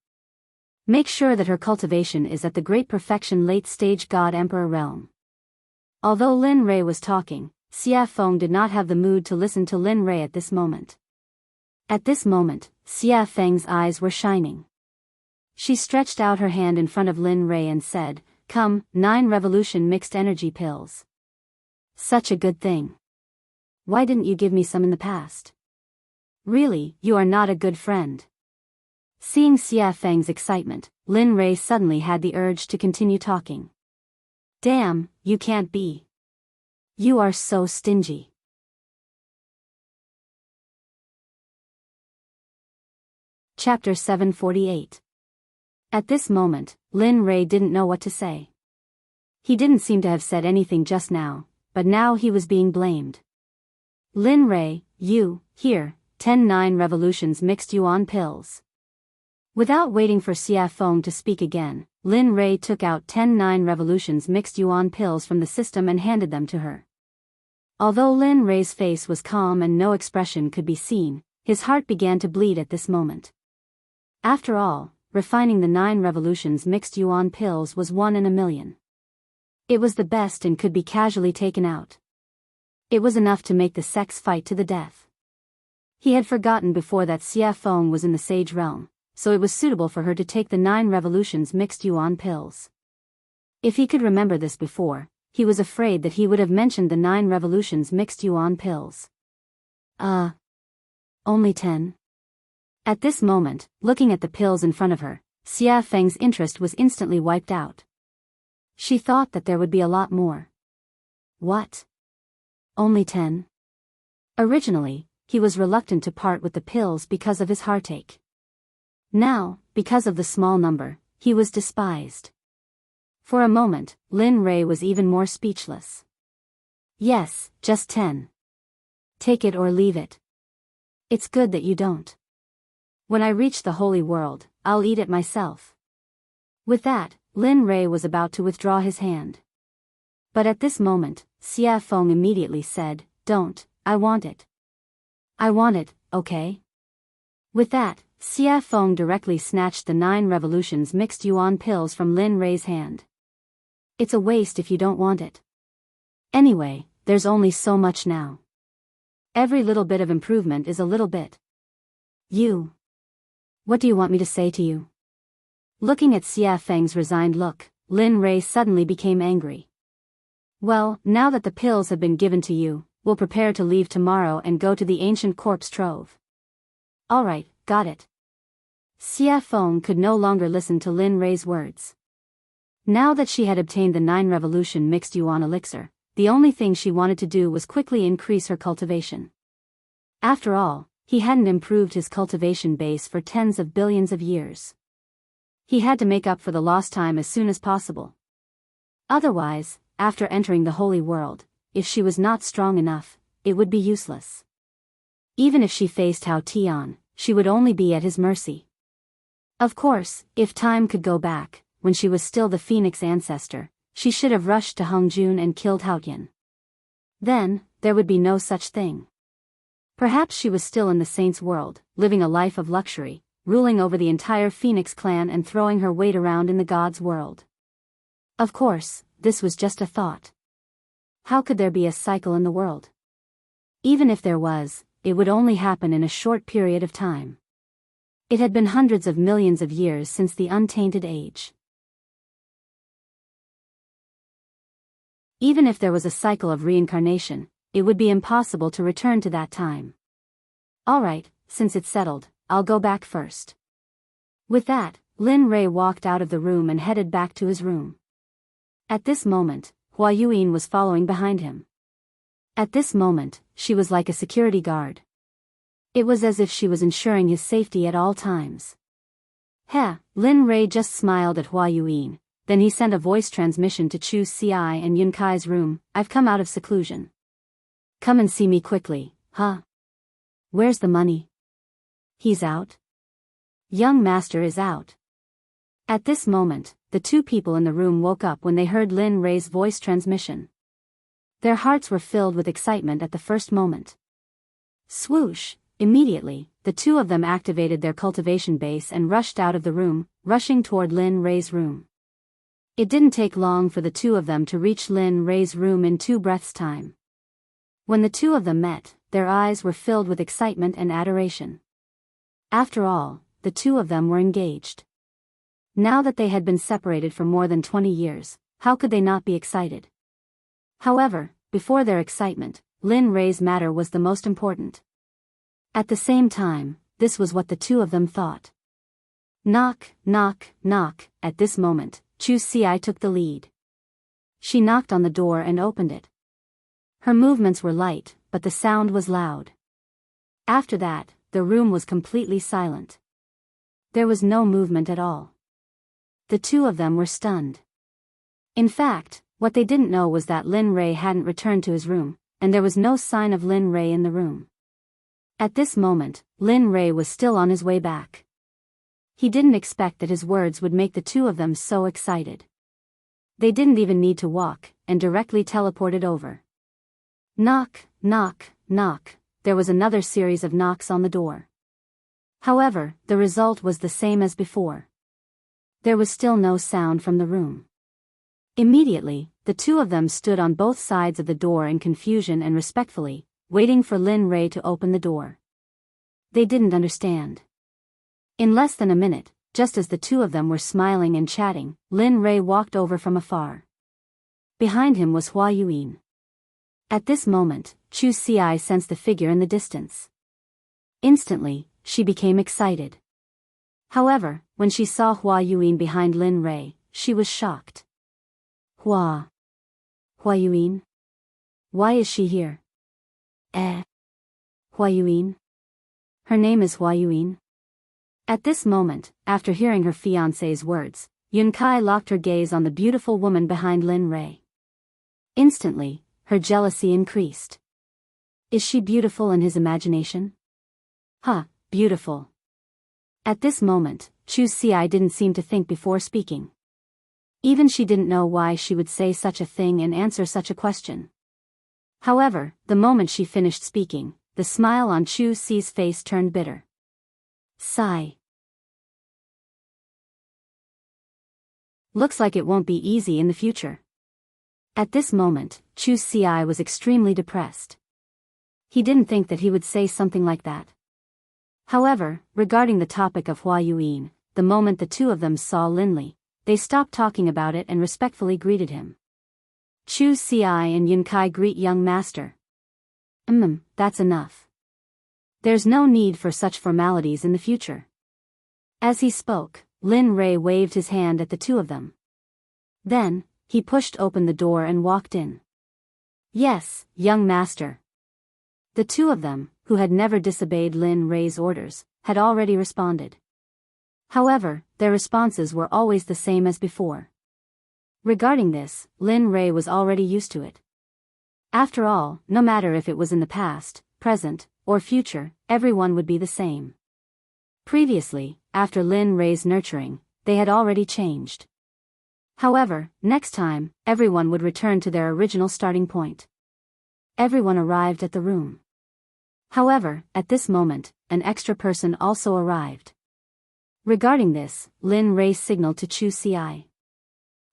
Speaker 1: Make sure that her cultivation is at the great perfection late-stage God-Emperor realm. Although Lin Rei was talking, Xia Feng did not have the mood to listen to Lin Rei at this moment. At this moment, Xia Feng's eyes were shining. She stretched out her hand in front of Lin Rei and said, Come, 9 revolution mixed energy pills. Such a good thing. Why didn't you give me some in the past? Really, you are not a good friend. Seeing Xia Feng's excitement, Lin Rei suddenly had the urge to continue talking. Damn, you can't be. You are so stingy. Chapter 748. At this moment, Lin Rei didn't know what to say. He didn't seem to have said anything just now, but now he was being blamed. Lin Rei, you, here, 10 revolutions mixed yuan pills. Without waiting for Xia Feng to speak again, Lin Rei took out 10 revolutions mixed yuan pills from the system and handed them to her. Although Lin Rei's face was calm and no expression could be seen, his heart began to bleed at this moment. After all, refining the 9 revolutions mixed yuan pills was 1 in a million. It was the best and could be casually taken out. It was enough to make the Sects fight to the death. He had forgotten before that Xia Feng was in the sage realm, so it was suitable for her to take the 9 revolutions mixed yuan pills. If he could remember this before, he was afraid that he would have mentioned the 9 revolutions mixed yuan pills. Only 10? At this moment, looking at the pills in front of her, Xia Feng's interest was instantly wiped out. She thought that there would be a lot more. What? Only 10? Originally, he was reluctant to part with the pills because of his heartache. Now, because of the small number, he was despised. For a moment, Lin Rei was even more speechless. Yes, just 10. Take it or leave it. It's good that you don't. When I reach the holy world, I'll eat it myself. With that, Lin Rei was about to withdraw his hand. But at this moment, Xia Feng immediately said, Don't, I want it. I want it, okay? With that, Xia Feng directly snatched the 9 revolutions mixed yuan pills from Lin Rei's hand. It's a waste if you don't want it. Anyway, there's only so much now. Every little bit of improvement is a little bit. You. What do you want me to say to you? Looking at Xia Feng's resigned look, Lin Rei suddenly became angry. Well, now that the pills have been given to you, we'll prepare to leave tomorrow and go to the ancient corpse trove. Alright, got it. Xia Feng could no longer listen to Lin Rei's words. Now that she had obtained the 9 revolution mixed yuan elixir, the only thing she wanted to do was quickly increase her cultivation. After all, he hadn't improved his cultivation base for tens of billions of years. He had to make up for the lost time as soon as possible. Otherwise, after entering the holy world, if she was not strong enough, it would be useless. Even if she faced Hao Tian, she would only be at his mercy. Of course, if time could go back, when she was still the Phoenix ancestor, she should have rushed to Hongjun and killed Haotian. Then, there would be no such thing. Perhaps she was still in the saint's world, living a life of luxury, ruling over the entire Phoenix clan and throwing her weight around in the gods' world. Of course, this was just a thought. How could there be a cycle in the world? Even if there was, it would only happen in a short period of time. It had been hundreds of millions of years since the untainted age. Even if there was a cycle of reincarnation, it would be impossible to return to that time. Alright, since it's settled, I'll go back first. With that, Lin Rei walked out of the room and headed back to his room. At this moment, Hua Yuan was following behind him. At this moment, she was like a security guard. It was as if she was ensuring his safety at all times. Lin Rei just smiled at Hua Yuan, then he sent a voice transmission to Chu Xi and Yun Kai's room. I've come out of seclusion. Come and see me quickly, huh? Where's the money? He's out? Young master is out. At this moment, the 2 people in the room woke up when they heard Lin Rei's voice transmission. Their hearts were filled with excitement at the first moment. Swoosh! Immediately, the 2 of them activated their cultivation base and rushed out of the room, rushing toward Lin Rei's room. It didn't take long for the 2 of them to reach Lin Rei's room in 2 breaths' time. When the 2 of them met, their eyes were filled with excitement and adoration. After all, the 2 of them were engaged. Now that they had been separated for more than 20 years, how could they not be excited? However, before their excitement, Lin Rei's matter was the most important. At the same time, this was what the 2 of them thought. Knock, knock, knock. At this moment, Chu Xi took the lead. She knocked on the door and opened it. Her movements were light, but the sound was loud. After that, the room was completely silent. There was no movement at all. The 2 of them were stunned. In fact, what they didn't know was that Lin Rei hadn't returned to his room, and there was no sign of Lin Rei in the room. At this moment, Lin Rei was still on his way back. He didn't expect that his words would make the 2 of them so excited. They didn't even need to walk, and directly teleported over. Knock, knock, knock. There was another series of knocks on the door. However, the result was the same as before. There was still no sound from the room. Immediately, the 2 of them stood on both sides of the door in confusion and respectfully, waiting for Lin Rei to open the door. They didn't understand. In less than a minute, just as the 2 of them were smiling and chatting, Lin Rei walked over from afar. Behind him was Hua Yuan. At this moment, Chu Xi sensed the figure in the distance. Instantly, she became excited. However, when she saw Hua Yuan behind Lin Rei, she was shocked. Hua Yuan? Why is she here? Hua Yuan? Her name is Hua Yuan? At this moment, after hearing her fiancé's words, Yun Kai locked her gaze on the beautiful woman behind Lin Rei. Instantly, her jealousy increased. Is she beautiful in his imagination? Beautiful. At this moment, Chu Xi didn't seem to think before speaking. Even she didn't know why she would say such a thing and answer such a question. However, the moment she finished speaking, the smile on Chu Xi's face turned bitter. Sigh. Looks like it won't be easy in the future. At this moment, Chu Xi was extremely depressed. He didn't think that he would say something like that. However, regarding the topic of Hua Yuan, the moment the 2 of them saw Lin Li, they stopped talking about it and respectfully greeted him. Chu Xi and Yun Kai greet young master. That's enough. There's no need for such formalities in the future. As he spoke, Lin Rei waved his hand at the two of them. Then, he pushed open the door and walked in. Yes, young master. The two of them, who had never disobeyed Lin Rei's orders, had already responded. However, their responses were always the same as before. Regarding this, Lin Rei was already used to it. After all, no matter if it was in the past, present, or future, everyone would be the same. Previously, after Lin Rei's nurturing, they had already changed. However, next time, everyone would return to their original starting point. Everyone arrived at the room. However, at this moment, an extra person also arrived. Regarding this, Lin Rei signaled to Chu Ci.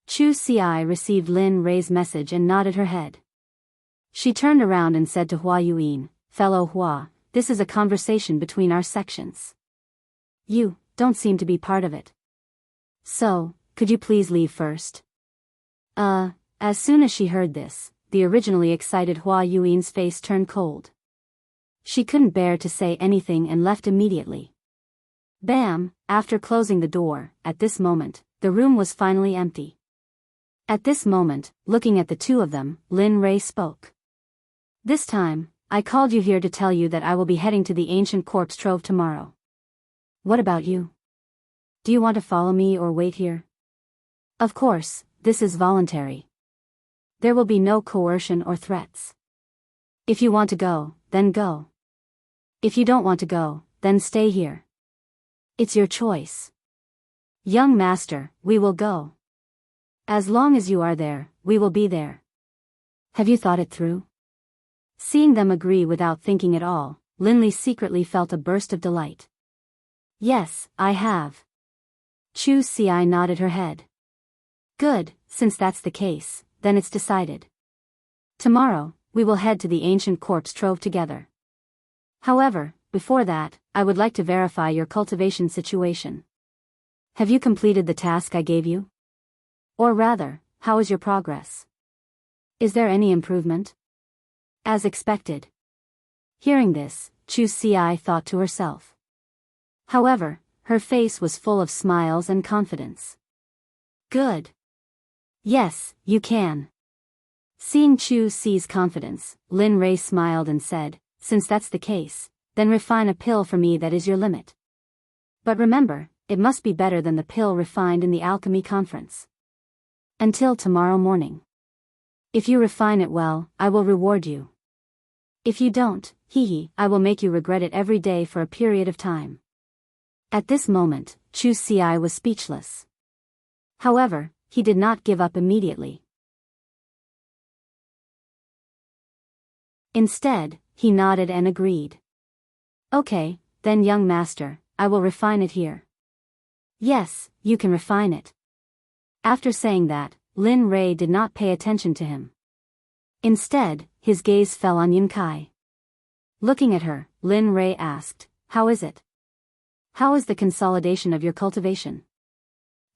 Speaker 1: Chu Ci received Lin Rei's message and nodded her head. She turned around and said to Hua Yuyin, "Fellow Hua, this is a conversation between our sections. You don't seem to be part of it. So, could you please leave first?" As soon as she heard this, the originally excited Hua Yuin's face turned cold. She couldn't bear to say anything and left immediately. Bam! After closing the door, at this moment, the room was finally empty. At this moment, looking at the two of them, Lin Rei spoke. "This time, I called you here to tell you that I will be heading to the ancient corpse trove tomorrow. What about you? Do you want to follow me or wait here? Of course, this is voluntary. There will be no coercion or threats. If you want to go, then go. If you don't want to go, then stay here. It's your choice. Young master, we will go. As long as you are there, we will be there. Have you thought it through?" Seeing them agree without thinking at all, Linley secretly felt a burst of delight. "Yes, I have." Chu Ci nodded her head. "Good, since that's the case, then it's decided. Tomorrow, we will head to the ancient corpse trove together. However, before that, I would like to verify your cultivation situation. Have you completed the task I gave you? Or rather, how is your progress? Is there any improvement?" As expected. Hearing this, Chu Ci thought to herself. However, her face was full of smiles and confidence. "Good. Yes, you can." Seeing Chu Ci's confidence, Lin Rei smiled and said, "Since that's the case, then refine a pill for me that is your limit. But remember, it must be better than the pill refined in the alchemy conference. Until tomorrow morning. If you refine it well, I will reward you. If you don't, I will make you regret it every day for a period of time." At this moment, Chu Ci was speechless. However, he did not give up immediately. Instead, he nodded and agreed. "Okay, then young master, I will refine it here." "Yes, you can refine it." After saying that, Lin Rei did not pay attention to him. Instead, his gaze fell on Yunkai. Looking at her, Lin Rei asked, "How is it? How is the consolidation of your cultivation?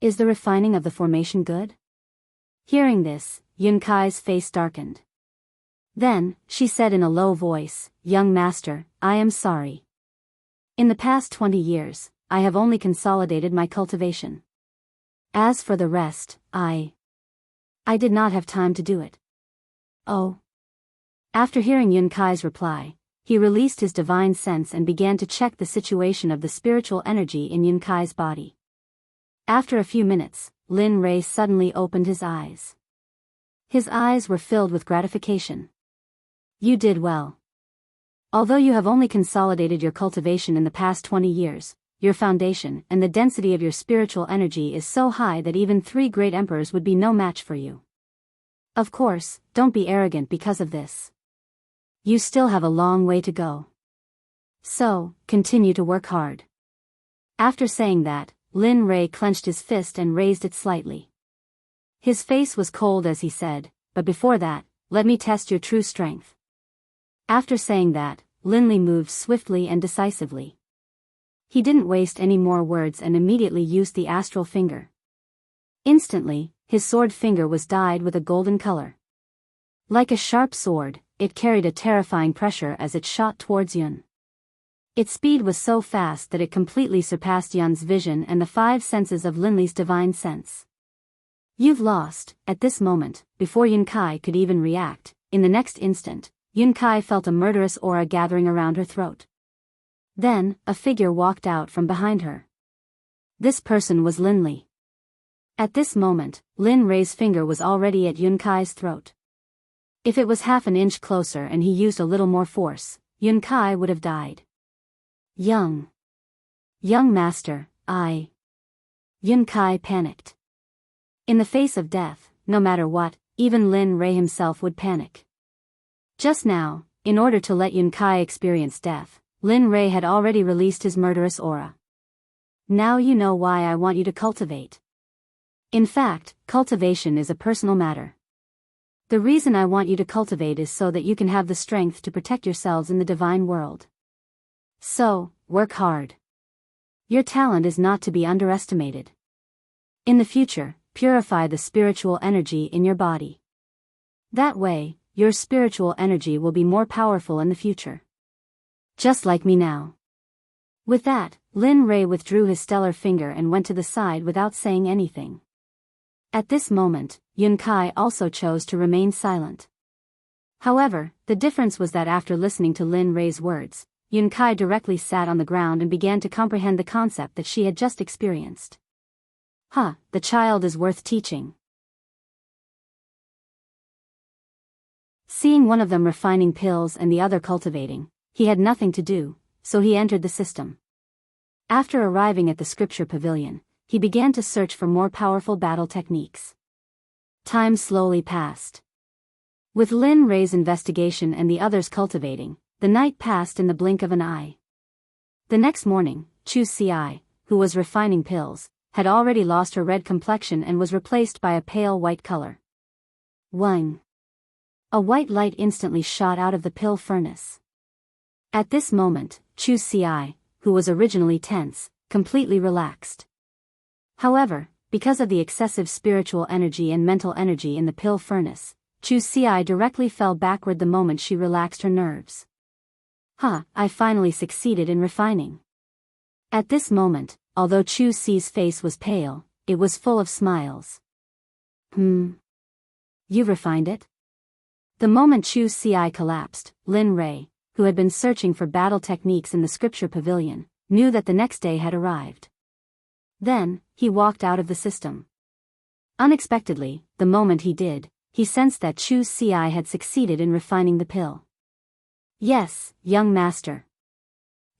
Speaker 1: Is the refining of the formation good?" Hearing this, Yunkai's face darkened. Then, she said in a low voice, "Young master, I am sorry. In the past 20 years, I have only consolidated my cultivation. As for the rest, I did not have time to do it." "Oh." After hearing Yunkai's reply, he released his divine sense and began to check the situation of the spiritual energy in Yunkai's body. After a few minutes, Lin Rei suddenly opened his eyes. His eyes were filled with gratification. "You did well. Although you have only consolidated your cultivation in the past 20 years, your foundation and the density of your spiritual energy is so high that even 3 great emperors would be no match for you. Of course, don't be arrogant because of this. You still have a long way to go. So, continue to work hard." After saying that, Lin Rei clenched his fist and raised it slightly. His face was cold as he said, "But before that, let me test your true strength." After saying that, Linley moved swiftly and decisively. He didn't waste any more words and immediately used the astral finger. Instantly, his sword finger was dyed with a golden color. Like a sharp sword, it carried a terrifying pressure as it shot towards Yun. Its speed was so fast that it completely surpassed Yun's vision and the five senses of Linley's divine sense. You've lost. At this moment, before Yun Kai could even react, in the next instant, Yun Kai felt a murderous aura gathering around her throat. Then, a figure walked out from behind her. This person was Linley. At this moment, Lin Rei's finger was already at Yun Kai's throat. If it was half an inch closer and he used a little more force, Yun Kai would have died. Young master, Yun Kai panicked. In the face of death, no matter what, even Lin Rei himself would panic. Just now, in order to let Yun Kai experience death, Lin Rei had already released his murderous aura. Now you know why I want you to cultivate. In fact, cultivation is a personal matter. The reason I want you to cultivate is so that you can have the strength to protect yourselves in the divine world. So, work hard. Your talent is not to be underestimated. In the future, purify the spiritual energy in your body. That way, your spiritual energy will be more powerful in the future. Just like me now. With that, Lin Rei withdrew his stellar finger and went to the side without saying anything. At this moment, Yun Kai also chose to remain silent. However, the difference was that after listening to Lin Rei's words, Yun Kai directly sat on the ground and began to comprehend the concept that she had just experienced. The child is worth teaching. Seeing one of them refining pills and the other cultivating, he had nothing to do, so he entered the system. After arriving at the scripture pavilion, he began to search for more powerful battle techniques. Time slowly passed. With Lin Rei's investigation and the others cultivating, the night passed in the blink of an eye. The next morning, Chu Ci, who was refining pills, had already lost her red complexion and was replaced by a pale white color. Wang. A white light instantly shot out of the pill furnace. At this moment, Chu Ci, who was originally tense, completely relaxed. However, because of the excessive spiritual energy and mental energy in the pill furnace, Chu Ci directly fell backward the moment she relaxed her nerves. I finally succeeded in refining. At this moment, although Chu Ci's face was pale, it was full of smiles. You refined it? The moment Chu Ci collapsed, Lin Rei, who had been searching for battle techniques in the scripture pavilion, knew that the next day had arrived. Then, he walked out of the system. Unexpectedly, the moment he did, he sensed that Chu Ci had succeeded in refining the pill. Yes, young master.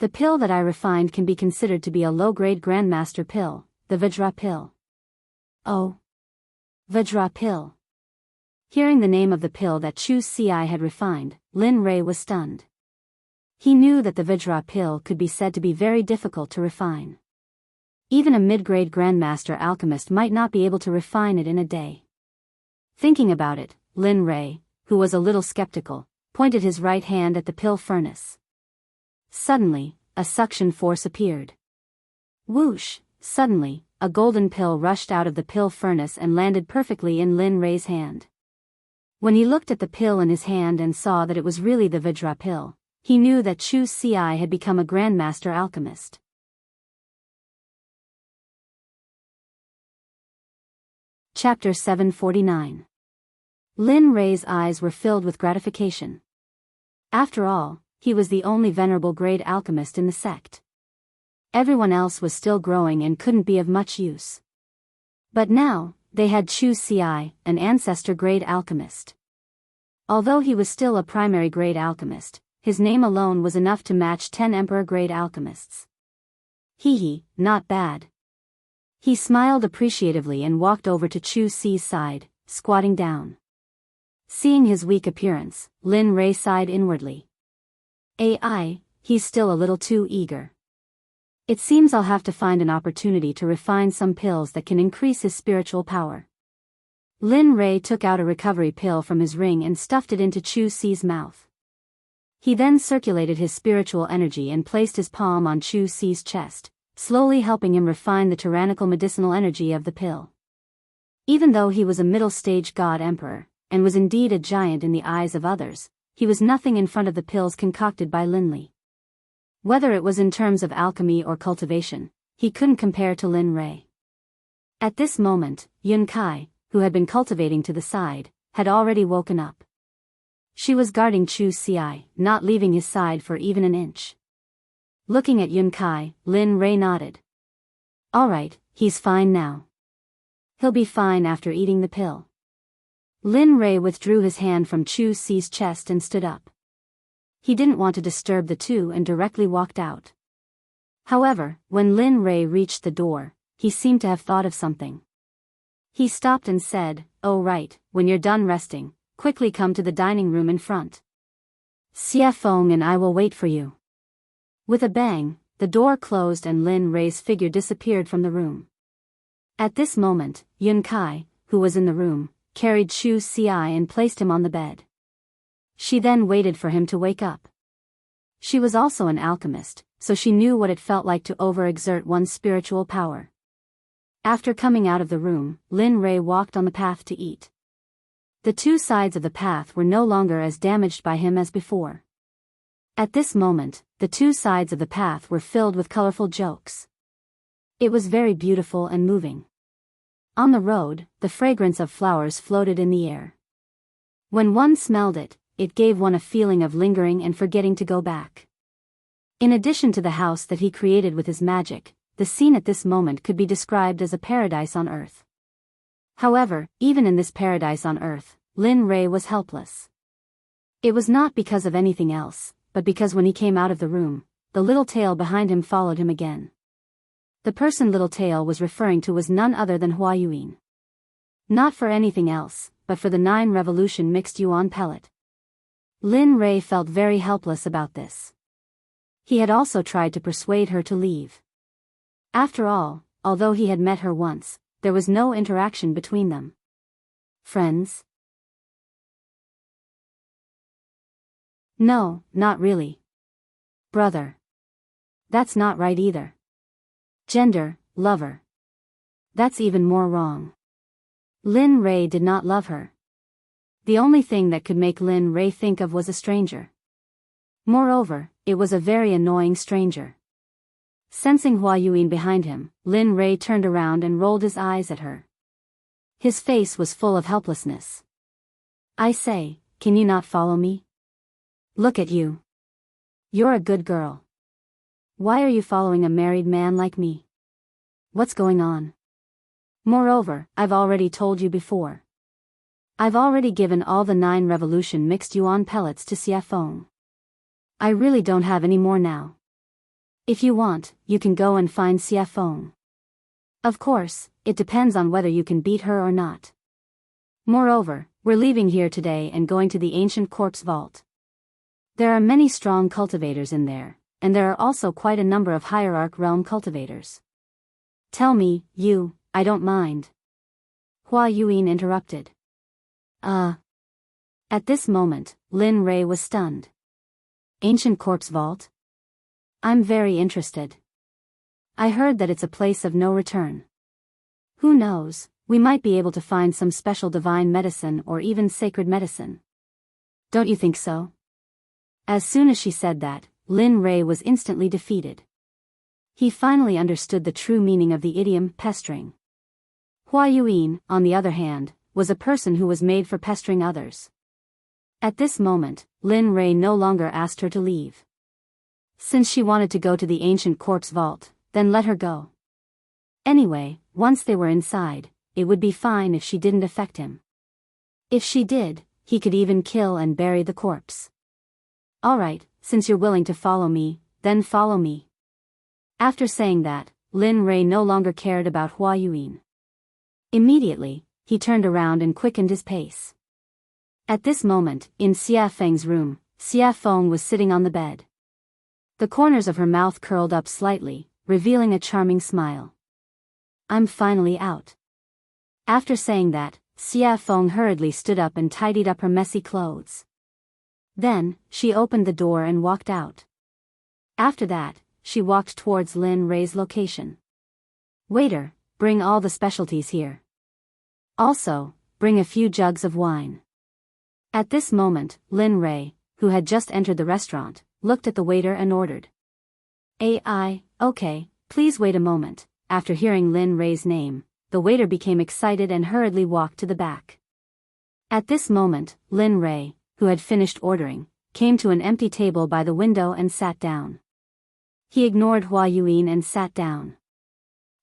Speaker 1: The pill that I refined can be considered to be a low-grade grandmaster pill, the Vajra pill. Oh. Vajra pill. Hearing the name of the pill that Chu Ci had refined, Lin Rei was stunned. He knew that the Vajra pill could be said to be very difficult to refine. Even a mid-grade grandmaster alchemist might not be able to refine it in a day. Thinking about it, Lin Rei, who was a little skeptical, pointed his right hand at the pill furnace. Suddenly, a suction force appeared. Whoosh! Suddenly, a golden pill rushed out of the pill furnace and landed perfectly in Lin Rei's hand. When he looked at the pill in his hand and saw that it was really the Vajra pill, he knew that Chu Ci had become a grandmaster alchemist. Chapter 749. Lin Rei's eyes were filled with gratification. After all, he was the only venerable grade alchemist in the sect. Everyone else was still growing and couldn't be of much use. But now, they had Chu Ci, an ancestor grade alchemist. Although he was still a primary grade alchemist, his name alone was enough to match 10 emperor grade alchemists. Not bad. He smiled appreciatively and walked over to Chu Ci's side, squatting down. Seeing his weak appearance, Lin Rei sighed inwardly. He's still a little too eager. It seems I'll have to find an opportunity to refine some pills that can increase his spiritual power. Lin Rei took out a recovery pill from his ring and stuffed it into Chu Ci's mouth. He then circulated his spiritual energy and placed his palm on Chu Ci's chest, slowly helping him refine the tyrannical medicinal energy of the pill. Even though he was a middle-stage god emperor, and was indeed a giant in the eyes of others, he was nothing in front of the pills concocted by Linley. Whether it was in terms of alchemy or cultivation, he couldn't compare to Lin Rei. At this moment, Yun Kai, who had been cultivating to the side, had already woken up. She was guarding Chu Xiai, not leaving his side for even an inch. Looking at Yun Kai, Lin Rei nodded. All right, he's fine now. He'll be fine after eating the pill. Lin Rei withdrew his hand from Chu Xi's chest and stood up. He didn't want to disturb the two and directly walked out. However, when Lin Rei reached the door, he seemed to have thought of something. He stopped and said, "Oh right, when you're done resting, quickly come to the dining room in front. Xie Feng and I will wait for you." With a bang, the door closed and Lin Rei's figure disappeared from the room. At this moment, Yun Kai, who was in the room, carried Chu Xiai and placed him on the bed. She then waited for him to wake up. She was also an alchemist, so she knew what it felt like to overexert one's spiritual power. After coming out of the room, Lin Rei walked on the path to eat. The two sides of the path were no longer as damaged by him as before. At this moment, the two sides of the path were filled with colorful jokes. It was very beautiful and moving. On the road, the fragrance of flowers floated in the air. When one smelled it, it gave one a feeling of lingering and forgetting to go back. In addition to the house that he created with his magic, the scene at this moment could be described as a paradise on earth. However, even in this paradise on earth, Lin Rei was helpless. It was not because of anything else, but because when he came out of the room, the little tail behind him followed him again. The person Little Tail was referring to was none other than Hua Yuan. Not for anything else, but for the 9 revolution mixed yuan pellet. Lin Rei felt very helpless about this. He had also tried to persuade her to leave. After all, although he had met her once, there was no interaction between them. Friends? No, not really. Brother. That's not right either. Gender, lover. That's even more wrong. Lin Rei did not love her. The only thing that could make Lin Rei think of was a stranger. Moreover, it was a very annoying stranger. Sensing Hua Yuan behind him, Lin Rei turned around and rolled his eyes at her. His face was full of helplessness. I say, can you not follow me? Look at you. You're a good girl. Why are you following a married man like me? What's going on? Moreover, I've already told you before. I've already given all the 9 revolution mixed yuan pellets to Xie Feng. I really don't have any more now. If you want, you can go and find Xie Feng. Of course, it depends on whether you can beat her or not. Moreover, we're leaving here today and going to the ancient corpse vault. There are many strong cultivators in there, and there are also quite a number of hierarch realm cultivators. Tell me, you, I don't mind. Hua Yuan interrupted. At this moment, Lin Rei was stunned. Ancient corpse vault? I'm very interested. I heard that it's a place of no return. Who knows, we might be able to find some special divine medicine or even sacred medicine. Don't you think so? As soon as she said that, Lin Rei was instantly defeated. He finally understood the true meaning of the idiom pestering. Hua Yuan, on the other hand, was a person who was made for pestering others. At this moment, Lin Rei no longer asked her to leave. Since she wanted to go to the ancient corpse vault, then let her go. Anyway, once they were inside, it would be fine if she didn't affect him. If she did, he could even kill and bury the corpse. Alright, since you're willing to follow me, then follow me. After saying that, Lin Rei no longer cared about Hua Yuan. Immediately, he turned around and quickened his pace. At this moment, in Xie Feng's room, Xie Feng was sitting on the bed. The corners of her mouth curled up slightly, revealing a charming smile. I'm finally out. After saying that, Xie Feng hurriedly stood up and tidied up her messy clothes. Then, she opened the door and walked out. After that, she walked towards Lin Rei's location. Waiter, bring all the specialties here. Also, bring a few jugs of wine. At this moment, Lin Rei, who had just entered the restaurant, looked at the waiter and ordered. AI, okay, please wait a moment. After hearing Lin Rei's name, the waiter became excited and hurriedly walked to the back. At this moment, Lin Rei, who had finished ordering, came to an empty table by the window and sat down. He ignored Hua Yuan and sat down.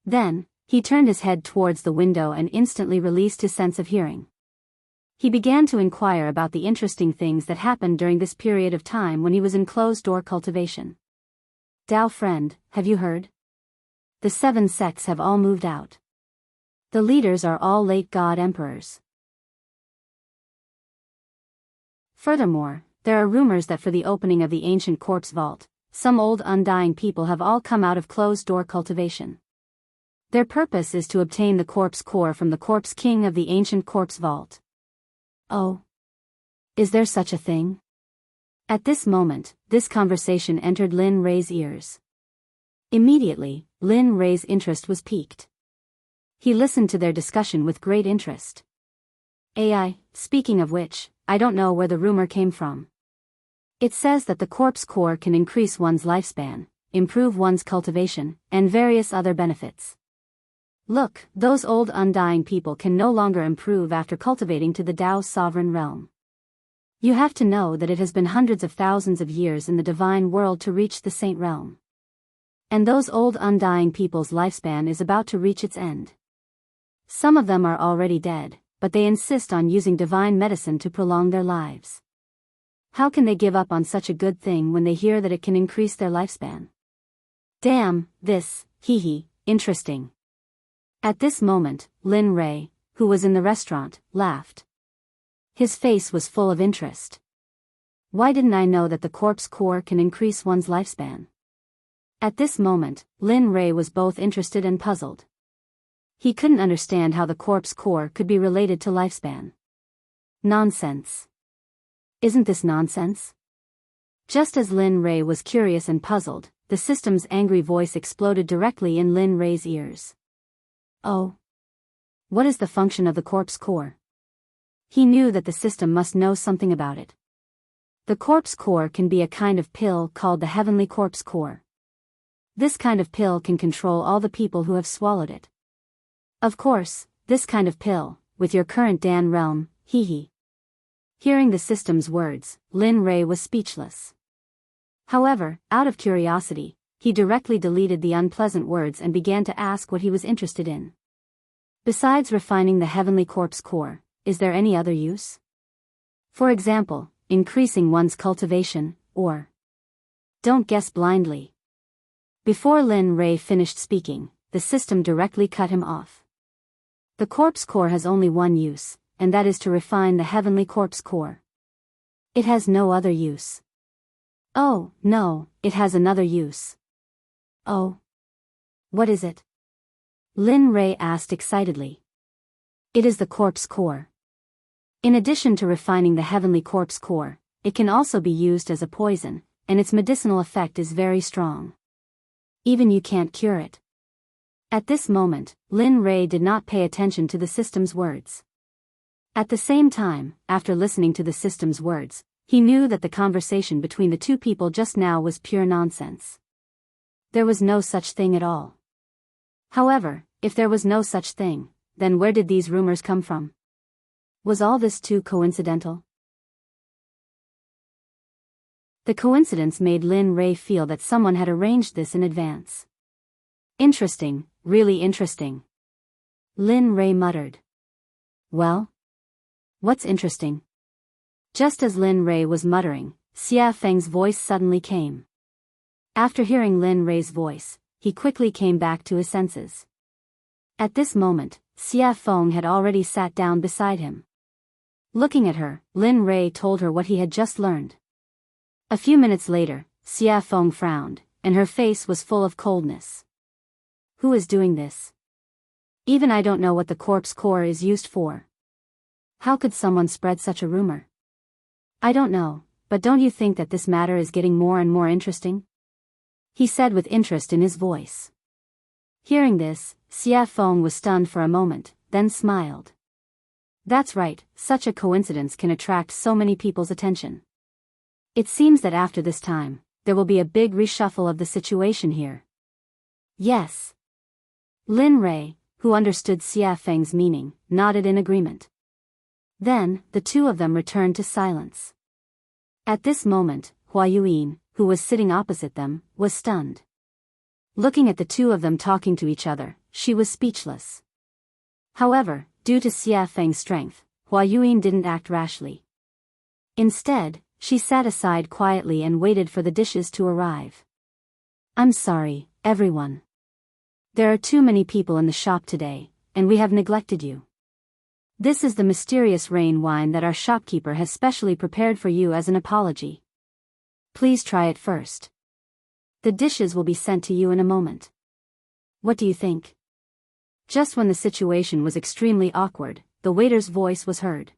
Speaker 1: Then, he turned his head towards the window and instantly released his sense of hearing. He began to inquire about the interesting things that happened during this period of time when he was in closed-door cultivation. Dao friend, have you heard? The 7 sects have all moved out. The leaders are all late god emperors. Furthermore, there are rumors that for the opening of the ancient corpse vault, some old undying people have all come out of closed-door cultivation. Their purpose is to obtain the corpse core from the corpse king of the ancient corpse vault. Oh. Is there such a thing? At this moment, this conversation entered Lin Rei's ears. Immediately, Lin Rei's interest was piqued. He listened to their discussion with great interest. AI, speaking of which, I don't know where the rumor came from. It says that the corpse core can increase one's lifespan, improve one's cultivation, and various other benefits. Look, those old undying people can no longer improve after cultivating to the Tao's sovereign realm. You have to know that it has been hundreds of thousands of years in the divine world to reach the saint realm. And those old undying people's lifespan is about to reach its end. Some of them are already dead, but they insist on using divine medicine to prolong their lives. How can they give up on such a good thing when they hear that it can increase their lifespan? Damn, this, interesting. At this moment, Lin Rei, who was in the restaurant, laughed. His face was full of interest. Why didn't I know that the corpse core can increase one's lifespan? At this moment, Lin Rei was both interested and puzzled. He couldn't understand how the corpse core could be related to lifespan. Nonsense. Isn't this nonsense? Just as Lin Rei was curious and puzzled, the system's angry voice exploded directly in Lin Rei's ears. Oh. What is the function of the corpse core? He knew that the system must know something about it. The corpse core can be a kind of pill called the heavenly corpse core. This kind of pill can control all the people who have swallowed it. Of course, this kind of pill, with your current Dan realm, Hearing the system's words, Lin Rei was speechless. However, out of curiosity, he directly deleted the unpleasant words and began to ask what he was interested in. Besides refining the heavenly corpse core, is there any other use? For example, increasing one's cultivation, or... Don't guess blindly. Before Lin Rei finished speaking, the system directly cut him off. The corpse core has only one use, and that is to refine the heavenly corpse core. It has no other use. Oh, no, it has another use. Oh. What is it? Lin Rei asked excitedly. It is the corpse core. In addition to refining the heavenly corpse core, it can also be used as a poison, and its medicinal effect is very strong. Even you can't cure it. At this moment, Lin Rei did not pay attention to the system's words. At the same time, after listening to the system's words, he knew that the conversation between the two people just now was pure nonsense. There was no such thing at all. However, if there was no such thing, then where did these rumors come from? Was all this too coincidental? The coincidence made Lin Rei feel that someone had arranged this in advance. Interesting, really interesting. Lin Rei muttered. Well? What's interesting? Just as Lin Rei was muttering, Xia Feng's voice suddenly came. After hearing Lin Rei's voice, he quickly came back to his senses. At this moment, Xia Feng had already sat down beside him. Looking at her, Lin Rei told her what he had just learned. A few minutes later, Xia Feng frowned, and her face was full of coldness. Who is doing this? Even I don't know what the corpse core is used for. How could someone spread such a rumor? I don't know, but don't you think that this matter is getting more and more interesting? He said with interest in his voice. Hearing this, Xia Feng was stunned for a moment, then smiled. That's right, such a coincidence can attract so many people's attention. It seems that after this time, there will be a big reshuffle of the situation here. Yes. Lin Rei, who understood Xia Feng's meaning, nodded in agreement. Then, the two of them returned to silence. At this moment, Hua Yuyin, who was sitting opposite them, was stunned. Looking at the two of them talking to each other, she was speechless. However, due to Xia Feng's strength, Hua Yuyin didn't act rashly. Instead, she sat aside quietly and waited for the dishes to arrive. I'm sorry, everyone. There are too many people in the shop today, and we have neglected you. This is the mysterious rain wine that our shopkeeper has specially prepared for you as an apology. Please try it first. The dishes will be sent to you in a moment. What do you think? Just when the situation was extremely awkward, the waiter's voice was heard.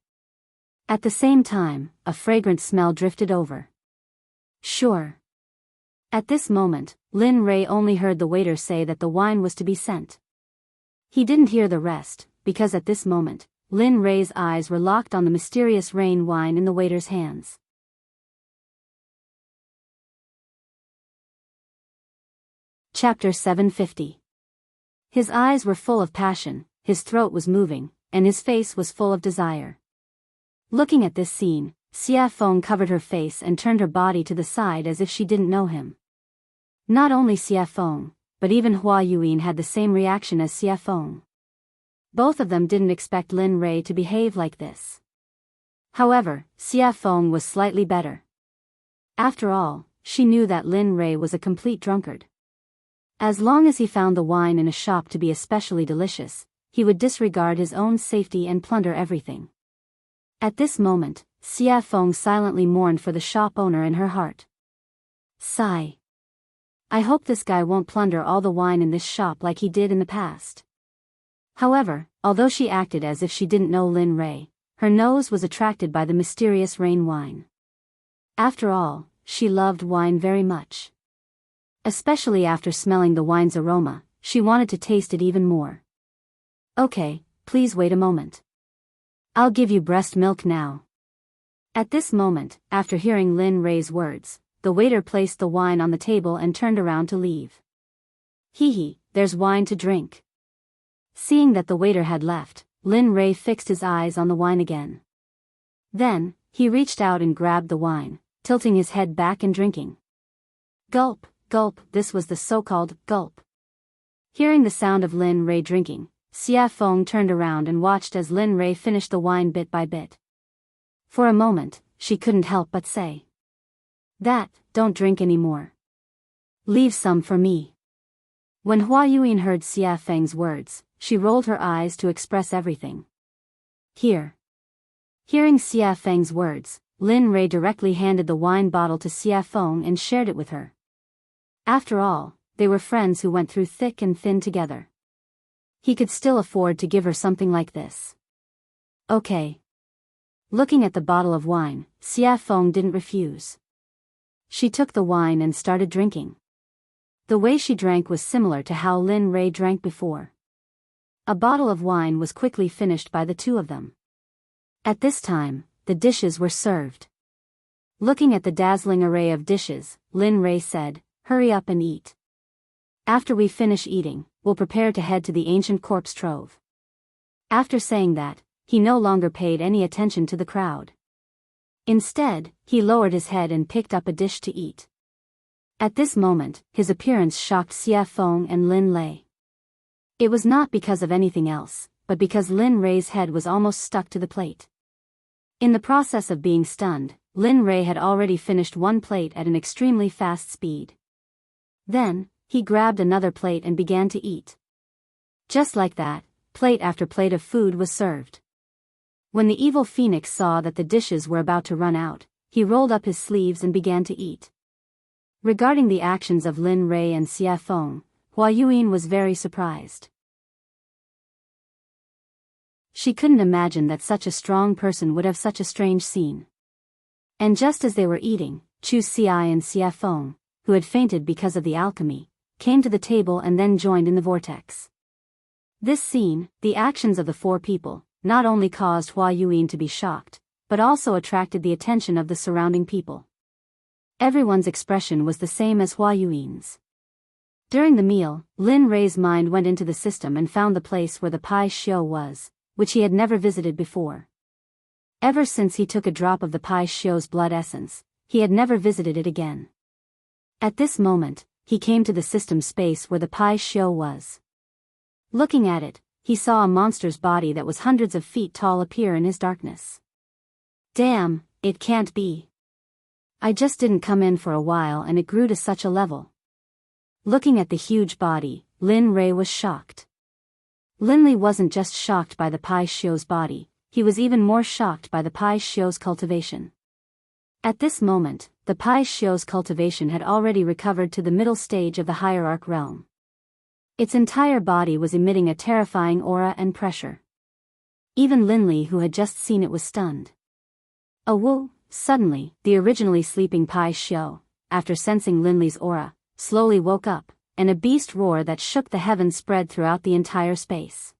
Speaker 1: At the same time, a fragrant smell drifted over. Sure. At this moment, Lin Rei only heard the waiter say that the wine was to be sent. He didn't hear the rest, because at this moment, Lin Rei's eyes were locked on the mysterious rain wine in the waiter's hands. Chapter 750. His eyes were full of passion, his throat was moving, and his face was full of desire. Looking at this scene, Xia Feng covered her face and turned her body to the side as if she didn't know him. Not only Xia Feng, but even Hua Yuyin had the same reaction as Xia Feng. Both of them didn't expect Lin Rei to behave like this. However, Xia Feng was slightly better. After all, she knew that Lin Rei was a complete drunkard. As long as he found the wine in a shop to be especially delicious, he would disregard his own safety and plunder everything. At this moment, Xia Feng silently mourned for the shop owner in her heart. Sigh. I hope this guy won't plunder all the wine in this shop like he did in the past. However, although she acted as if she didn't know Lin Rei, her nose was attracted by the mysterious rain wine. After all, she loved wine very much. Especially after smelling the wine's aroma, she wanted to taste it even more. Okay, please wait a moment. I'll give you breast milk now. At this moment, after hearing Lin Rei's words, the waiter placed the wine on the table and turned around to leave. Hee, there's wine to drink. Seeing that the waiter had left, Lin Rei fixed his eyes on the wine again. Then, he reached out and grabbed the wine, tilting his head back and drinking. Gulp, gulp, this was the so-called gulp. Hearing the sound of Lin Rei drinking, Xia Feng turned around and watched as Lin Rei finished the wine bit by bit. For a moment, she couldn't help but say, don't drink anymore. Leave some for me. When Hua Yuyin heard Xia Feng's words, she rolled her eyes to express everything. Here. Hearing Xia Feng's words, Lin Rei directly handed the wine bottle to Xia Feng and shared it with her. After all, they were friends who went through thick and thin together. He could still afford to give her something like this. Okay. Looking at the bottle of wine, Xia Feng didn't refuse. She took the wine and started drinking. The way she drank was similar to how Lin Rei drank before. A bottle of wine was quickly finished by the two of them. At this time, the dishes were served. Looking at the dazzling array of dishes, Lin Rei said, "Hurry up and eat. After we finish eating, we'll prepare to head to the ancient corpse trove." After saying that, he no longer paid any attention to the crowd. Instead, he lowered his head and picked up a dish to eat. At this moment, his appearance shocked Xia Feng and Lin Lei. It was not because of anything else, but because Lin Rei's head was almost stuck to the plate. In the process of being stunned, Lin Rei had already finished one plate at an extremely fast speed. Then, he grabbed another plate and began to eat. Just like that, plate after plate of food was served. When the evil phoenix saw that the dishes were about to run out, he rolled up his sleeves and began to eat. Regarding the actions of Lin Rei and Xia Feng, Hua Yuyin was very surprised. She couldn't imagine that such a strong person would have such a strange scene. And just as they were eating, Chu Xi and Xia Feng, who had fainted because of the alchemy, came to the table and then joined in the vortex. This scene, the actions of the four people, not only caused Hua Yuyin to be shocked, but also attracted the attention of the surrounding people. Everyone's expression was the same as Hua Yuan's. During the meal, Lin Rei's mind went into the system and found the place where the Pai Xiu was, which he had never visited before. Ever since he took a drop of the Pai Xiu's blood essence, he had never visited it again. At this moment, he came to the system space where the Pai Xiu was. Looking at it, he saw a monster's body that was hundreds of feet tall appear in his darkness. Damn, it can't be. I just didn't come in for a while and it grew to such a level. Looking at the huge body, Lin Rei was shocked. Lin Li wasn't just shocked by the Pai Xiu's body, he was even more shocked by the Pai Xiu's cultivation. At this moment, the Pai Xiu's cultivation had already recovered to the middle stage of the hierarch realm. Its entire body was emitting a terrifying aura and pressure. Even Lin Li, who had just seen it, was stunned. Suddenly, the originally sleeping Pai Xiu, after sensing Lin Li's aura, slowly woke up, and a beast roar that shook the heavens spread throughout the entire space.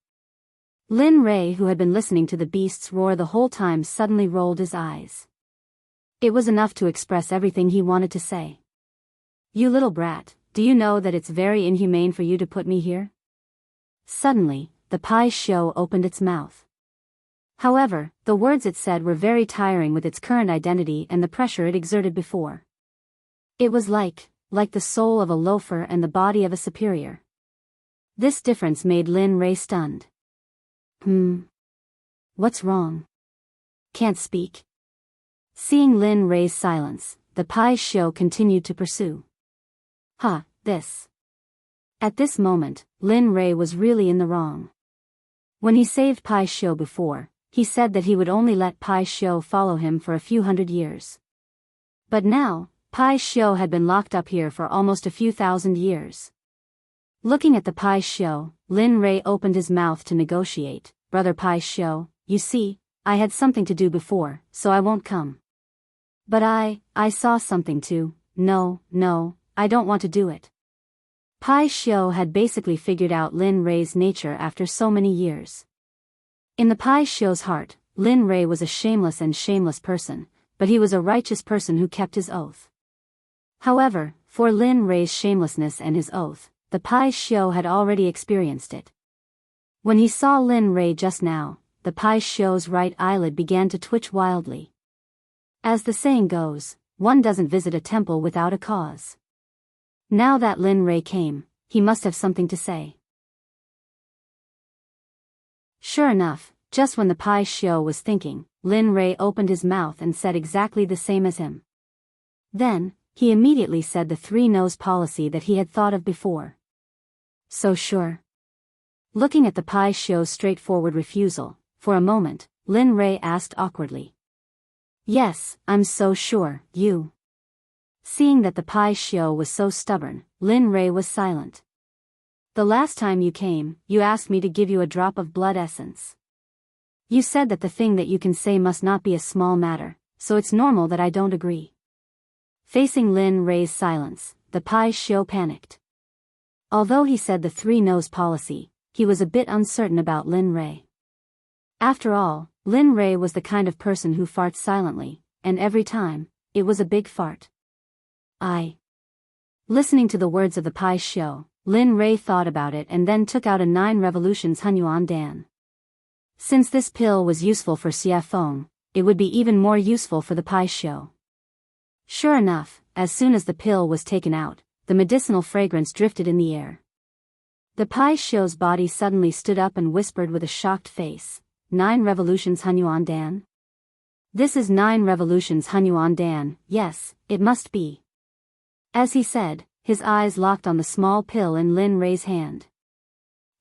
Speaker 1: Lin Rei, who had been listening to the beast's roar the whole time, suddenly rolled his eyes. It was enough to express everything he wanted to say. You little brat, do you know that it's very inhumane for you to put me here? Suddenly, the Pai Xiu opened its mouth. However, the words it said were very tiring with its current identity and the pressure it exerted before. It was like the soul of a loafer and the body of a superior. This difference made Lin Rei stunned. What's wrong? Can't speak? Seeing Lin Rei's silence, the Pai Xiu continued to pursue. This. At this moment, Lin Rei was really in the wrong. When he saved Pai Xiu before, he said that he would only let Pai Xiu follow him for a few hundred years. But now, Pai Xiu had been locked up here for almost a few thousand years. Looking at the Pai Xiu, Lin Rei opened his mouth to negotiate. Brother Pai Xiu, you see, I had something to do before, so I won't come. But I saw something too. No, I don't want to do it. Pai Xiu had basically figured out Lin Rei's nature after so many years. In the Pai Xiu's heart, Lin Rei was a shameless person, but he was a righteous person who kept his oath. However, for Lin Rei's shamelessness and his oath, the Pai Xiu had already experienced it. When he saw Lin Rei just now, the Pai Xiu's right eyelid began to twitch wildly. As the saying goes, one doesn't visit a temple without a cause. Now that Lin Rei came, he must have something to say. Sure enough, just when the Pai Xiu was thinking, Lin Rei opened his mouth and said exactly the same as him. Then, he immediately said the three-nose policy that he had thought of before. So sure. Looking at the Pai Xiu's straightforward refusal, for a moment, Lin Rei asked awkwardly. Yes, I'm so sure, you. Seeing that the Pai Xiu was so stubborn, Lin Rei was silent. The last time you came, you asked me to give you a drop of blood essence. You said that the thing that you can say must not be a small matter, so it's normal that I don't agree. Facing Lin Rei's silence, the Pai Xiu panicked. Although he said the three-nose policy, he was a bit uncertain about Lin Rei. After all, Lin Rei was the kind of person who farts silently, and every time, it was a big fart. Listening to the words of the Pai Xiu, Lin Rei thought about it and then took out a 9 revolutions Hunyuan Dan. Since this pill was useful for Xie Feng, it would be even more useful for the Pai Xiu. Sure enough, as soon as the pill was taken out, the medicinal fragrance drifted in the air. The Pai Xiu's body suddenly stood up and whispered with a shocked face, 9 revolutions Hunyuan Dan? This is 9 revolutions Hunyuan Dan, yes, it must be. As he said, his eyes locked on the small pill in Lin Rei's hand.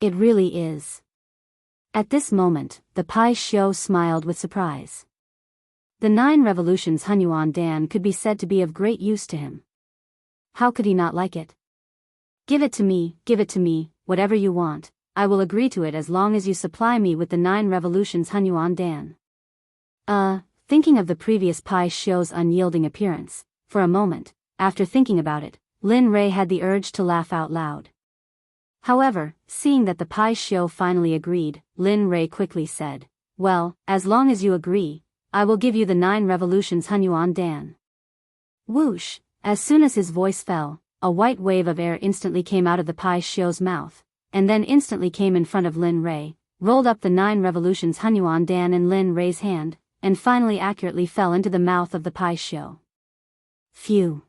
Speaker 1: It really is. At this moment, the Pai Xiu smiled with surprise. The 9 revolutions Hunyuan Dan could be said to be of great use to him. How could he not like it? Give it to me, whatever you want, I will agree to it as long as you supply me with the 9 revolutions Hunyuan Dan. Thinking of the previous Pai Xiu's unyielding appearance, for a moment, after thinking about it, Lin Rei had the urge to laugh out loud. However, seeing that the Pai Xiu finally agreed, Lin Rei quickly said, well, as long as you agree, I will give you the 9 revolutions Hunyuan Dan. Whoosh, As soon as his voice fell, a white wave of air instantly came out of the Pai Shio's mouth, and then instantly came in front of Lin Rei, rolled up the 9 revolutions Hunyuan Dan in Lin Rei's hand, and finally accurately fell into the mouth of the Pai Shio. Phew.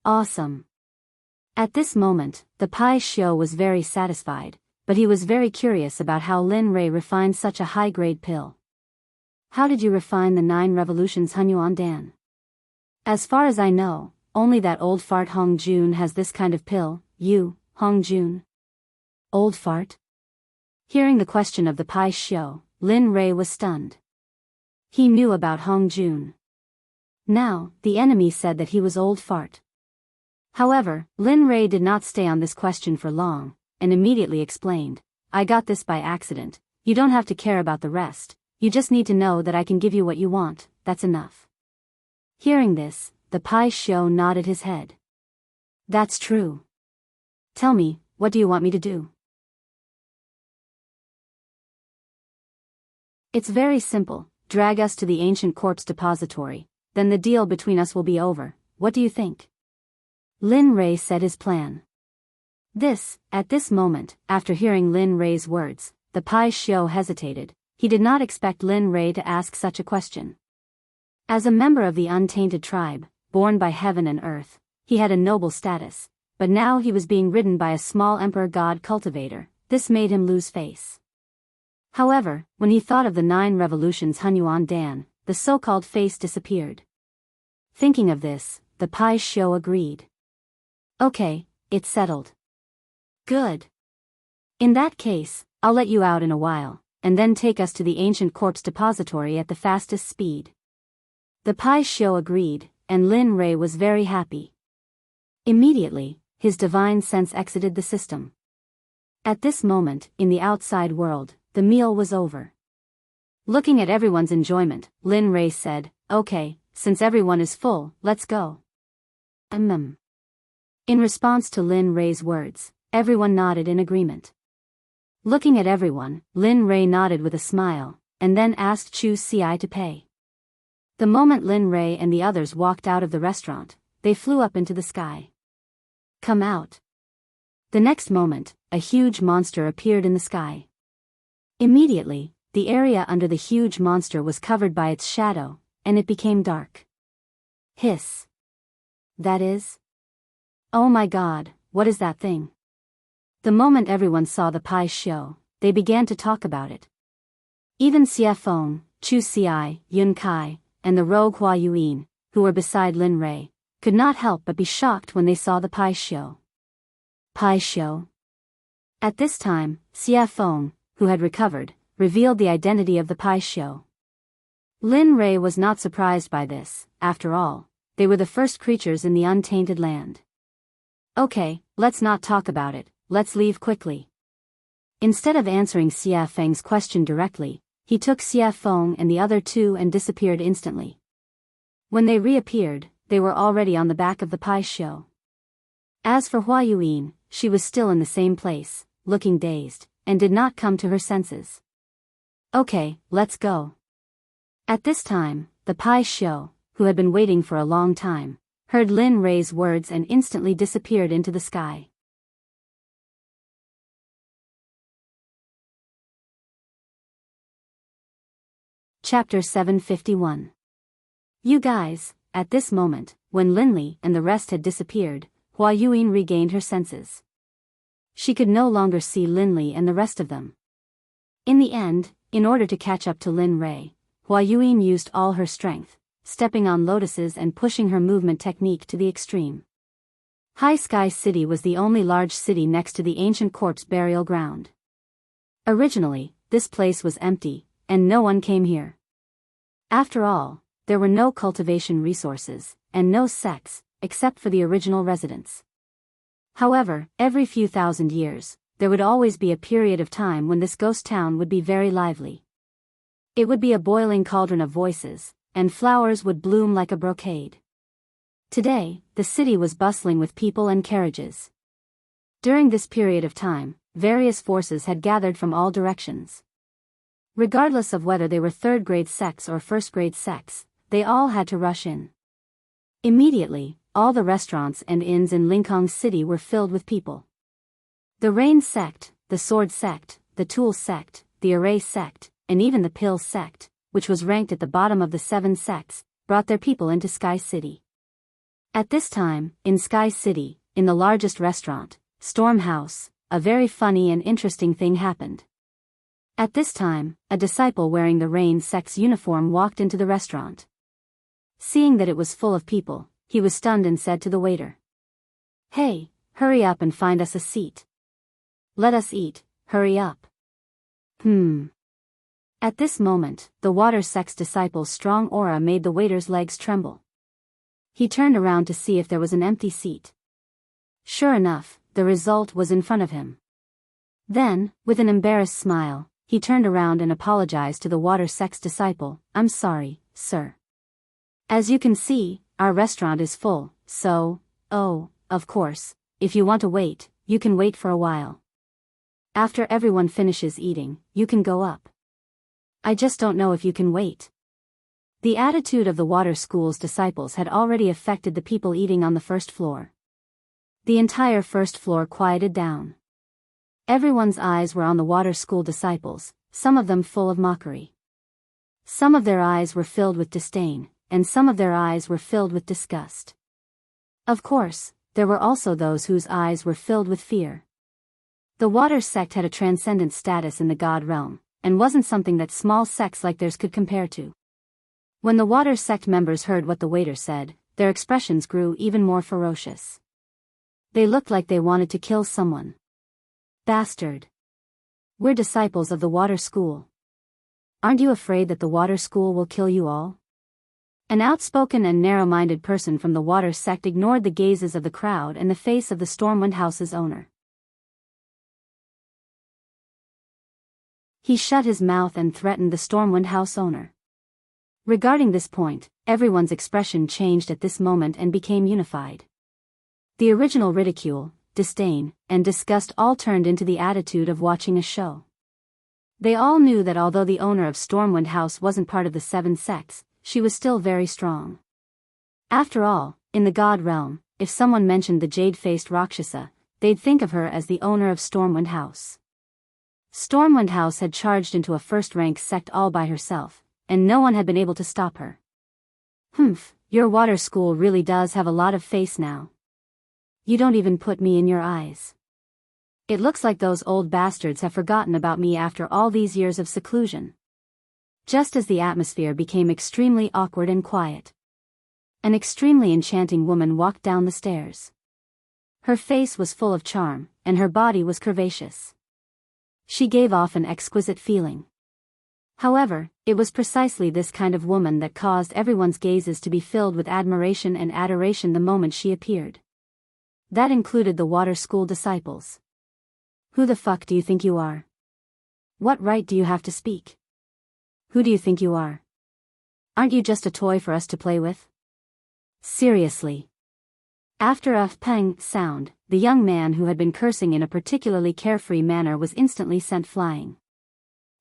Speaker 1: Awesome. At this moment, the Pai Shio was very satisfied, but he was very curious about how Lin Rei refined such a high-grade pill. How did you refine the 9 revolutions Hunyuan Dan? As far as I know, only that old fart Hong Jun has this kind of pill. You, Hong Jun? Old fart? Hearing the question of the Pai Shio, Lin Rei was stunned. He knew about Hong Jun. Now, the enemy said that he was old fart. However, Lin Rei did not stay on this question for long, and immediately explained, I got this by accident, you don't have to care about the rest, you just need to know that I can give you what you want, that's enough. Hearing this, the Pai Shio nodded his head. That's true. Tell me, what do you want me to do? It's very simple, drag us to the ancient corpse depository, then the deal between us will be over, what do you think? Lin Rei said his plan. At this moment, after hearing Lin Rei's words, the Pai Shio hesitated, he did not expect Lin Rei to ask such a question. As a member of the untainted tribe, born by heaven and earth, he had a noble status, but now he was being ridden by a small emperor god cultivator, this made him lose face. However, when he thought of the 9 revolutions Hunyuan Dan, the so-called face disappeared. Thinking of this, the Pai Shio agreed. Okay, it's settled. Good. In that case, I'll let you out in a while, and then take us to the ancient corpse depository at the fastest speed. The Pai Shio agreed, and Lin Rei was very happy. Immediately, his divine sense exited the system. At this moment, in the outside world, the meal was over. Looking at everyone's enjoyment, Lin Rei said, okay, since everyone is full, let's go. In response to Lin Rei's words, everyone nodded in agreement. Looking at everyone, Lin Rei nodded with a smile, and then asked Chu Ci to pay. The moment Lin Rei and the others walked out of the restaurant, they flew up into the sky. Come out. The next moment, a huge monster appeared in the sky. Immediately, the area under the huge monster was covered by its shadow, and it became dark. Hiss. That is? Oh my god, what is that thing? The moment everyone saw the Pai Shio, they began to talk about it. Even Xie Feng, Chu Ci, Yun Kai, and the rogue Hua Yuan, who were beside Lin Rei, could not help but be shocked when they saw the Pai Shio. Pai Shio? At this time, Xie Feng, who had recovered, revealed the identity of the Pai Shio. Lin Rei was not surprised by this, after all, they were the first creatures in the untainted land. Okay, let's not talk about it, let's leave quickly. Instead of answering Xie Feng's question directly, he took Xie Feng and the other 2 and disappeared instantly. When they reappeared, they were already on the back of the Pai Shio. As for Hua Yuan, she was still in the same place, looking dazed, and did not come to her senses. Okay, let's go. At this time, the Pai Shio, who had been waiting for a long time, heard Lin Rei's words and instantly disappeared into the sky. Chapter 751. You guys, at this moment, when Linli and the rest had disappeared, Hua Yuan regained her senses. She could no longer see Linli and the rest of them. In the end, in order to catch up to Lin Rei, Hua Yuan used all her strength, stepping on lotuses and pushing her movement technique to the extreme. High Sky City was the only large city next to the ancient corpse burial ground. Originally, this place was empty, and no one came here. After all, there were no cultivation resources, and no sects, except for the original residents. However, every few thousand years, there would always be a period of time when this ghost town would be very lively. It would be a boiling cauldron of voices, and flowers would bloom like a brocade. Today, the city was bustling with people and carriages. During this period of time, various forces had gathered from all directions. Regardless of whether they were third-grade sects or first-grade sects, they all had to rush in. Immediately, all the restaurants and inns in Lincoln City were filled with people. The Rain Sect, the Sword Sect, the Tool Sect, the Array Sect, and even the Pill Sect, which was ranked at the bottom of the 7 sects, brought their people into Sky City. At this time, in Sky City, in the largest restaurant, Storm House, a very funny and interesting thing happened. At this time, a disciple wearing the Rain Sect's uniform walked into the restaurant. Seeing that it was full of people, he was stunned and said to the waiter, "Hey, hurry up and find us a seat. Let us eat, hurry up." At this moment, the Water Sect's disciple's strong aura made the waiter's legs tremble. He turned around to see if there was an empty seat. Sure enough, the result was in front of him. Then, with an embarrassed smile, he turned around and apologized to the Water Sect's disciple, "I'm sorry, sir. As you can see, our restaurant is full, so, of course, if you want to wait, you can wait for a while. After everyone finishes eating, you can go up. I just don't know if you can wait." The attitude of the Water School's disciples had already affected the people eating on the first floor. The entire first floor quieted down. Everyone's eyes were on the Water School disciples, some of them full of mockery. Some of their eyes were filled with disdain, and some of their eyes were filled with disgust. Of course, there were also those whose eyes were filled with fear. The Water Sect had a transcendent status in the God realm, and wasn't something that small sects like theirs could compare to. When the Water Sect members heard what the waiter said, their expressions grew even more ferocious. They looked like they wanted to kill someone. "Bastard. We're disciples of the Water School. Aren't you afraid that the Water School will kill you all?" An outspoken and narrow-minded person from the Water Sect ignored the gazes of the crowd and the face of the Stormwind House's owner. He shut his mouth and threatened the Stormwind House owner. Regarding this point, everyone's expression changed at this moment and became unified. The original ridicule, disdain, and disgust all turned into the attitude of watching a show. They all knew that although the owner of Stormwind House wasn't part of the 7 sects, she was still very strong. After all, in the God realm, if someone mentioned the jade-faced Rakshasa, they'd think of her as the owner of Stormwind House. Stormwind House had charged into a first-rank sect all by herself, and no one had been able to stop her. Your Water School really does have a lot of face now. You don't even put me in your eyes. It looks like those old bastards have forgotten about me after all these years of seclusion." Just as the atmosphere became extremely awkward and quiet, an extremely enchanting woman walked down the stairs. Her face was full of charm, and her body was curvaceous. She gave off an exquisite feeling. However, it was precisely this kind of woman that caused everyone's gazes to be filled with admiration and adoration the moment she appeared. That included the Water School disciples. "Who the fuck do you think you are? What right do you have to speak? Who do you think you are? Aren't you just a toy for us to play with? Seriously." After a pang sound, the young man who had been cursing in a particularly carefree manner was instantly sent flying.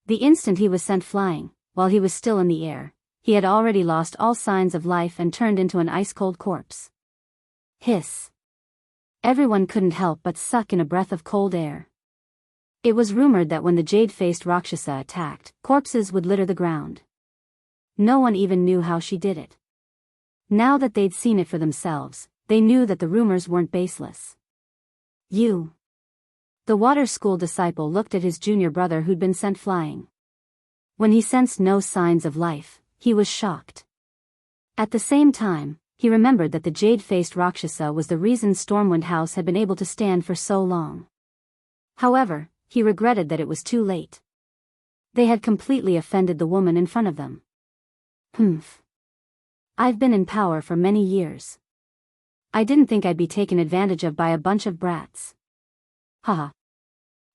Speaker 1: The instant he was sent flying, while he was still in the air, he had already lost all signs of life and turned into an ice-cold corpse. Hiss. Everyone couldn't help but suck in a breath of cold air. It was rumored that when the jade-faced Rakshasa attacked, corpses would litter the ground. No one even knew how she did it. Now that they'd seen it for themselves, they knew that the rumors weren't baseless. "You." The Water School disciple looked at his junior brother who'd been sent flying. When he sensed no signs of life, he was shocked. At the same time, he remembered that the jade-faced Rakshasa was the reason Stormwind House had been able to stand for so long. However, he regretted that it was too late. They had completely offended the woman in front of them. I've been in power for many years. I didn't think I'd be taken advantage of by a bunch of brats. Haha.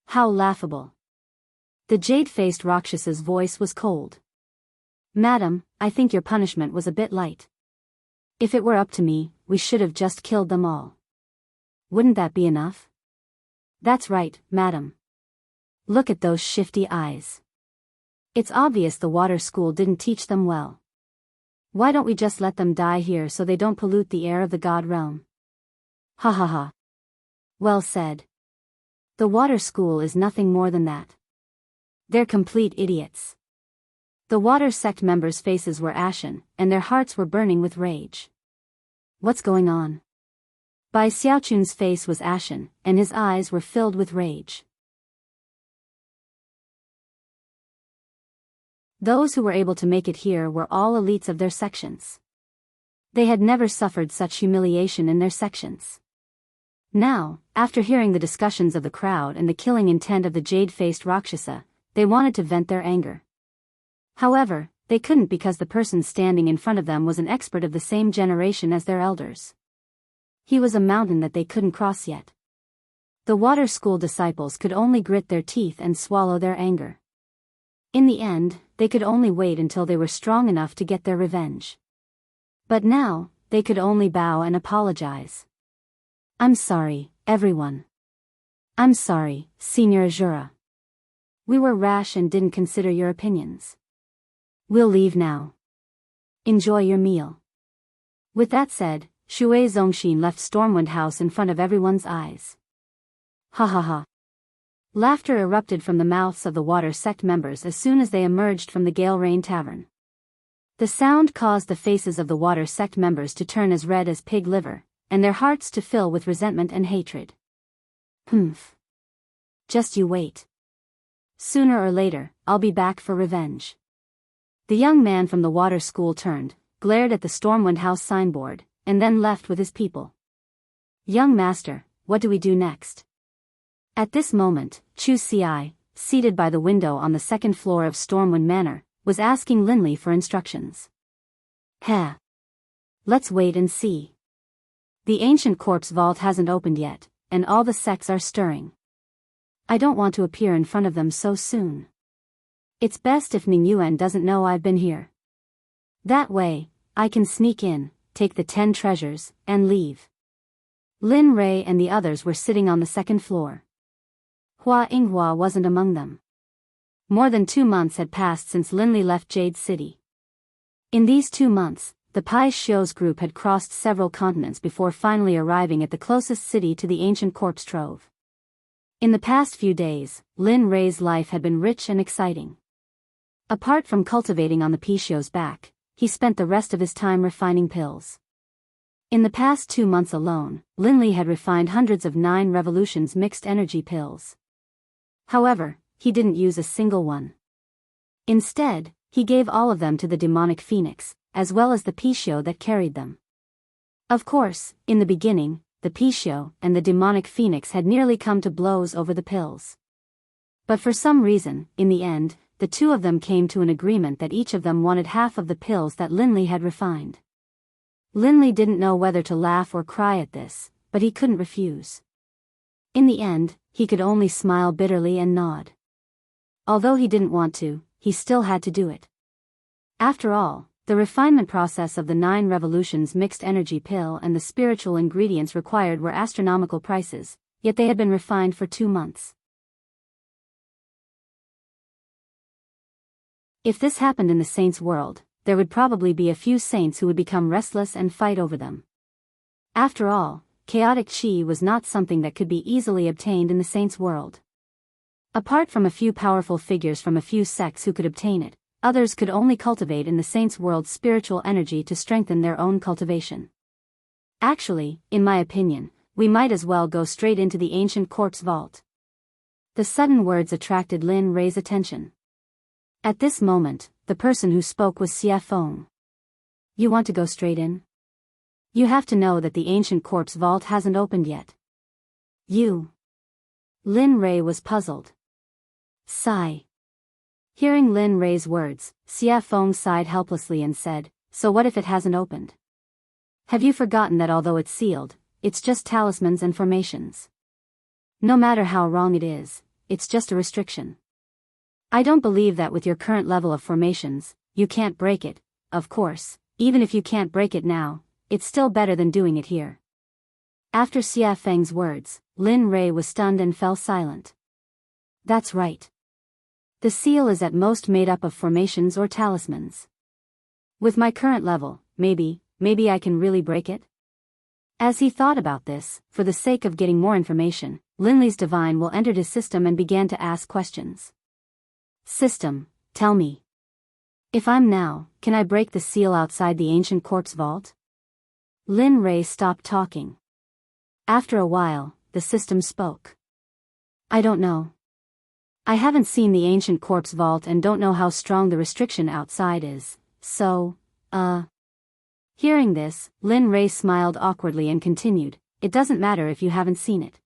Speaker 1: How laughable. The jade-faced Rakshasa's voice was cold. "Madam, I think your punishment was a bit light. If it were up to me, we should have just killed them all. Wouldn't that be enough?" "That's right, madam. Look at those shifty eyes. It's obvious the Water School didn't teach them well. Why don't we just let them die here so they don't pollute the air of the god realm? Ha ha ha. Well said. The water school is nothing more than that. They're complete idiots. The water sect members' faces were ashen, and their hearts were burning with rage. What's going on? Bai Xiaochun's face was ashen, and his eyes were filled with rage. Those who were able to make it here were all elites of their sections. They had never suffered such humiliation in their sections. Now, after hearing the discussions of the crowd and the killing intent of the jade-faced Rakshasa, they wanted to vent their anger. However, they couldn't because the person standing in front of them was an expert of the same generation as their elders. He was a mountain that they couldn't cross yet. The water school disciples could only grit their teeth and swallow their anger. In the end, they could only wait until they were strong enough to get their revenge. But now, they could only bow and apologize. I'm sorry, everyone. I'm sorry, Senior Azura. We were rash and didn't consider your opinions. We'll leave now. Enjoy your meal. With that said, Shui Zongxin left Stormwind House in front of everyone's eyes. Ha ha ha. Laughter erupted from the mouths of the water sect members as soon as they emerged from the Gale Rain Tavern. The sound caused the faces of the water sect members to turn as red as pig liver, and their hearts to fill with resentment and hatred. Humph. Just you wait. Sooner or later, I'll be back for revenge. The young man from the water school turned, glared at the Stormwind House signboard, and then left with his people. Young master, what do we do next? At this moment, Chu Ci, seated by the window on the second floor of Stormwind Manor, was asking Linley for instructions. Heh. Let's wait and see. The ancient corpse vault hasn't opened yet, and all the sects are stirring. I don't want to appear in front of them so soon. It's best if Ning Yuan doesn't know I've been here. That way, I can sneak in, take the 10 treasures, and leave. Lin Rei and the others were sitting on the second floor. Hua Yinghua wasn't among them. More than 2 months had passed since Linley left Jade City. In these 2 months, the Pai Xiu's group had crossed several continents before finally arriving at the closest city to the ancient corpse trove. In the past few days, Lin Rei's life had been rich and exciting. Apart from cultivating on the Pai Xiu's back, he spent the rest of his time refining pills. In the past 2 months alone, Linley had refined hundreds of 9 revolutions mixed energy pills. However, he didn't use a single one. Instead, he gave all of them to the demonic phoenix, as well as the Pai Xiu that carried them. Of course, in the beginning, the Pai Xiu and the demonic phoenix had nearly come to blows over the pills. But for some reason, in the end, the two of them came to an agreement that each of them wanted half of the pills that Linley had refined. Linley didn't know whether to laugh or cry at this, but he couldn't refuse. In the end, he could only smile bitterly and nod. Although he didn't want to, he still had to do it. After all, the refinement process of the 9 revolutions mixed energy pill and the spiritual ingredients required were astronomical prices, yet they had been refined for 2 months. If this happened in the saints' world, there would probably be a few saints who would become restless and fight over them. After all, chaotic chi was not something that could be easily obtained in the saints' world. Apart from a few powerful figures from a few sects who could obtain it, others could only cultivate in the saints' world spiritual energy to strengthen their own cultivation. Actually, in my opinion, we might as well go straight into the ancient corpse vault. The sudden words attracted Lin Rei's attention. At this moment, the person who spoke was Xie Feng. You want to go straight in? You have to know that the ancient corpse vault hasn't opened yet. You. Lin Rei was puzzled. Sigh. Hearing Lin Rei's words, Xie Feng sighed helplessly and said, so what if it hasn't opened? Have you forgotten that although it's sealed, it's just talismans and formations? No matter how wrong it is, it's just a restriction. I don't believe that with your current level of formations, you can't break it. Of course, even if you can't break it now, it's still better than doing it here. After Xie Feng's words, Lin Rei was stunned and fell silent. That's right. The seal is at most made up of formations or talismans. With my current level, maybe I can really break it? As he thought about this, for the sake of getting more information, Linley's divine will entered his system and began to ask questions. System, tell me. If I'm now, can I break the seal outside the ancient corpse vault? Lin Ray stopped talking. After a while, the system spoke. I don't know. I haven't seen the ancient corpse vault and don't know how strong the restriction outside is, so, Hearing this, Lin Ray smiled awkwardly and continued, it doesn't matter if you haven't seen it.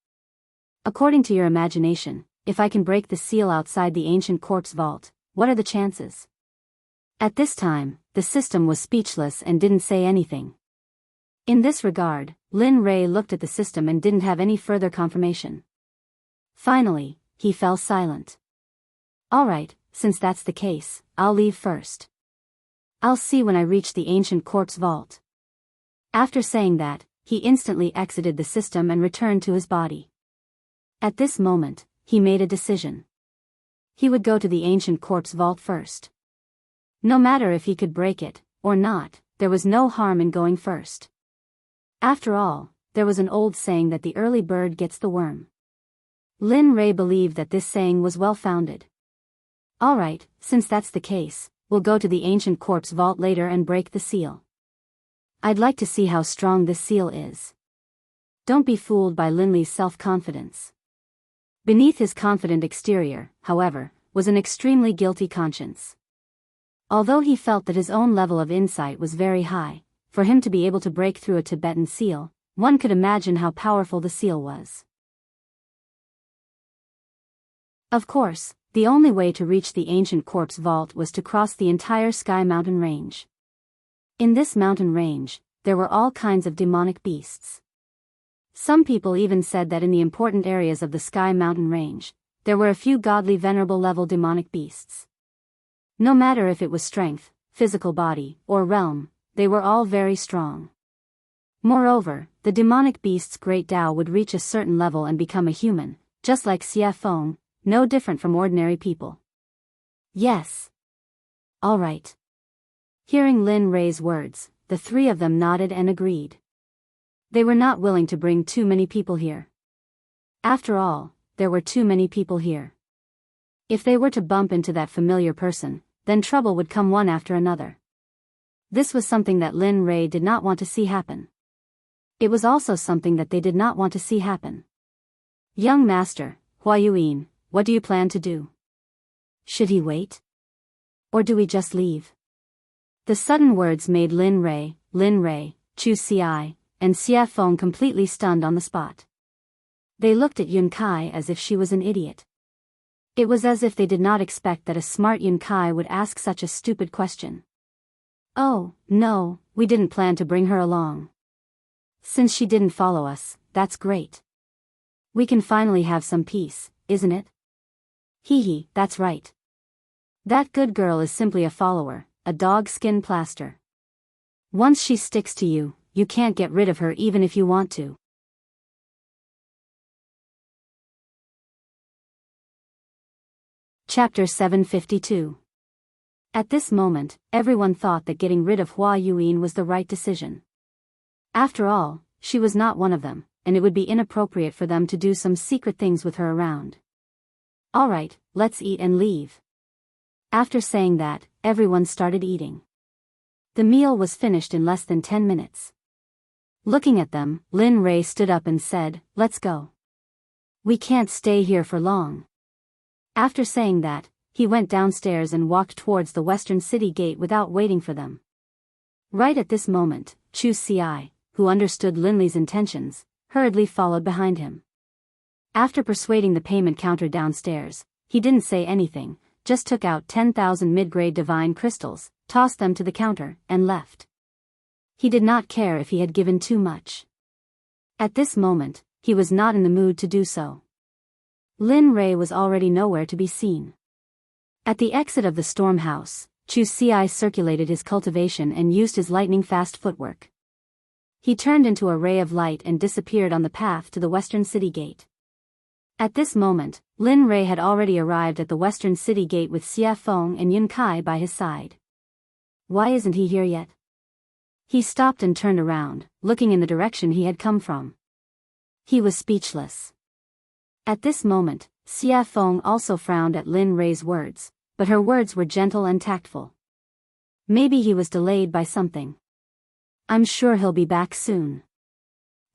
Speaker 1: According to your imagination, if I can break the seal outside the ancient corpse vault, what are the chances? At this time, the system was speechless and didn't say anything. In this regard, Lin Ray looked at the system and didn't have any further confirmation. Finally, he fell silent. Alright, since that's the case, I'll leave first. I'll see when I reach the ancient corpse vault. After saying that, he instantly exited the system and returned to his body. At this moment, he made a decision. He would go to the ancient corpse vault first. No matter if he could break it, or not, there was no harm in going first. After all, there was an old saying that the early bird gets the worm. Lin Ray believed that this saying was well-founded. Alright, since that's the case, we'll go to the ancient corpse vault later and break the seal. I'd like to see how strong this seal is. Don't be fooled by Linley's self-confidence. Beneath his confident exterior, however, was an extremely guilty conscience. Although he felt that his own level of insight was very high, for him to be able to break through a Tibetan seal, one could imagine how powerful the seal was. Of course, the only way to reach the ancient corpse vault was to cross the entire Sky Mountain range. In this mountain range, there were all kinds of demonic beasts. Some people even said that in the important areas of the Sky Mountain range, there were a few godly venerable level demonic beasts. No matter if it was strength, physical body, or realm, they were all very strong. Moreover, the demonic beast's great Tao would reach a certain level and become a human, just like Xie Feng, no different from ordinary people. Yes. All right. Hearing Lin Ray's words, the three of them nodded and agreed. They were not willing to bring too many people here. After all, there were too many people here. If they were to bump into that familiar person, then trouble would come one after another. This was something that Lin Ray did not want to see happen. It was also something that they did not want to see happen. Young Master, Huayuan, what do you plan to do? Should he wait? Or do we just leave? The sudden words made Lin Ray, Chu Xiai, and Xie Feng completely stunned on the spot. They looked at Yun Kai as if she was an idiot. It was as if they did not expect that a smart Yun Kai would ask such a stupid question. Oh, no, we didn't plan to bring her along. Since she didn't follow us, that's great. We can finally have some peace, isn't it? Hee, that's right. That good girl is simply a follower, a dog skin plaster. Once she sticks to you, you can't get rid of her even if you want to. Chapter 752. At this moment, everyone thought that getting rid of Huayuan was the right decision. After all, she was not one of them, and it would be inappropriate for them to do some secret things with her around. Alright, let's eat and leave. After saying that, everyone started eating. The meal was finished in less than 10 minutes. Looking at them, Lin Ray stood up and said, let's go. We can't stay here for long. After saying that, he went downstairs and walked towards the western city gate without waiting for them. Right at this moment, Chu Xiai, who understood Linley's intentions, hurriedly followed behind him. After persuading the payment counter downstairs, he didn't say anything, just took out 10,000 mid-grade divine crystals, tossed them to the counter, and left. He did not care if he had given too much. At this moment, he was not in the mood to do so. Lin Ray was already nowhere to be seen. At the exit of the storm house, Chu Xiai circulated his cultivation and used his lightning-fast footwork. He turned into a ray of light and disappeared on the path to the western city gate. At this moment, Lin Ray had already arrived at the western city gate with Xie Feng and Yun Kai by his side. Why isn't he here yet? He stopped and turned around, looking in the direction he had come from. He was speechless. At this moment, Xia Feng also frowned at Lin Rei's words, but her words were gentle and tactful. Maybe he was delayed by something. I'm sure he'll be back soon.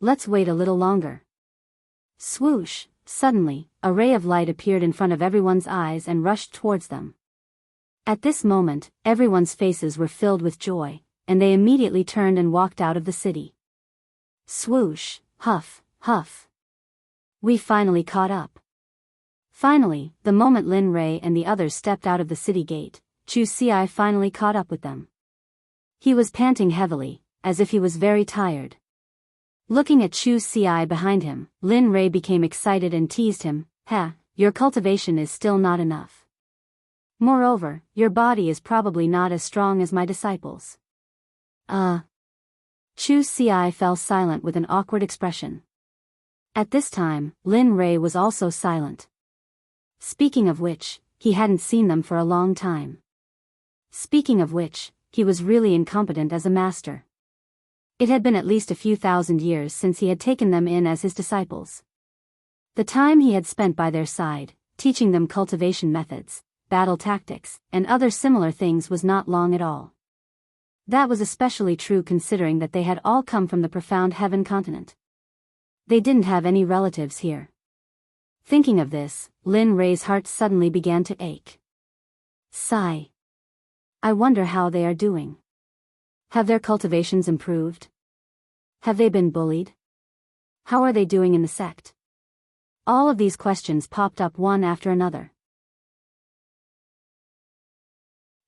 Speaker 1: Let's wait a little longer. Swoosh! Suddenly, a ray of light appeared in front of everyone's eyes and rushed towards them. At this moment, everyone's faces were filled with joy, and they immediately turned and walked out of the city. Swoosh! Huff, huff. We finally caught up. Finally, the moment Lin Rei and the others stepped out of the city gate, Chu Xi finally caught up with them. He was panting heavily, as if he was very tired. Looking at Chu Xi behind him, Lin Rei became excited and teased him, "Ha, your cultivation is still not enough. Moreover, your body is probably not as strong as my disciples." Chu Xi fell silent with an awkward expression. At this time, Lin Rei was also silent. Speaking of which, he hadn't seen them for a long time. Speaking of which, he was really incompetent as a master. It had been at least a few thousand years since he had taken them in as his disciples. The time he had spent by their side, teaching them cultivation methods, battle tactics, and other similar things was not long at all. That was especially true considering that they had all come from the profound heaven continent. They didn't have any relatives here. Thinking of this, Lin Rei's heart suddenly began to ache. Sigh. I wonder how they are doing. Have their cultivations improved? Have they been bullied? How are they doing in the sect? All of these questions popped up one after another.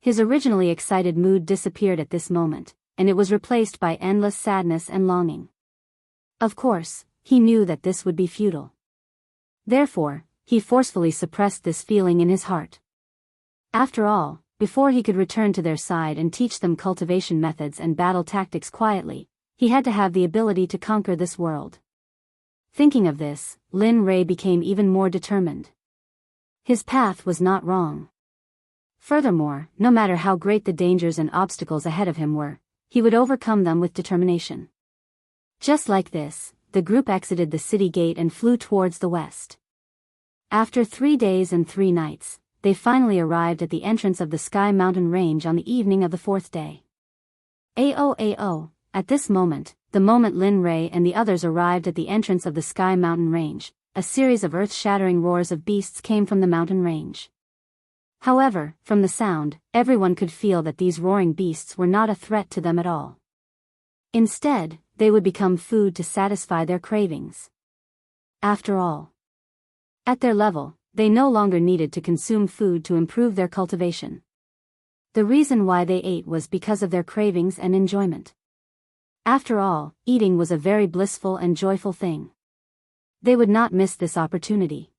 Speaker 1: His originally excited mood disappeared at this moment, and it was replaced by endless sadness and longing. Of course, he knew that this would be futile. Therefore, he forcefully suppressed this feeling in his heart. After all, before he could return to their side and teach them cultivation methods and battle tactics quietly, he had to have the ability to conquer this world. Thinking of this, Lin Rei became even more determined. His path was not wrong. Furthermore, no matter how great the dangers and obstacles ahead of him were, he would overcome them with determination. Just like this, the group exited the city gate and flew towards the west. After 3 days and 3 nights, they finally arrived at the entrance of the Sky Mountain Range on the evening of the 4th day. Ao. At this moment, the moment Lin Rei and the others arrived at the entrance of the Sky Mountain Range, a series of earth-shattering roars of beasts came from the mountain range. However, from the sound, everyone could feel that these roaring beasts were not a threat to them at all. Instead, they would become food to satisfy their cravings. After all, at their level, they no longer needed to consume food to improve their cultivation. The reason why they ate was because of their cravings and enjoyment. After all, eating was a very blissful and joyful thing. They would not miss this opportunity.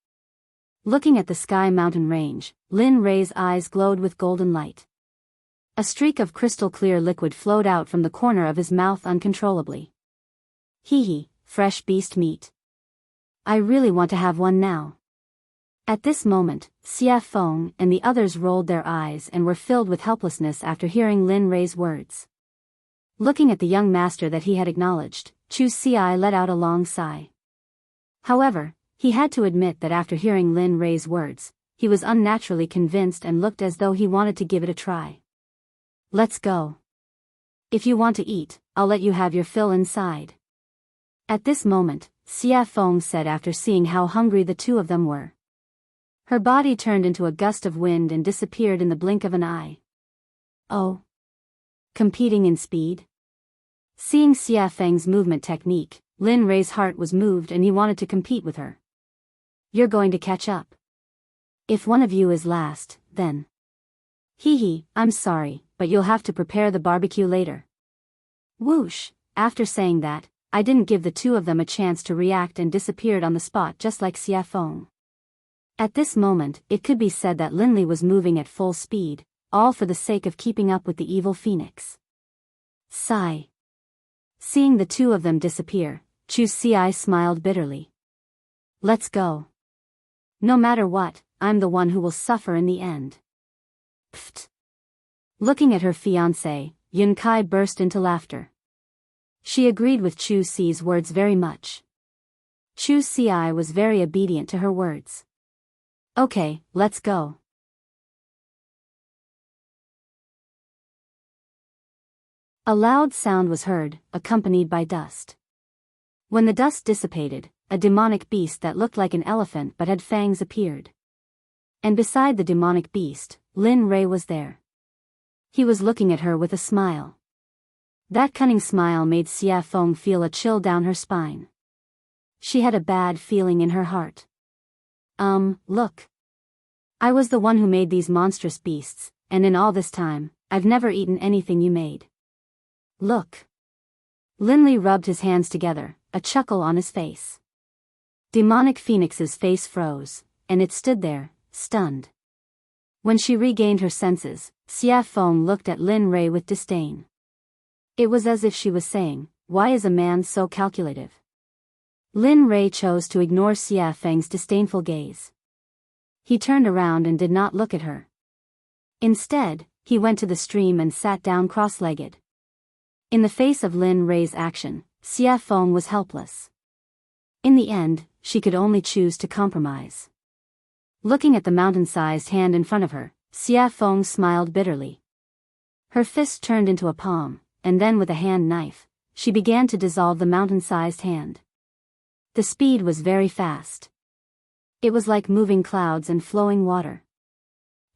Speaker 1: Looking at the Sky Mountain Range, Lin Rei's eyes glowed with golden light. A streak of crystal-clear liquid flowed out from the corner of his mouth uncontrollably. Hee, fresh beast meat. I really want to have one now. At this moment, Xia Feng and the others rolled their eyes and were filled with helplessness after hearing Lin Rei's words. Looking at the young master that he had acknowledged, Chu Xi let out a long sigh. However, he had to admit that after hearing Lin Rei's words, he was unnaturally convinced and looked as though he wanted to give it a try. Let's go. If you want to eat, I'll let you have your fill inside. At this moment, Xia Feng said after seeing how hungry the two of them were. Her body turned into a gust of wind and disappeared in the blink of an eye. Oh. Competing in speed? Seeing Xia Feng's movement technique, Lin Rei's heart was moved and he wanted to compete with her. You're going to catch up. If one of you is last, then. I'm sorry, but you'll have to prepare the barbecue later. Whoosh! After saying that, I didn't give the two of them a chance to react and disappeared on the spot just like Xia Feng. At this moment, it could be said that Linli was moving at full speed, all for the sake of keeping up with the evil phoenix. Sigh. Seeing the two of them disappear, Chu Xi smiled bitterly. Let's go. No matter what, I'm the one who will suffer in the end. Pfft. Looking at her fiancé, Yun Kai burst into laughter. She agreed with Chu Si's words very much. Chu Si was very obedient to her words. Okay, let's go. A loud sound was heard, accompanied by dust. When the dust dissipated, a demonic beast that looked like an elephant but had fangs appeared. And beside the demonic beast, Lin Rei was there. He was looking at her with a smile. That cunning smile made Xia Feng feel a chill down her spine. She had a bad feeling in her heart. Look. I was the one who made these monstrous beasts, and in all this time, I've never eaten anything you made. Look. Linley rubbed his hands together, a chuckle on his face. Demonic Phoenix's face froze, and it stood there, stunned. When she regained her senses, Xia Feng looked at Lin Rei with disdain. It was as if she was saying, "Why is a man so calculative?" Lin Rei chose to ignore Xia Feng's disdainful gaze. He turned around and did not look at her. Instead, he went to the stream and sat down cross-legged. In the face of Lin Rei's action, Xia Feng was helpless. In the end, she could only choose to compromise. Looking at the mountain-sized hand in front of her, Xia Feng smiled bitterly. Her fist turned into a palm, and then with a hand knife, she began to dissolve the mountain-sized hand. The speed was very fast. It was like moving clouds and flowing water.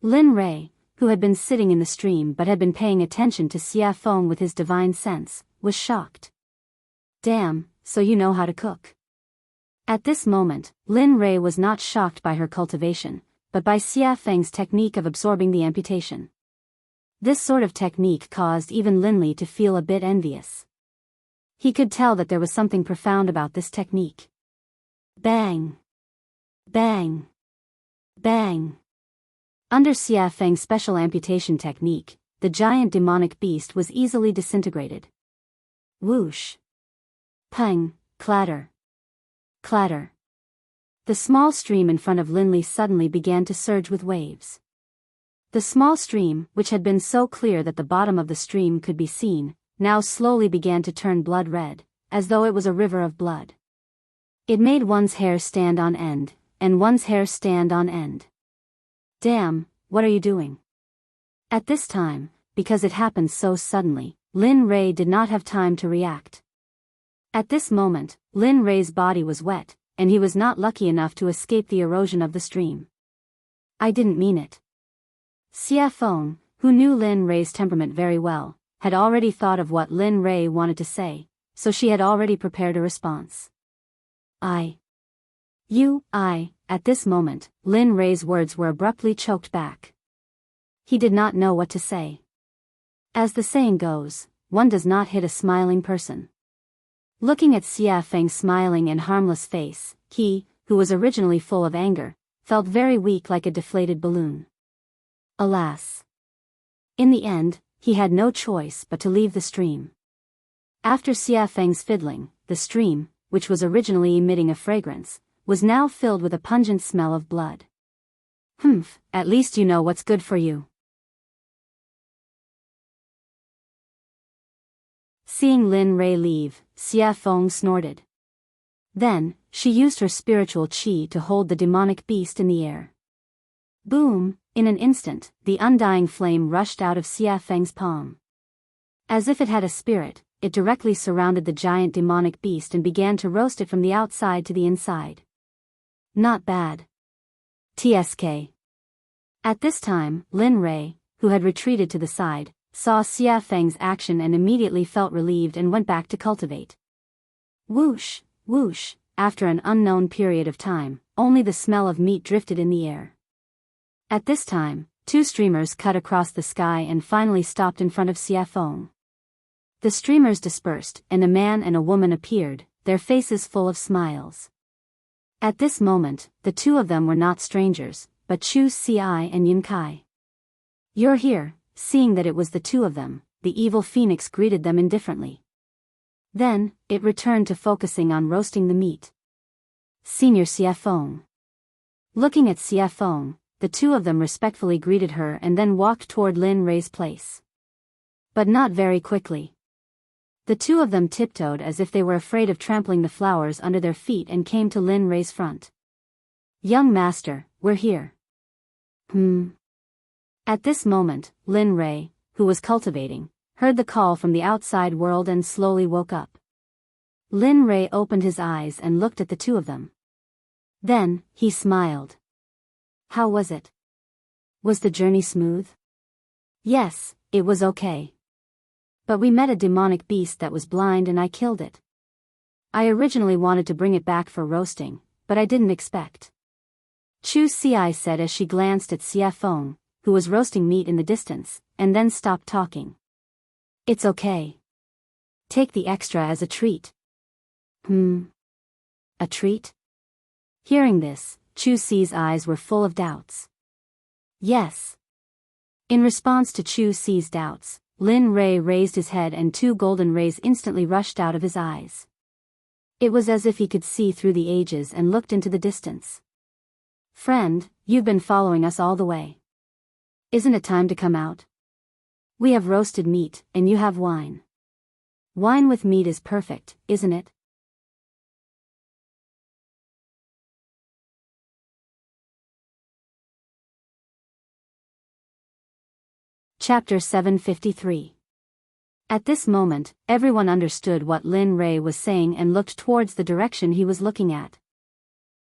Speaker 1: Lin Rei, who had been sitting in the stream but had been paying attention to Xia Feng with his divine sense, was shocked. Damn, so you know how to cook. At this moment, Lin Rei was not shocked by her cultivation, but by Xia Feng's technique of absorbing the amputation. This sort of technique caused even Linley to feel a bit envious. He could tell that there was something profound about this technique. Bang! Bang! Bang! Under Xia Feng's special amputation technique, the giant demonic beast was easily disintegrated. Whoosh! Pang! Clatter! Clatter! The small stream in front of Linley suddenly began to surge with waves. The small stream, which had been so clear that the bottom of the stream could be seen, now slowly began to turn blood red, as though it was a river of blood. It made one's hair stand on end, and one's hair stand on end. Damn, what are you doing? At this time, because it happened so suddenly, Lin Rei did not have time to react. At this moment, Lin Rei's body was wet, and he was not lucky enough to escape the erosion of the stream. I didn't mean it. Xia Feng, who knew Lin Rei's temperament very well, had already thought of what Lin Rei wanted to say, so she had already prepared a response. At this moment, Lin Rei's words were abruptly choked back. He did not know what to say. As the saying goes, one does not hit a smiling person. Looking at Xia Feng's smiling and harmless face, he, who was originally full of anger, felt very weak like a deflated balloon. Alas! In the end, he had no choice but to leave the stream. After Xia Feng's fiddling, the stream, which was originally emitting a fragrance, was now filled with a pungent smell of blood. Humph, at least you know what's good for you. Seeing Lin Rei leave, Xia Feng snorted. Then, she used her spiritual qi to hold the demonic beast in the air. Boom! In an instant, the undying flame rushed out of Xia Feng's palm. As if it had a spirit, it directly surrounded the giant demonic beast and began to roast it from the outside to the inside. Not bad. TSK. At this time, Lin Rei, who had retreated to the side, saw Xia Feng's action and immediately felt relieved and went back to cultivate. Whoosh, whoosh, after an unknown period of time, only the smell of meat drifted in the air. At this time, two streamers cut across the sky and finally stopped in front of Xia Feng. The streamers dispersed, and a man and a woman appeared, their faces full of smiles. At this moment, the two of them were not strangers, but Chu Si and Yun Kai. You're here. Seeing that it was the two of them, the evil phoenix greeted them indifferently. Then, it returned to focusing on roasting the meat. Senior Xia Feng. Looking at Xia Feng, the two of them respectfully greeted her and then walked toward Lin Rei's place. But not very quickly. The two of them tiptoed as if they were afraid of trampling the flowers under their feet and came to Lin Rei's front. "Young master, we're here." At this moment, Lin Rei, who was cultivating, heard the call from the outside world and slowly woke up. Lin Rei opened his eyes and looked at the two of them. Then, he smiled. "How was it? Was the journey smooth?" "Yes, it was okay. But we met a demonic beast that was blind and I killed it. I originally wanted to bring it back for roasting, but I didn't expect." Chu Xi said as she glanced at Xie Feng, who was roasting meat in the distance, and then stopped talking. "It's okay. Take the extra as a treat." A treat? Hearing this, Chu Xi's eyes were full of doubts. "Yes." In response to Chu Xi's doubts, Lin Rei raised his head and two golden rays instantly rushed out of his eyes. It was as if he could see through the ages and looked into the distance. "Friend, you've been following us all the way. Isn't it time to come out? We have roasted meat, and you have wine. Wine with meat is perfect, isn't it?" Chapter 753. At this moment, everyone understood what Lin Rei was saying and looked towards the direction he was looking at.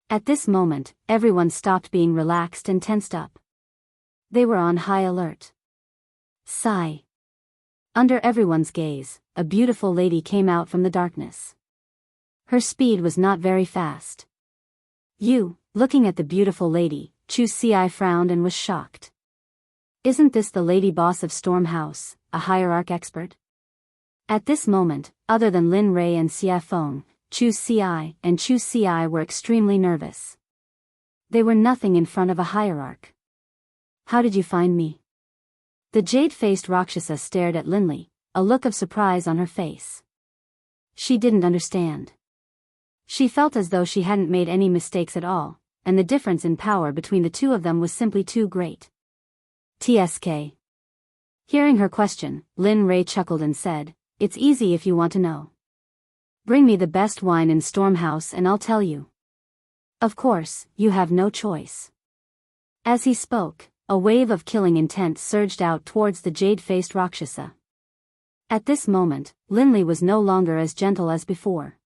Speaker 1: At this moment, everyone stopped being relaxed and tensed up. They were on high alert. Sigh. Under everyone's gaze, a beautiful lady came out from the darkness. Her speed was not very fast. Looking at the beautiful lady, Chu Xi frowned and was shocked. "Isn't this the lady boss of Storm House, a hierarch expert?" At this moment, other than Lin Rei and Xie Feng, Chu Xi were extremely nervous. They were nothing in front of a hierarch. "How did you find me?" The jade-faced Rakshasa stared at Linli, a look of surprise on her face. She didn't understand. She felt as though she hadn't made any mistakes at all, and the difference in power between the two of them was simply too great. "TSK." Hearing her question, Lin Rei chuckled and said, "It's easy if you want to know. Bring me the best wine in Storm House and I'll tell you. Of course, you have no choice." As he spoke, a wave of killing intent surged out towards the jade-faced Rakshasa. At this moment, Linli was no longer as gentle as before.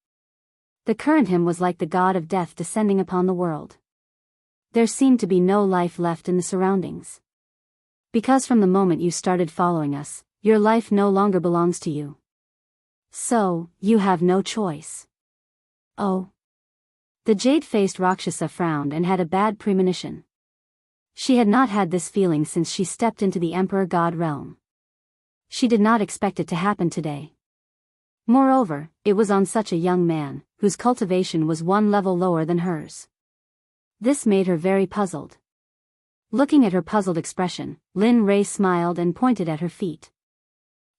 Speaker 1: The current him was like the god of death descending upon the world. There seemed to be no life left in the surroundings. "Because from the moment you started following us, your life no longer belongs to you. So, you have no choice." "Oh." The jade-faced Rakshasa frowned and had a bad premonition. She had not had this feeling since she stepped into the Emperor God realm. She did not expect it to happen today. Moreover, it was on such a young man, whose cultivation was one level lower than hers. This made her very puzzled. Looking at her puzzled expression, Lin Rei smiled and pointed at her feet.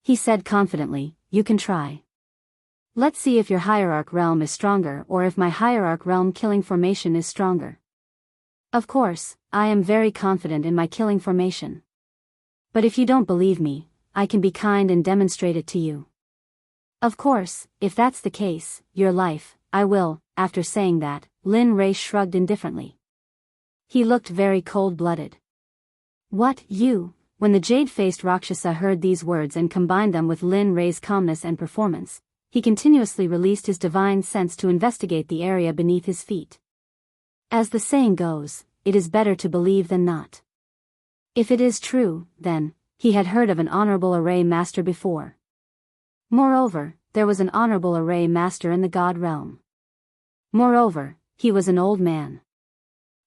Speaker 1: He said confidently, "You can try. Let's see if your hierarch realm is stronger or if my hierarch realm killing formation is stronger. Of course, I am very confident in my killing formation. But if you don't believe me, I can be kind and demonstrate it to you. Of course, if that's the case, your life, I will." After saying that, Lin Rei shrugged indifferently. He looked very cold-blooded. "What, you?" When the jade-faced Rakshasa heard these words and combined them with Lin Rei's calmness and performance, he continuously released his divine sense to investigate the area beneath his feet. As the saying goes, it is better to believe than not. If it is true, then, he had heard of an honorable array master before. Moreover, there was an honorable array master in the god realm. Moreover, he was an old man.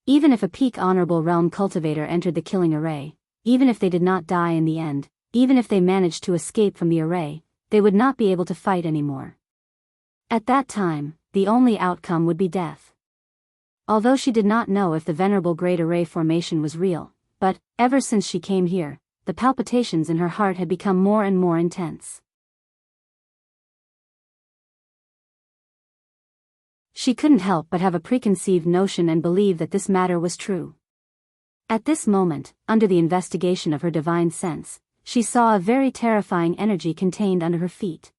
Speaker 1: Even if a peak honorable realm cultivator entered the killing array, even if they did not die in the end, even if they managed to escape from the array, they would not be able to fight anymore. At that time, the only outcome would be death. Although she did not know if the venerable great array formation was real, but, ever since she came here, the palpitations in her heart had become more and more intense. She couldn't help but have a preconceived notion and believe that this matter was true. At this moment, under the investigation of her divine sense, she saw a very terrifying energy contained under her feet.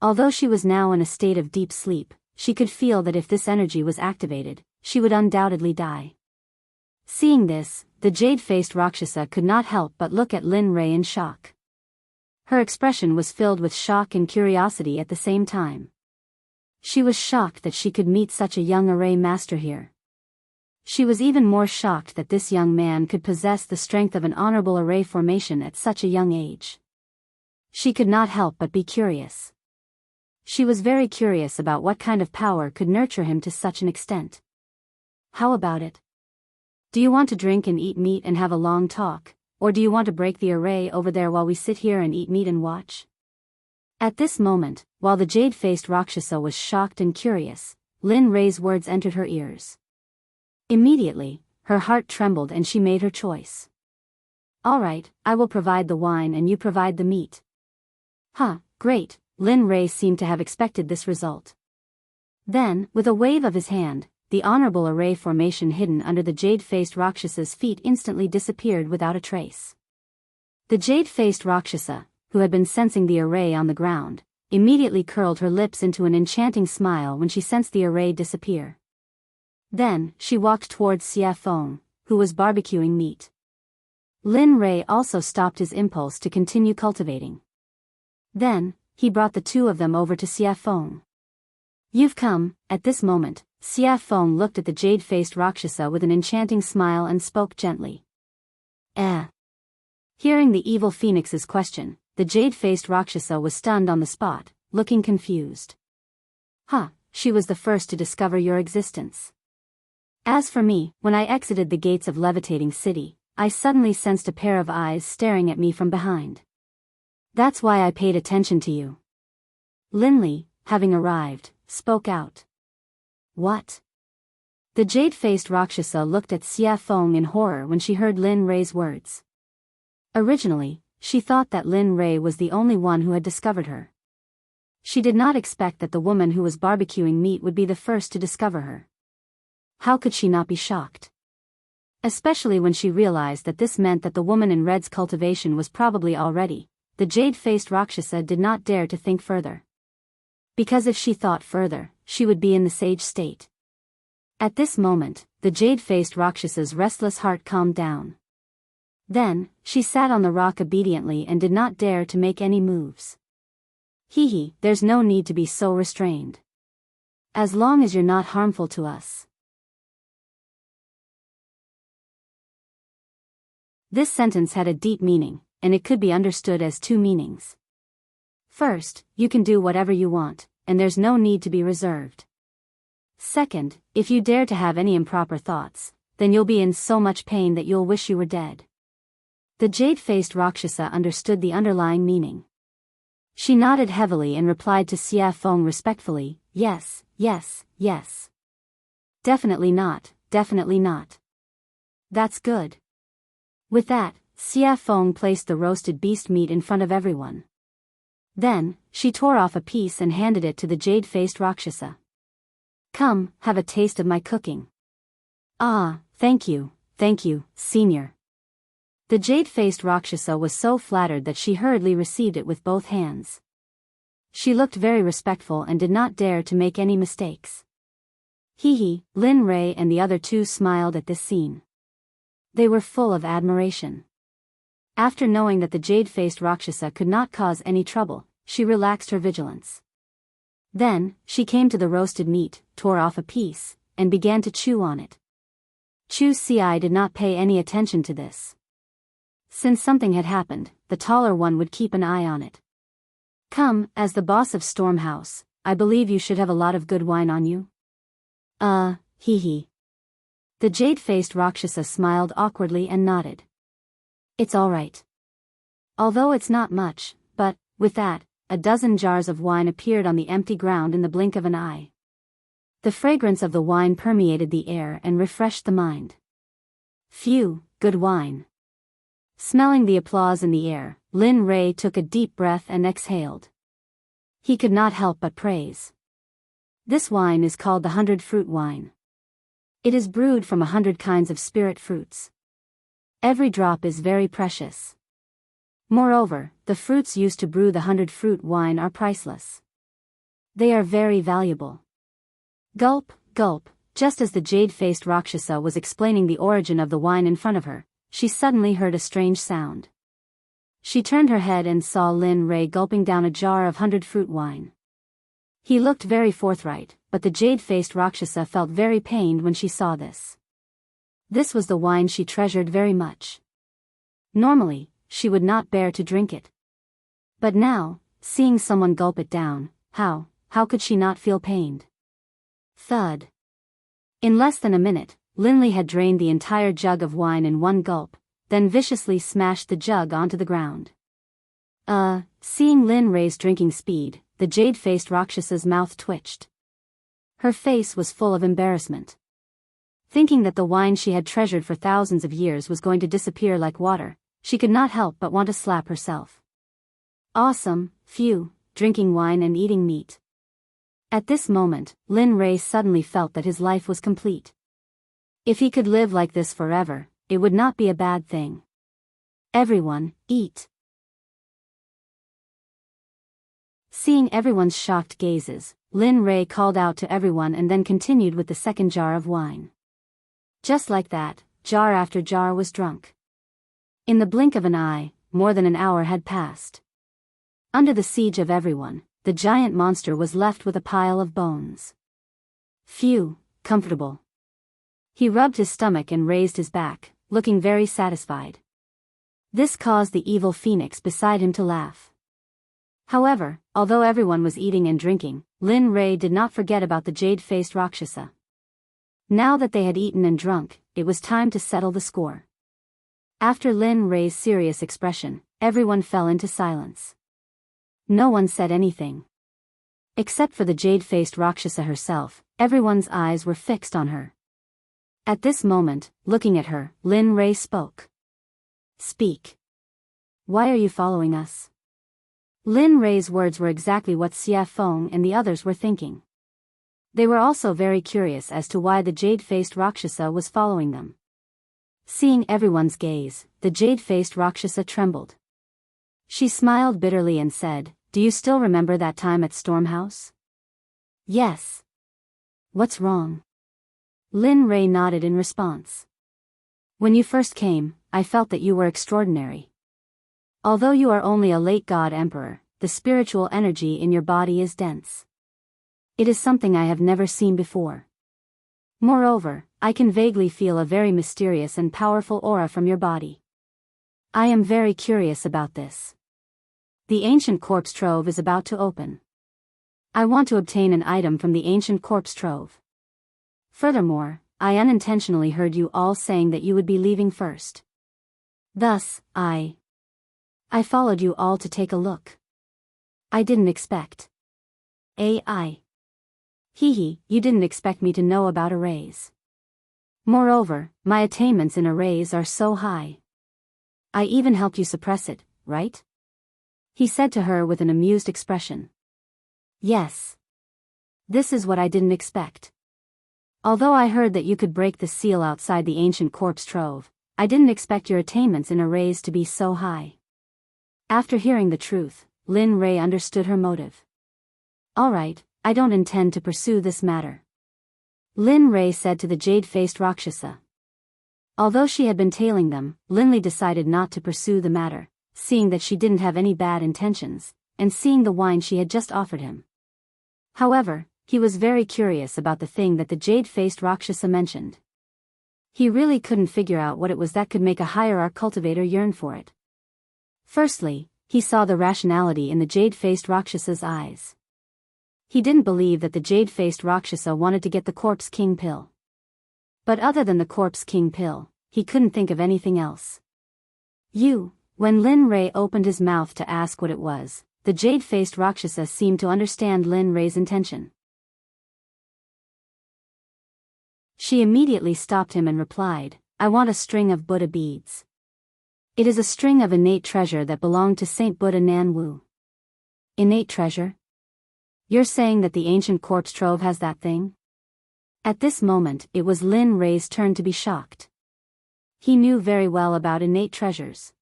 Speaker 1: Although she was now in a state of deep sleep, she could feel that if this energy was activated, she would undoubtedly die. Seeing this, the jade-faced Rakshasa could not help but look at Lin Rei in shock. Her expression was filled with shock and curiosity at the same time. She was shocked that she could meet such a young array master here. She was even more shocked that this young man could possess the strength of an honorable array formation at such a young age. She could not help but be curious. She was very curious about what kind of power could nurture him to such an extent. How about it? Do you want to drink and eat meat and have a long talk, or do you want to break the array over there while we sit here and eat meat and watch? At this moment, while the jade-faced Rakshasa was shocked and curious, Lin Rei's words entered her ears. Immediately, her heart trembled and she made her choice. All right, I will provide the wine and you provide the meat. Huh, great, Lin Rei seemed to have expected this result. Then, with a wave of his hand, the honorable array formation hidden under the jade-faced Rakshasa's feet instantly disappeared without a trace. The jade-faced Rakshasa, who had been sensing the array on the ground, immediately curled her lips into an enchanting smile when she sensed the array disappear. Then, she walked towards Xia Feng, who was barbecuing meat. Lin Rei also stopped his impulse to continue cultivating. Then, he brought the two of them over to Xia Feng. You've come. At this moment, Xia Feng looked at the jade-faced Rakshasa with an enchanting smile and spoke gently. Hearing the evil phoenix's question, the jade-faced Rakshasa was stunned on the spot, looking confused. She was the first to discover your existence. As for me, when I exited the gates of Levitating City, I suddenly sensed a pair of eyes staring at me from behind. That's why I paid attention to you. Lin Li, having arrived, spoke out. What? The jade-faced Rakshasa looked at Xia Feng in horror when she heard Lin Rei's words. Originally, she thought that Lin Rei was the only one who had discovered her. She did not expect that the woman who was barbecuing meat would be the first to discover her. How could she not be shocked? Especially when she realized that this meant that the woman in red's cultivation was probably already. The jade-faced Rakshasa did not dare to think further. Because if she thought further, she would be in the sage state. At this moment, the jade-faced Rakshasa's restless heart calmed down. Then, she sat on the rock obediently and did not dare to make any moves. There's no need to be so restrained. As long as you're not harmful to us. This sentence had a deep meaning, and it could be understood as two meanings. First, you can do whatever you want, and there's no need to be reserved. Second, if you dare to have any improper thoughts, then you'll be in so much pain that you'll wish you were dead. The jade-faced Rakshasa understood the underlying meaning. She nodded heavily and replied to Xia Feng respectfully, yes, yes, yes. Definitely not, definitely not. That's good. With that, Xia Feng placed the roasted beast meat in front of everyone. Then, she tore off a piece and handed it to the jade-faced Rakshasa. Come, have a taste of my cooking. Thank you, senior. The jade-faced Rakshasa was so flattered that she hurriedly received it with both hands. She looked very respectful and did not dare to make any mistakes. Lin Rei and the other two smiled at this scene. They were full of admiration. After knowing that the jade-faced Rakshasa could not cause any trouble, she relaxed her vigilance. Then, she came to the roasted meat, tore off a piece, and began to chew on it. Chu Ci did not pay any attention to this. Since something had happened, the taller one would keep an eye on it. Come, as the boss of Stormhouse, I believe you should have a lot of good wine on you. The jade-faced Rakshasa smiled awkwardly and nodded. It's all right. Although it's not much, but, with that, a dozen jars of wine appeared on the empty ground in the blink of an eye. The fragrance of the wine permeated the air and refreshed the mind. Phew, good wine. Smelling the applause in the air, Lin Rei took a deep breath and exhaled. He could not help but praise. This wine is called the 100 fruit wine. It is brewed from 100 kinds of spirit fruits. Every drop is very precious. Moreover, the fruits used to brew the 100-fruit wine are priceless. They are very valuable. Gulp, gulp, just as the jade-faced Rakshasa was explaining the origin of the wine in front of her, she suddenly heard a strange sound. She turned her head and saw Lin Rei gulping down a jar of 100-fruit wine. He looked very forthright, but the jade-faced Rakshasa felt very pained when she saw this. This was the wine she treasured very much. Normally, she would not bear to drink it. But now, seeing someone gulp it down, how could she not feel pained? Thud. In less than a minute, Linley had drained the entire jug of wine in one gulp, then viciously smashed the jug onto the ground. Seeing Lin Rei's drinking speed, the jade-faced Rakshasa's mouth twitched. Her face was full of embarrassment. Thinking that the wine she had treasured for thousands of years was going to disappear like water, she could not help but want to slap herself. Awesome, phew, drinking wine and eating meat. At this moment, Lin Rei suddenly felt that his life was complete. If he could live like this forever, it would not be a bad thing. Everyone, eat. Seeing everyone's shocked gazes, Lin Rei called out to everyone and then continued with the second jar of wine. Just like that, jar after jar was drunk. In the blink of an eye, more than an hour had passed. Under the siege of everyone, the giant monster was left with a pile of bones. Phew, comfortable. He rubbed his stomach and raised his back, looking very satisfied. This caused the evil phoenix beside him to laugh. However, although everyone was eating and drinking, Lin Rei did not forget about the jade-faced Rakshasa. Now that they had eaten and drunk, it was time to settle the score. After Lin Rei's serious expression, everyone fell into silence. No one said anything. Except for the jade-faced Rakshasa herself, everyone's eyes were fixed on her. At this moment, looking at her, Lin Rei spoke. Speak. Why are you following us? Lin Rei's words were exactly what Xie Feng and the others were thinking. They were also very curious as to why the jade-faced Rakshasa was following them. Seeing everyone's gaze, the jade-faced Rakshasa trembled. She smiled bitterly and said, "Do you still remember that time at Stormhouse?" "Yes." "What's wrong?" Lin Rei nodded in response. "When you first came, I felt that you were extraordinary. Although you are only a late god emperor, the spiritual energy in your body is dense. It is something I have never seen before. Moreover, I can vaguely feel a very mysterious and powerful aura from your body. I am very curious about this. The ancient corpse trove is about to open. I want to obtain an item from the ancient corpse trove. Furthermore, I unintentionally heard you all saying that you would be leaving first. Thus, I followed you all to take a look. I didn't expect. AI. Hee, you didn't expect me to know about arrays. Moreover, my attainments in arrays are so high. I even helped you suppress it, right?" He said to her with an amused expression. "Yes. This is what I didn't expect. Although I heard that you could break the seal outside the ancient corpse trove, I didn't expect your attainments in arrays to be so high." After hearing the truth, Lin Rei understood her motive. "Alright, I don't intend to pursue this matter," Lin Rei said to the jade-faced Rakshasa. Although she had been tailing them, Linley decided not to pursue the matter, seeing that she didn't have any bad intentions, and seeing the wine she had just offered him. However, he was very curious about the thing that the jade-faced Rakshasa mentioned. He really couldn't figure out what it was that could make a hierarch cultivator yearn for it. Firstly, he saw the rationality in the jade-faced Rakshasa's eyes. He didn't believe that the jade-faced Rakshasa wanted to get the Corpse King pill. But other than the Corpse King pill, he couldn't think of anything else. When Lin Rei opened his mouth to ask what it was, the jade-faced Rakshasa seemed to understand Lin Rei's intention. She immediately stopped him and replied, "I want a string of Buddha beads. It is a string of innate treasure that belonged to Saint Buddha Nan Wu." "Innate treasure? You're saying that the ancient corpse trove has that thing?" At this moment, it was Lin Rei's turn to be shocked. he knew very well about innate treasures.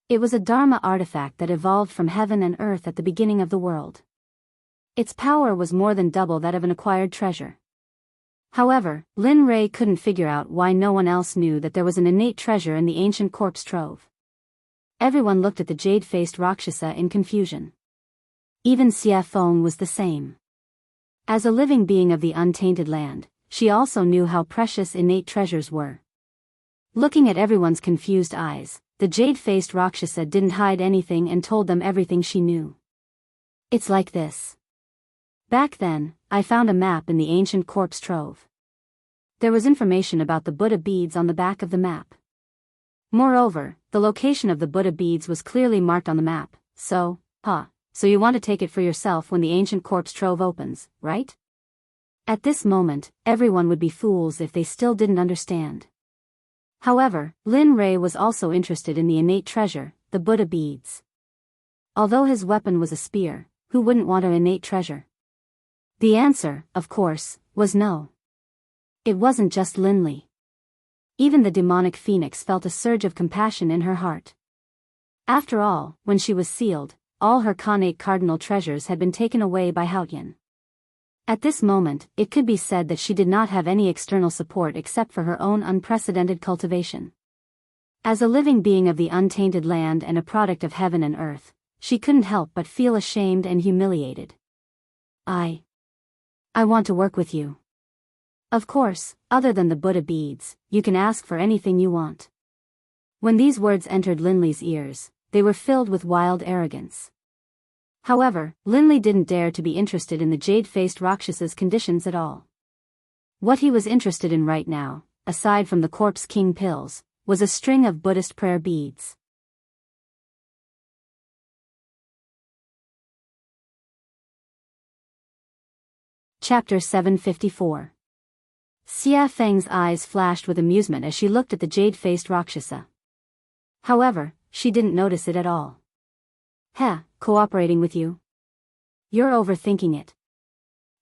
Speaker 1: It was a Dharma artifact that evolved from heaven and earth at the beginning of the world. Its power was more than double that of an acquired treasure. However, Lin Rei couldn't figure out why no one else knew that there was an innate treasure in the ancient corpse trove. Everyone looked at the jade-faced Rakshasa in confusion. Even Xia Feng was the same. As a living being of the untainted land, she also knew how precious innate treasures were. Looking at everyone's confused eyes, the jade-faced Rakshasa didn't hide anything and told them everything she knew. It's like this. Back then, I found a map in the ancient corpse trove. There was information about the Buddha beads on the back of the map. Moreover, the location of the Buddha beads was clearly marked on the map, so you want to take it for yourself when the ancient corpse trove opens, right? At this moment, everyone would be fools if they still didn't understand. However, Lin Rei was also interested in the innate treasure, the Buddha beads. Although his weapon was a spear, who wouldn't want an innate treasure? The answer, of course, was no. It wasn't just Linley. Even the demonic phoenix felt a surge of compassion in her heart. After all, when she was sealed, all her connate cardinal treasures had been taken away by Haotian. At this moment, it could be said that she did not have any external support except for her own unprecedented cultivation. As a living being of the untainted land and a product of heaven and earth, she couldn't help but feel ashamed and humiliated. I want to work with you. Of course, other than the Buddha beads, you can ask for anything you want. When these words entered Linley's ears, they were filled with wild arrogance. However, Linley didn't dare to be interested in the jade-faced Rakshasa's conditions at all. What he was interested in right now, aside from the Corpse King pills, was a string of Buddhist prayer beads. Chapter 754. Xia Feng's eyes flashed with amusement as she looked at the jade-faced Rakshasa. However, she didn't notice it at all. Cooperating with you? You're overthinking it.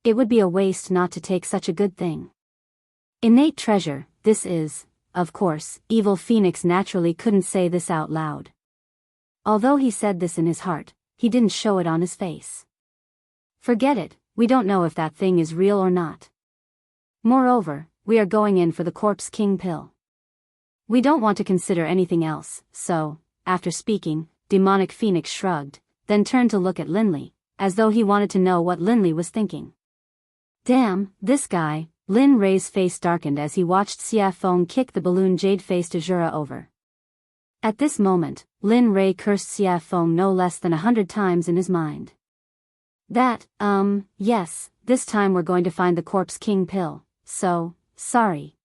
Speaker 1: It would be a waste not to take such a good thing. Innate treasure, this is, of course, Evil Phoenix naturally couldn't say this out loud. Although he said this in his heart, he didn't show it on his face. Forget it, we don't know if that thing is real or not. Moreover, we are going in for the Corpse King pill. We don't want to consider anything else, so, after speaking, Demonic Phoenix shrugged, then turned to look at Linley, as though he wanted to know what Linley was thinking. Damn, this guy. Lin Rei's face darkened as he watched Xia Feng kick the balloon jade-faced Azura over. At this moment, Lin Rei cursed Xia Feng no less than 100 times in his mind. Yes, this time we're going to find the Corpse King pill, so, sorry.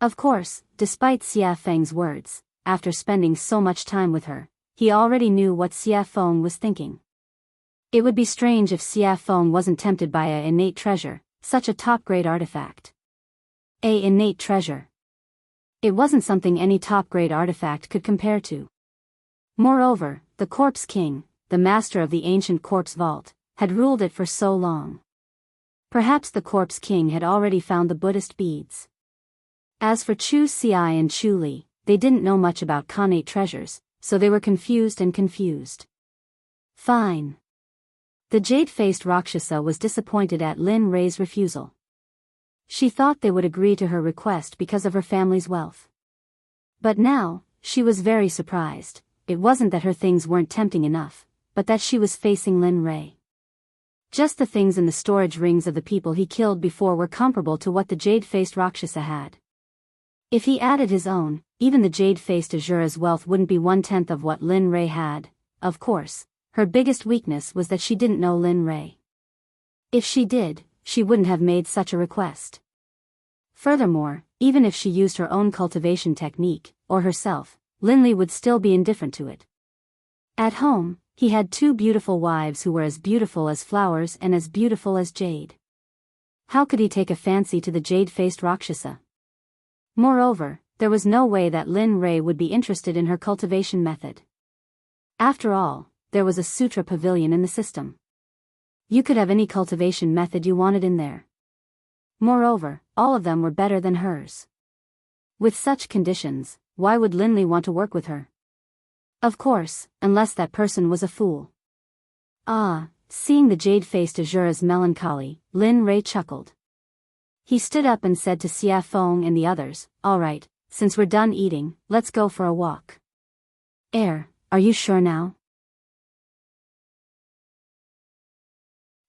Speaker 1: Of course, despite Xia Feng's words, after spending so much time with her, he already knew what Xia Feng was thinking. It would be strange if Xia Feng wasn't tempted by a innate treasure, such a top-grade artifact. A innate treasure. It wasn't something any top-grade artifact could compare to. Moreover, the Corpse King, the master of the ancient corpse vault, had ruled it for so long. Perhaps the Corpse King had already found the Buddhist beads. As for Chu Xiai and Chu Li, they didn't know much about connate treasures, so they were confused. Fine. The jade-faced Rakshasa was disappointed at Lin Rei's refusal. She thought they would agree to her request because of her family's wealth. But now, she was very surprised. It wasn't that her things weren't tempting enough, but that she was facing Lin Rei. Just the things in the storage rings of the people he killed before were comparable to what the jade-faced Rakshasa had. If he added his own, even the jade-faced Azura's wealth wouldn't be 1/10 of what Lin Rei had. Of course, her biggest weakness was that she didn't know Lin Rei. If she did, she wouldn't have made such a request. Furthermore, even if she used her own cultivation technique, or herself, Linley would still be indifferent to it. At home, he had 2 beautiful wives who were as beautiful as flowers and as beautiful as jade. How could he take a fancy to the jade-faced Rakshasa? Moreover, there was no way that Lin Rei would be interested in her cultivation method. After all, there was a sutra pavilion in the system. You could have any cultivation method you wanted in there. Moreover, all of them were better than hers. With such conditions, why would Linley want to work with her? Of course, unless that person was a fool. Ah, seeing the jade-faced Azura's melancholy, Lin Rei chuckled. He stood up and said to Xia Feng and the others, "All right, since we're done eating, let's go for a walk." Are you sure now?"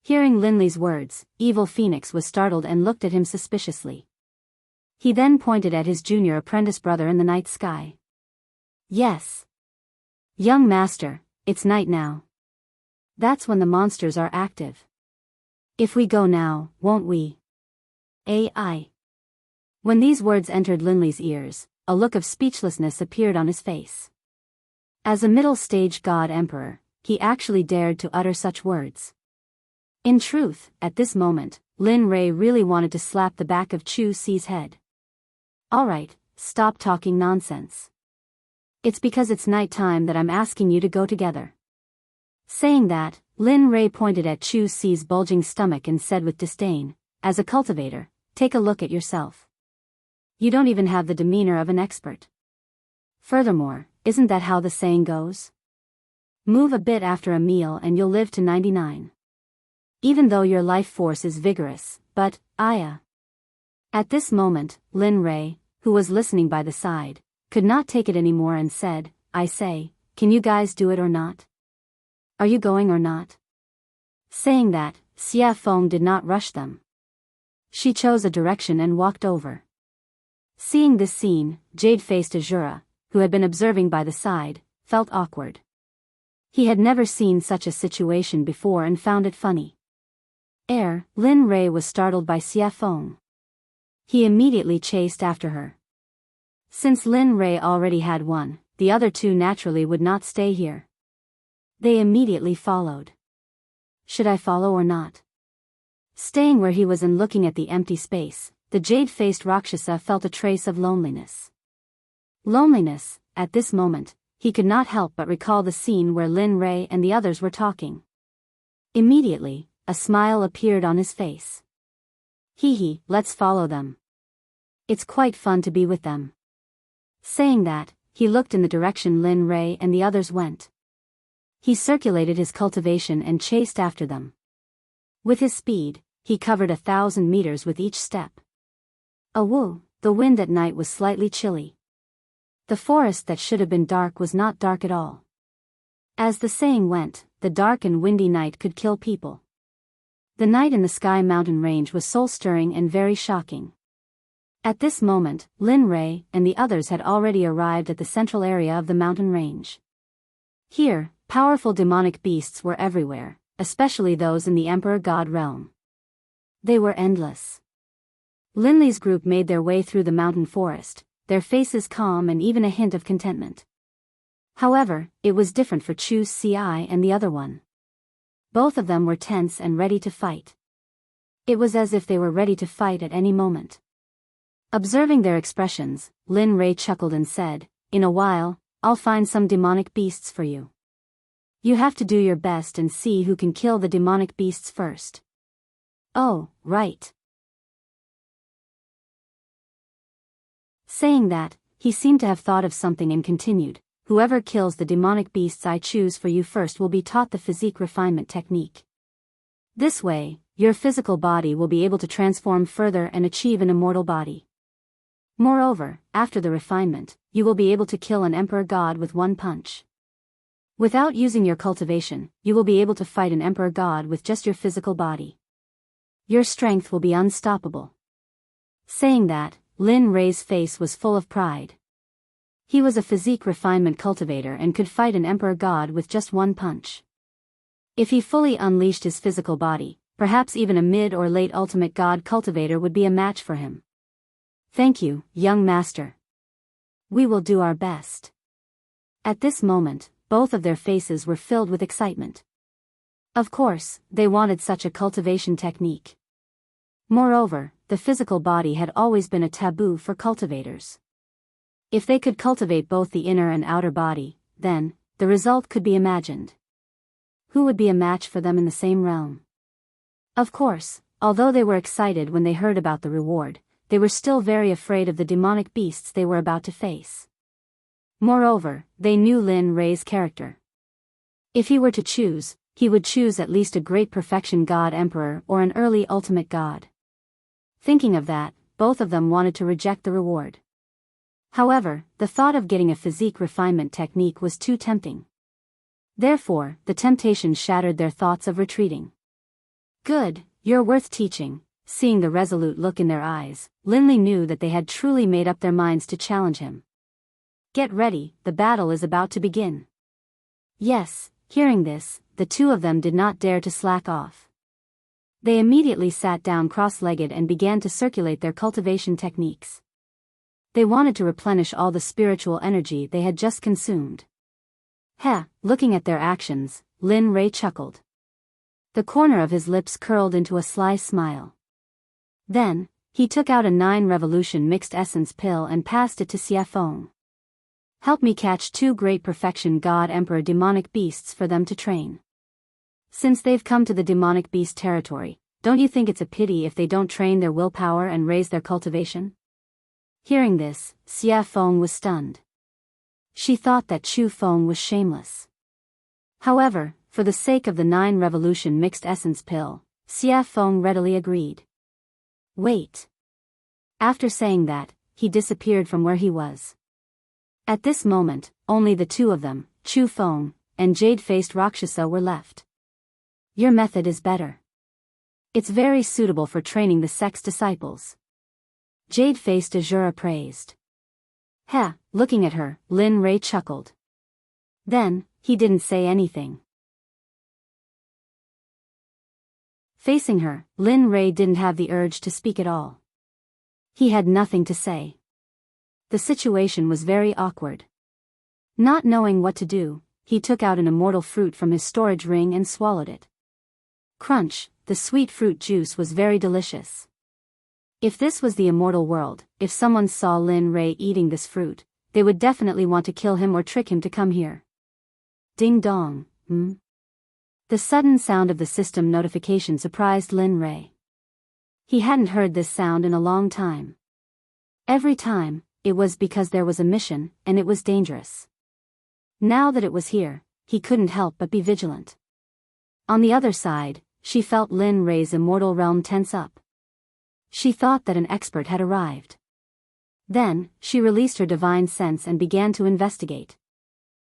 Speaker 1: Hearing Linley's words, Evil Phoenix was startled and looked at him suspiciously. He then pointed at his junior apprentice brother in the night sky. "Yes. Young master, it's night now. That's when the monsters are active. If we go now, won't we?" AI. When these words entered Linley's ears, a look of speechlessness appeared on his face. As a middle-stage god emperor, he actually dared to utter such words. In truth, at this moment, Lin Rei really wanted to slap the back of Chu Si's head. "All right, stop talking nonsense. It's because it's night time that I'm asking you to go together." Saying that, Lin Rei pointed at Chu Si's bulging stomach and said with disdain, "As a cultivator, take a look at yourself. You don't even have the demeanor of an expert. Furthermore, isn't that how the saying goes? Move a bit after a meal and you'll live to 99. Even though your life force is vigorous, but, Aya." At this moment, Lin Rei, who was listening by the side, could not take it anymore and said, "I say, can you guys do it or not? Are you going or not?" Saying that, Xia Feng did not rush them. She chose a direction and walked over. Seeing this scene, jade-faced Azura, who had been observing by the side, felt awkward. He had never seen such a situation before and found it funny. Lin Rei was startled by Xia Feng. He immediately chased after her. Since Lin Rei already had one, the other two naturally would not stay here. They immediately followed. Should I follow or not? Staying where he was and looking at the empty space, the jade-faced Rakshasa felt a trace of loneliness. Loneliness, at this moment, he could not help but recall the scene where Lin Rei and the others were talking. Immediately, a smile appeared on his face. Hee, let's follow them. It's quite fun to be with them." Saying that, he looked in the direction Lin Rei and the others went. He circulated his cultivation and chased after them. With his speed, he covered 1,000 meters with each step. Woo, the wind at night was slightly chilly. The forest that should have been dark was not dark at all. As the saying went, the dark and windy night could kill people. The night in the Sky Mountain Range was soul-stirring and very shocking. At this moment, Lin Rei and the others had already arrived at the central area of the mountain range. Here, powerful demonic beasts were everywhere, especially those in the Emperor God realm. They were endless. Linley's group made their way through the mountain forest, their faces calm and even a hint of contentment. However, it was different for Chu Si and the other one. Both of them were tense and ready to fight. It was as if they were ready to fight at any moment. Observing their expressions, Lin Rei chuckled and said, "In a while, I'll find some demonic beasts for you. You have to do your best and see who can kill the demonic beasts first." "Oh, right." Saying that, he seemed to have thought of something and continued, "Whoever kills the demonic beasts I choose for you first will be taught the physique refinement technique. This way, your physical body will be able to transform further and achieve an immortal body. Moreover, after the refinement, you will be able to kill an emperor god with one punch. Without using your cultivation, you will be able to fight an emperor god with just your physical body. Your strength will be unstoppable." Saying that, Lin Rei's face was full of pride. He was a physique refinement cultivator and could fight an emperor god with just one punch. If he fully unleashed his physical body, perhaps even a mid or late ultimate god cultivator would be a match for him. "Thank you, young master. We will do our best." At this moment, both of their faces were filled with excitement. Of course, they wanted such a cultivation technique. Moreover, the physical body had always been a taboo for cultivators. If they could cultivate both the inner and outer body, then, the result could be imagined. Who would be a match for them in the same realm? Of course, although they were excited when they heard about the reward, they were still very afraid of the demonic beasts they were about to face. Moreover, they knew Lin Rei's character. If he were to choose, he would choose at least a great perfection god emperor or an early ultimate god. Thinking of that, both of them wanted to reject the reward. However, the thought of getting a physique refinement technique was too tempting. Therefore, the temptation shattered their thoughts of retreating. Good, you're worth teaching. Seeing the resolute look in their eyes, Linley knew that they had truly made up their minds to challenge him. Get ready, the battle is about to begin. Yes, hearing this, the two of them did not dare to slack off. They immediately sat down cross-legged and began to circulate their cultivation techniques. They wanted to replenish all the spiritual energy they had just consumed. Looking at their actions, Lin Rei chuckled. The corner of his lips curled into a sly smile. Then, he took out a 9-revolution mixed essence pill and passed it to Xia Feng. Help me catch 2 great perfection god emperor demonic beasts for them to train. Since they've come to the demonic beast territory, don't you think it's a pity if they don't train their willpower and raise their cultivation? Hearing this, Xia Feng was stunned. She thought that Chu Feng was shameless. However, for the sake of the 9-revolution mixed essence pill, Xia Feng readily agreed. Wait. After saying that, he disappeared from where he was. At this moment, only the two of them, Chu Feng and jade-faced Rakshasa, were left. Your method is better. It's very suitable for training the Sect's disciples. Jade-faced Azura praised. Looking at her, Lin Rei chuckled. Then, he didn't say anything. Facing her, Lin Rei didn't have the urge to speak at all. He had nothing to say. The situation was very awkward. Not knowing what to do, he took out an immortal fruit from his storage ring and swallowed it. Crunch, the sweet fruit juice was very delicious. If this was the immortal world, if someone saw Lin Rei eating this fruit, they would definitely want to kill him or trick him to come here. Ding dong, The sudden sound of the system notification surprised Lin Rei. He hadn't heard this sound in a long time. Every time, it was because there was a mission, and it was dangerous. Now that it was here, he couldn't help but be vigilant. On the other side, she felt Lin Rei's immortal realm tense up. She thought that an expert had arrived. Then, she released her divine sense and began to investigate.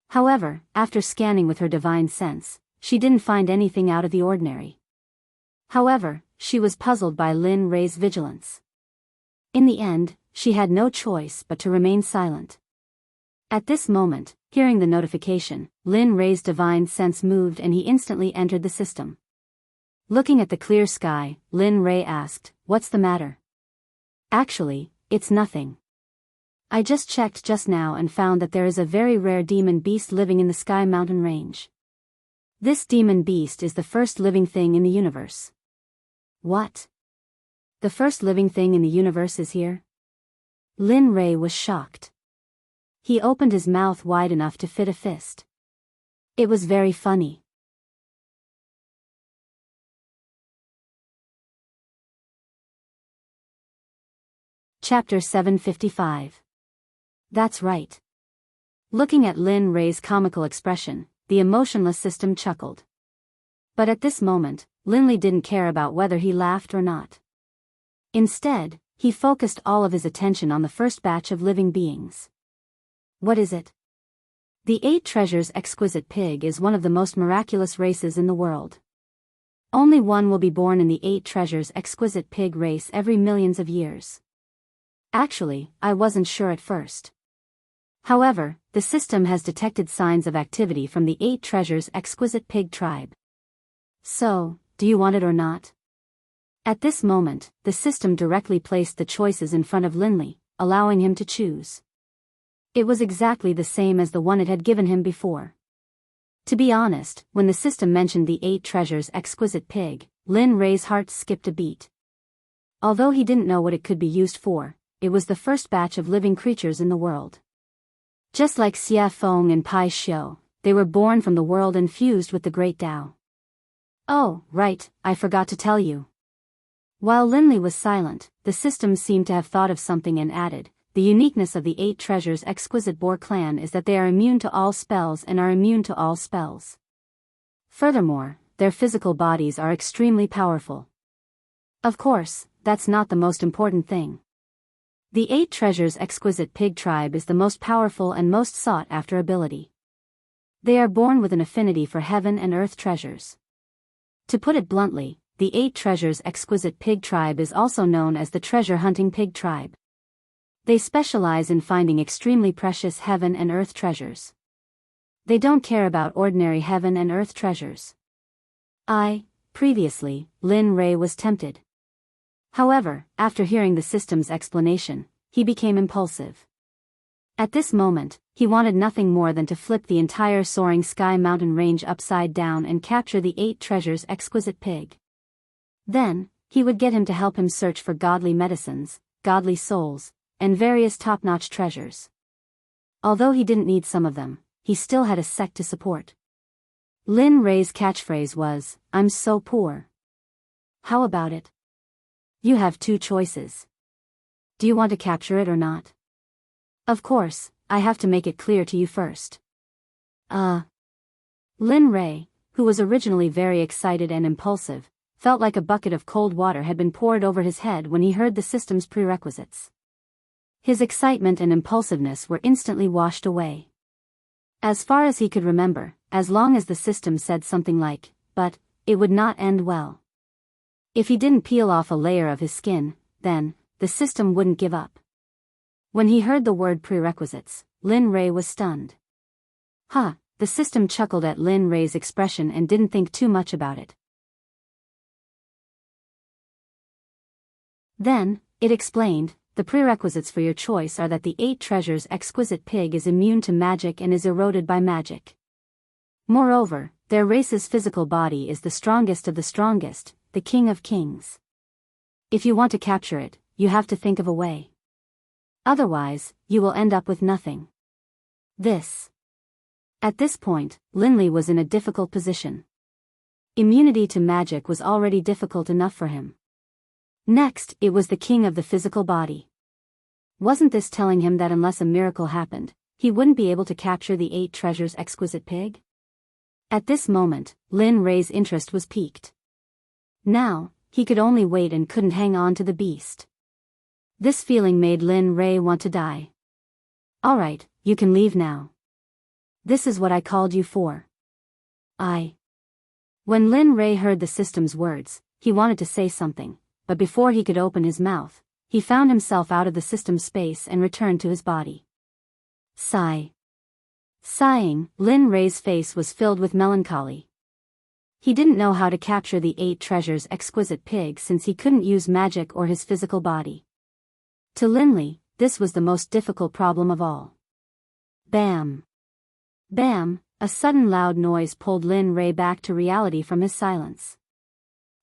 Speaker 1: However, after scanning with her divine sense, she didn't find anything out of the ordinary. However, she was puzzled by Lin Rei's vigilance. In the end, she had no choice but to remain silent. At this moment, hearing the notification, Lin Rei's divine sense moved and he instantly entered the system. Looking at the clear sky, Lin Rei asked, "What's the matter?" "Actually, it's nothing. I just checked just now and found that there is a very rare demon beast living in the Sky Mountain range. This demon beast is the first living thing in the universe." "What? The first living thing in the universe is here?" Lin Rei was shocked. He opened his mouth wide enough to fit a fist. It was very funny. Chapter 755. That's right. Looking at Lin Rei's comical expression, the emotionless system chuckled. But at this moment, Linley didn't care about whether he laughed or not. Instead, he focused all of his attention on the first batch of living beings. What is it? The 8 Treasures Exquisite Pig is one of the most miraculous races in the world. Only one will be born in the 8 Treasures Exquisite Pig race every millions of years. Actually, I wasn't sure at first. However, the system has detected signs of activity from the 8 Treasures Exquisite Pig tribe. So, do you want it or not? At this moment, the system directly placed the choices in front of Linley, allowing him to choose. It was exactly the same as the one it had given him before. To be honest, when the system mentioned the 8 Treasures Exquisite Pig, Lin Rei's heart skipped a beat. Although he didn't know what it could be used for, it was the first batch of living creatures in the world. Just like Xia Feng and Pai Xiu, they were born from the world and fused with the Great Tao. Oh, right, I forgot to tell you. While Linley was silent, the systems seemed to have thought of something and added, "The uniqueness of the 8 treasures exquisite Boar clan is that they are immune to all spells and are immune to all spells. Furthermore, their physical bodies are extremely powerful. Of course, that's not the most important thing. The 8 treasures exquisite pig tribe is the most powerful and most sought after ability. They are born with an affinity for heaven and earth treasures. To put it bluntly, the 8 treasures exquisite pig tribe is also known as the treasure hunting pig tribe. They specialize in finding extremely precious heaven and earth treasures. They don't care about ordinary heaven and earth treasures." Previously, Lin Ray was tempted. However, after hearing the system's explanation, he became impulsive. At this moment, he wanted nothing more than to flip the entire soaring sky mountain range upside down and capture the 8 treasures exquisite pig. Then, he would get him to help him search for godly medicines, godly souls, and various top-notch treasures. Although he didn't need some of them, he still had a sect to support. Lin Ray's catchphrase was, "I'm so poor." How about it? You have 2 choices. Do you want to capture it or not? Of course, I have to make it clear to you first. Lin Ray, who was originally very excited and impulsive, felt like a bucket of cold water had been poured over his head when he heard the system's prerequisites. His excitement and impulsiveness were instantly washed away. As far as he could remember, as long as the system said something like, "but it would not end well." If he didn't peel off a layer of his skin, then the system wouldn't give up. When he heard the word prerequisites, Lin Ray was stunned. The system chuckled at Lin Ray's expression and didn't think too much about it. Then, it explained, "The prerequisites for your choice are that the 8 treasures exquisite pig is immune to magic and is eroded by magic. Moreover, their race's physical body is the strongest of the strongest, the king of kings. If you want to capture it, you have to think of a way. Otherwise, you will end up with nothing." At this point, Linley was in a difficult position. Immunity to magic was already difficult enough for him. Next, it was the king of the physical body. Wasn't this telling him that unless a miracle happened, he wouldn't be able to capture the 8 treasures exquisite pig? At this moment, Lin Ray's interest was piqued. Now, he could only wait and couldn't hang on to the beast. This feeling made Lin Ray want to die. "Alright, you can leave now. This is what I called you for." When Lin Ray heard the system's words, he wanted to say something, but before he could open his mouth, he found himself out of the system's space and returned to his body. Sighing, Lin Ray's face was filled with melancholy. He didn't know how to capture the 8 treasures exquisite pig since he couldn't use magic or his physical body. To Linley, this was the most difficult problem of all. Bam! Bam! A sudden loud noise pulled Lin Ray back to reality from his silence.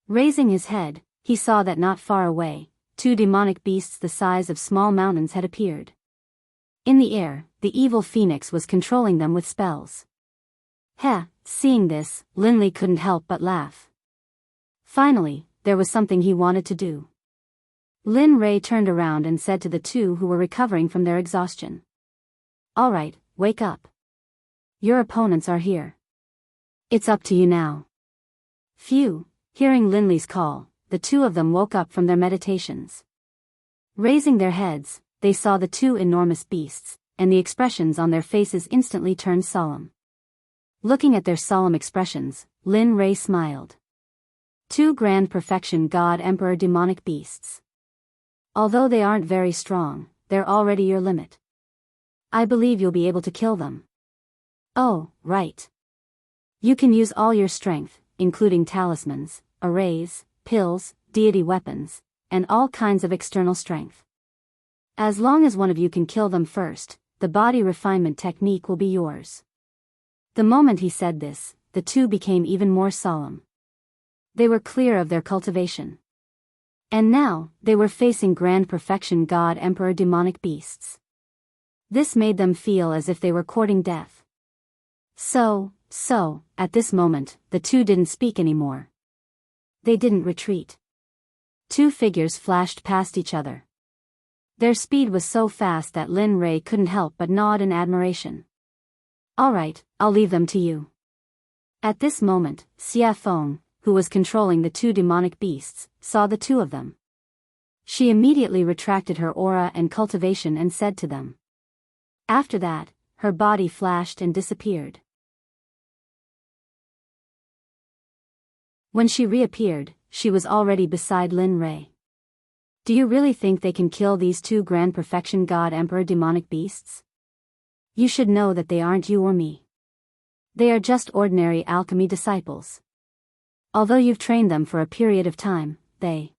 Speaker 1: Raising his head, he saw that not far away, 2 demonic beasts the size of small mountains had appeared. In the air, the evil phoenix was controlling them with spells. Seeing this, Linley couldn't help but laugh. Finally, there was something he wanted to do. Lin Ray turned around and said to the 2 who were recovering from their exhaustion, "Alright, wake up. Your opponents are here. It's up to you now." Phew! Hearing Linley's call, the 2 of them woke up from their meditations. Raising their heads, they saw the 2 enormous beasts, and the expressions on their faces instantly turned solemn. Looking at their solemn expressions, Lin Ray smiled. 2 grand perfection god emperor demonic beasts. Although they aren't very strong, they're already your limit. I believe you'll be able to kill them. Oh, right. You can use all your strength, including talismans, arrays, pills, deity weapons, and all kinds of external strength. As long as one of you can kill them first, the body refinement technique will be yours. The moment he said this, the 2 became even more solemn. They were clear of their cultivation. And now, they were facing grand perfection god emperor demonic beasts. This made them feel as if they were courting death. So, at this moment, the 2 didn't speak anymore. They didn't retreat. Two figures flashed past each other. Their speed was so fast that Lin Rei couldn't help but nod in admiration. All right, I'll leave them to you. At this moment, Xia Feng, who was controlling the two demonic beasts, saw the two of them. She immediately retracted her aura and cultivation and said to them. After that, her body flashed and disappeared. When she reappeared, she was already beside Lin Rei. Do you really think they can kill these two Grand Perfection God Emperor demonic beasts? You should know that they aren't you or me. They are just ordinary alchemy disciples. Although you've trained them for a period of time, they...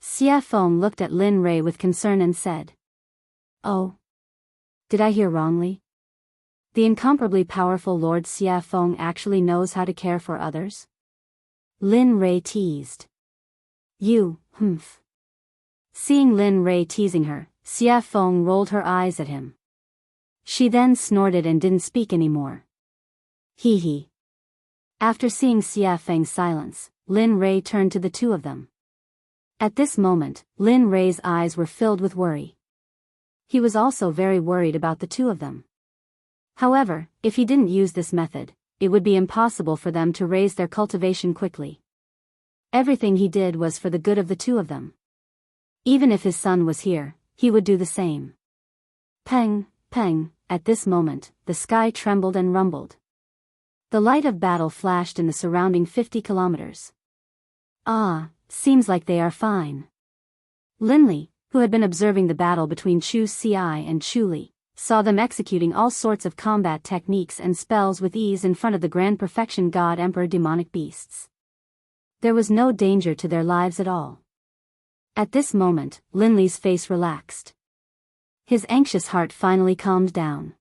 Speaker 1: Xia Feng looked at Lin Rei with concern and said. Oh. Did I hear wrongly? The incomparably powerful Lord Xia Feng actually knows how to care for others? Lin Rei teased. You, humph. Seeing Lin Rei teasing her, Xia Feng rolled her eyes at him. She then snorted and didn't speak anymore. Hee hee. After seeing Xia Feng's silence, Lin Rei turned to the two of them. At this moment, Lin Rei's eyes were filled with worry. He was also very worried about the two of them. However, if he didn't use this method, it would be impossible for them to raise their cultivation quickly. Everything he did was for the good of the two of them. Even if his son was here, he would do the same. Peng, peng, at this moment, the sky trembled and rumbled. The light of battle flashed in the surrounding 50 kilometers. Ah, seems like they are fine. Linli, who had been observing the battle between Chu Xi and Chu Li, saw them executing all sorts of combat techniques and spells with ease in front of the Grand Perfection God Emperor demonic beasts. There was no danger to their lives at all. At this moment, Linli's face relaxed. His anxious heart finally calmed down.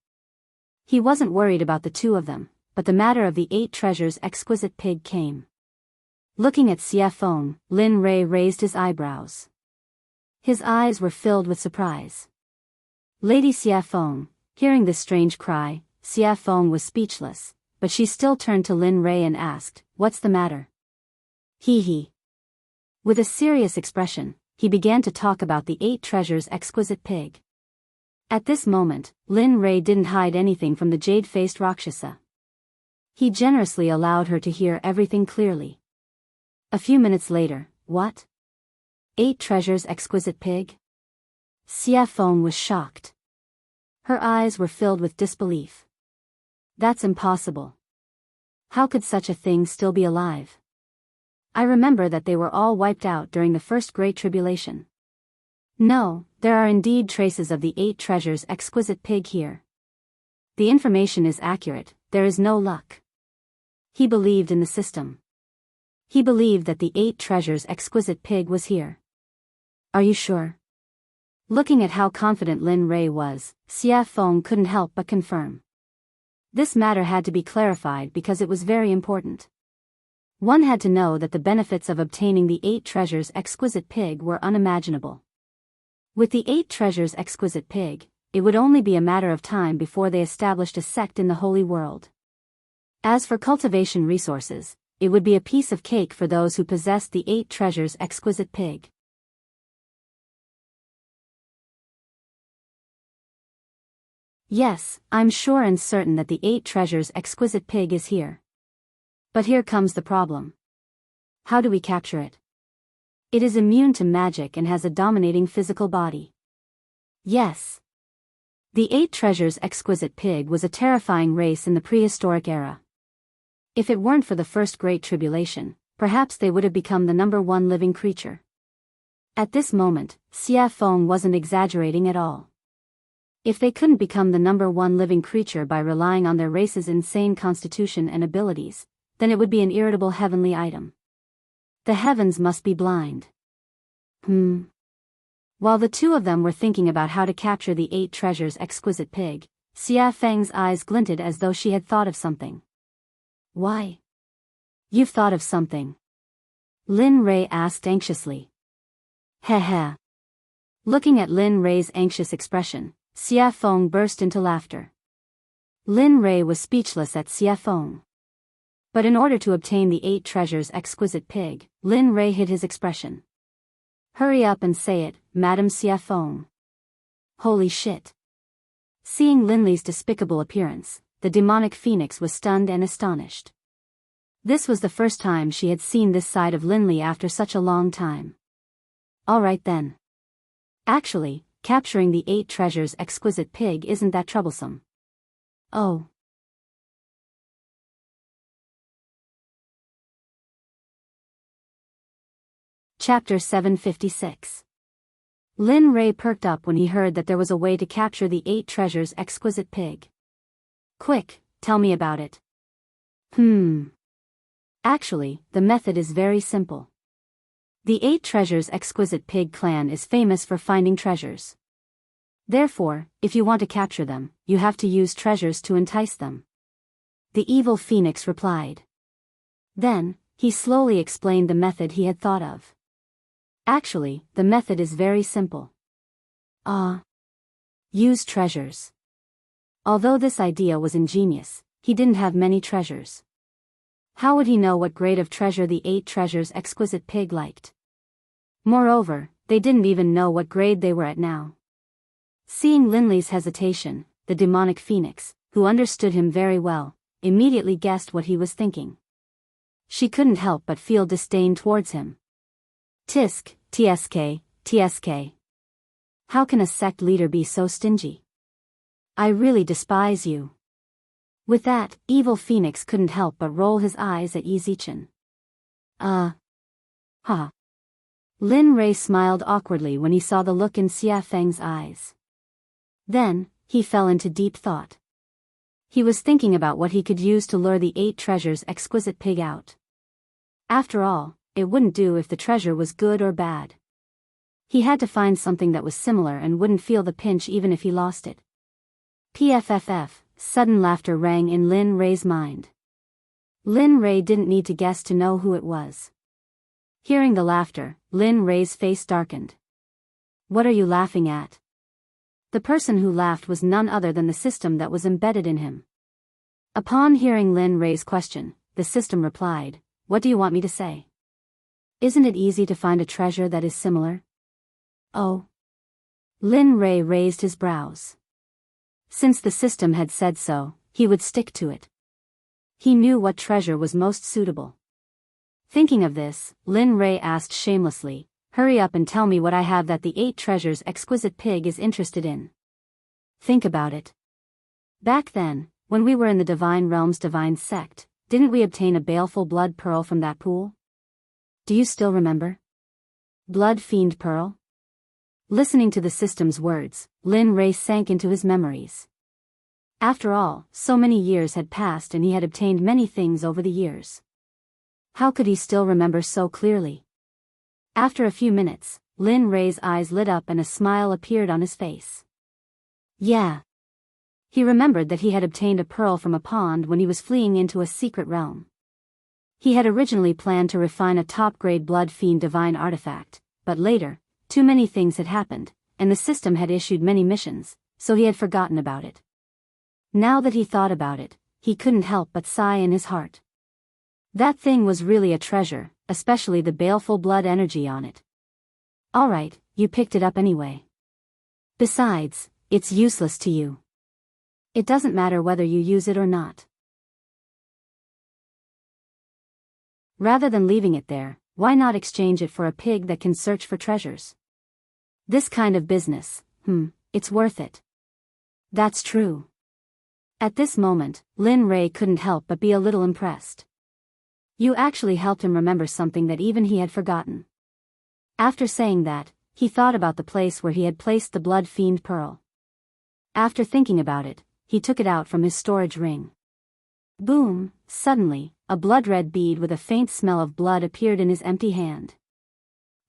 Speaker 1: He wasn't worried about the two of them, but the matter of the 8 treasures exquisite pig came. Looking at Xia Feng, Lin Rei raised his eyebrows. His eyes were filled with surprise. Lady Xia Feng, hearing this strange cry, Xia Feng was speechless, but she still turned to Lin Rei and asked, "What's the matter?" Hee hee. With a serious expression, he began to talk about the 8 treasures exquisite pig. At this moment, Lin Rei didn't hide anything from the jade-faced Rakshasa. He generously allowed her to hear everything clearly. A few minutes later, what? 8 treasures exquisite pig? Xia Feng was shocked. Her eyes were filled with disbelief. That's impossible. How could such a thing still be alive? I remember that they were all wiped out during the first Great Tribulation. No, there are indeed traces of the 8 treasures exquisite pig here. The information is accurate, there is no luck. He believed in the system. He believed that the 8 treasures exquisite pig was here. Are you sure? Looking at how confident Lin Rei was, Xia Feng couldn't help but confirm. This matter had to be clarified because it was very important. One had to know that the benefits of obtaining the 8 treasures exquisite pig were unimaginable. With the 8 treasures exquisite pig, it would only be a matter of time before they established a sect in the holy world. As for cultivation resources, it would be a piece of cake for those who possessed the 8 treasures exquisite pig. Yes, I'm sure and certain that the 8 treasures exquisite pig is here. But here comes the problem. How do we capture it? It is immune to magic and has a dominating physical body. Yes. The 8 treasures exquisite pig was a terrifying race in the prehistoric era. If it weren't for the first Great Tribulation, perhaps they would have become the #1 living creature. At this moment, Xia Feng wasn't exaggerating at all. If they couldn't become the #1 living creature by relying on their race's insane constitution and abilities, then it would be an irritable heavenly item. The heavens must be blind. While the two of them were thinking about how to capture the 8 treasures exquisite pig, Xia Feng's eyes glinted as though she had thought of something. Why? You've thought of something? Lin Rei asked anxiously. Heh. Looking at Lin Rei's anxious expression, Xia Feng burst into laughter. Lin Rei was speechless at Xia Feng. But in order to obtain the 8 treasures exquisite pig, Lin Rei hid his expression. Hurry up and say it, Madam Xiafeng. Holy shit. Seeing Linley's despicable appearance, the demonic phoenix was stunned and astonished. This was the first time she had seen this side of Linley after such a long time. Alright then. Actually, capturing the 8 treasures exquisite pig isn't that troublesome. Oh. Chapter 756. Lin Ray perked up when he heard that there was a way to capture the 8 treasures exquisite pig. Quick, tell me about it. Actually, the method is very simple. The 8 treasures exquisite pig clan is famous for finding treasures. Therefore, if you want to capture them, you have to use treasures to entice them. The evil phoenix replied. Then, he slowly explained the method he had thought of. Actually, the method is very simple. Use treasures. Although this idea was ingenious, he didn't have many treasures. How would he know what grade of treasure the 8 treasures exquisite pig liked? Moreover, they didn't even know what grade they were at now. Seeing Linley's hesitation, the demonic phoenix, who understood him very well, immediately guessed what he was thinking. She couldn't help but feel disdain towards him. Tisk, tsk. How can a sect leader be so stingy? I really despise you. With that, evil phoenix couldn't help but roll his eyes at Yi Zichen. Lin Ray smiled awkwardly when he saw the look in Xia Feng's eyes. Then, he fell into deep thought. He was thinking about what he could use to lure the 8 treasures exquisite pig out. After all, it wouldn't do if the treasure was good or bad. He had to find something that was similar and wouldn't feel the pinch even if he lost it. PFFF, sudden laughter rang in Lin Ray's mind. Lin Ray didn't need to guess to know who it was. Hearing the laughter, Lin Ray's face darkened. What are you laughing at? The person who laughed was none other than the system that was embedded in him. Upon hearing Lin Ray's question, the system replied, What do you want me to say? Isn't it easy to find a treasure that is similar? Oh. Lin Ray raised his brows. Since the system had said so, he would stick to it. He knew what treasure was most suitable. Thinking of this, Lin Ray asked shamelessly, Hurry up and tell me what I have that the 8 treasures exquisite pig is interested in. Think about it. Back then, when we were in the Divine Realm's Divine Sect, didn't we obtain a baleful blood pearl from that pool? Do you still remember? Blood fiend pearl? Listening to the system's words, Lin Ray sank into his memories. After all, so many years had passed and he had obtained many things over the years. How could he still remember so clearly? After a few minutes, Lin Ray's eyes lit up and a smile appeared on his face. Yeah. He remembered that he had obtained a pearl from a pond when he was fleeing into a secret realm. He had originally planned to refine a top-grade blood fiend divine artifact, but later, too many things had happened, and the system had issued many missions, so he had forgotten about it. Now that he thought about it, he couldn't help but sigh in his heart. That thing was really a treasure, especially the baleful blood energy on it. Alright, you picked it up anyway. Besides, it's useless to you. It doesn't matter whether you use it or not. Rather than leaving it there, why not exchange it for a pig that can search for treasures? This kind of business, it's worth it. That's true. At this moment, Lin Ray couldn't help but be a little impressed. You actually helped him remember something that even he had forgotten. After saying that, he thought about the place where he had placed the blood fiend pearl. After thinking about it, he took it out from his storage ring. Boom, suddenly, a blood-red bead with a faint smell of blood appeared in his empty hand.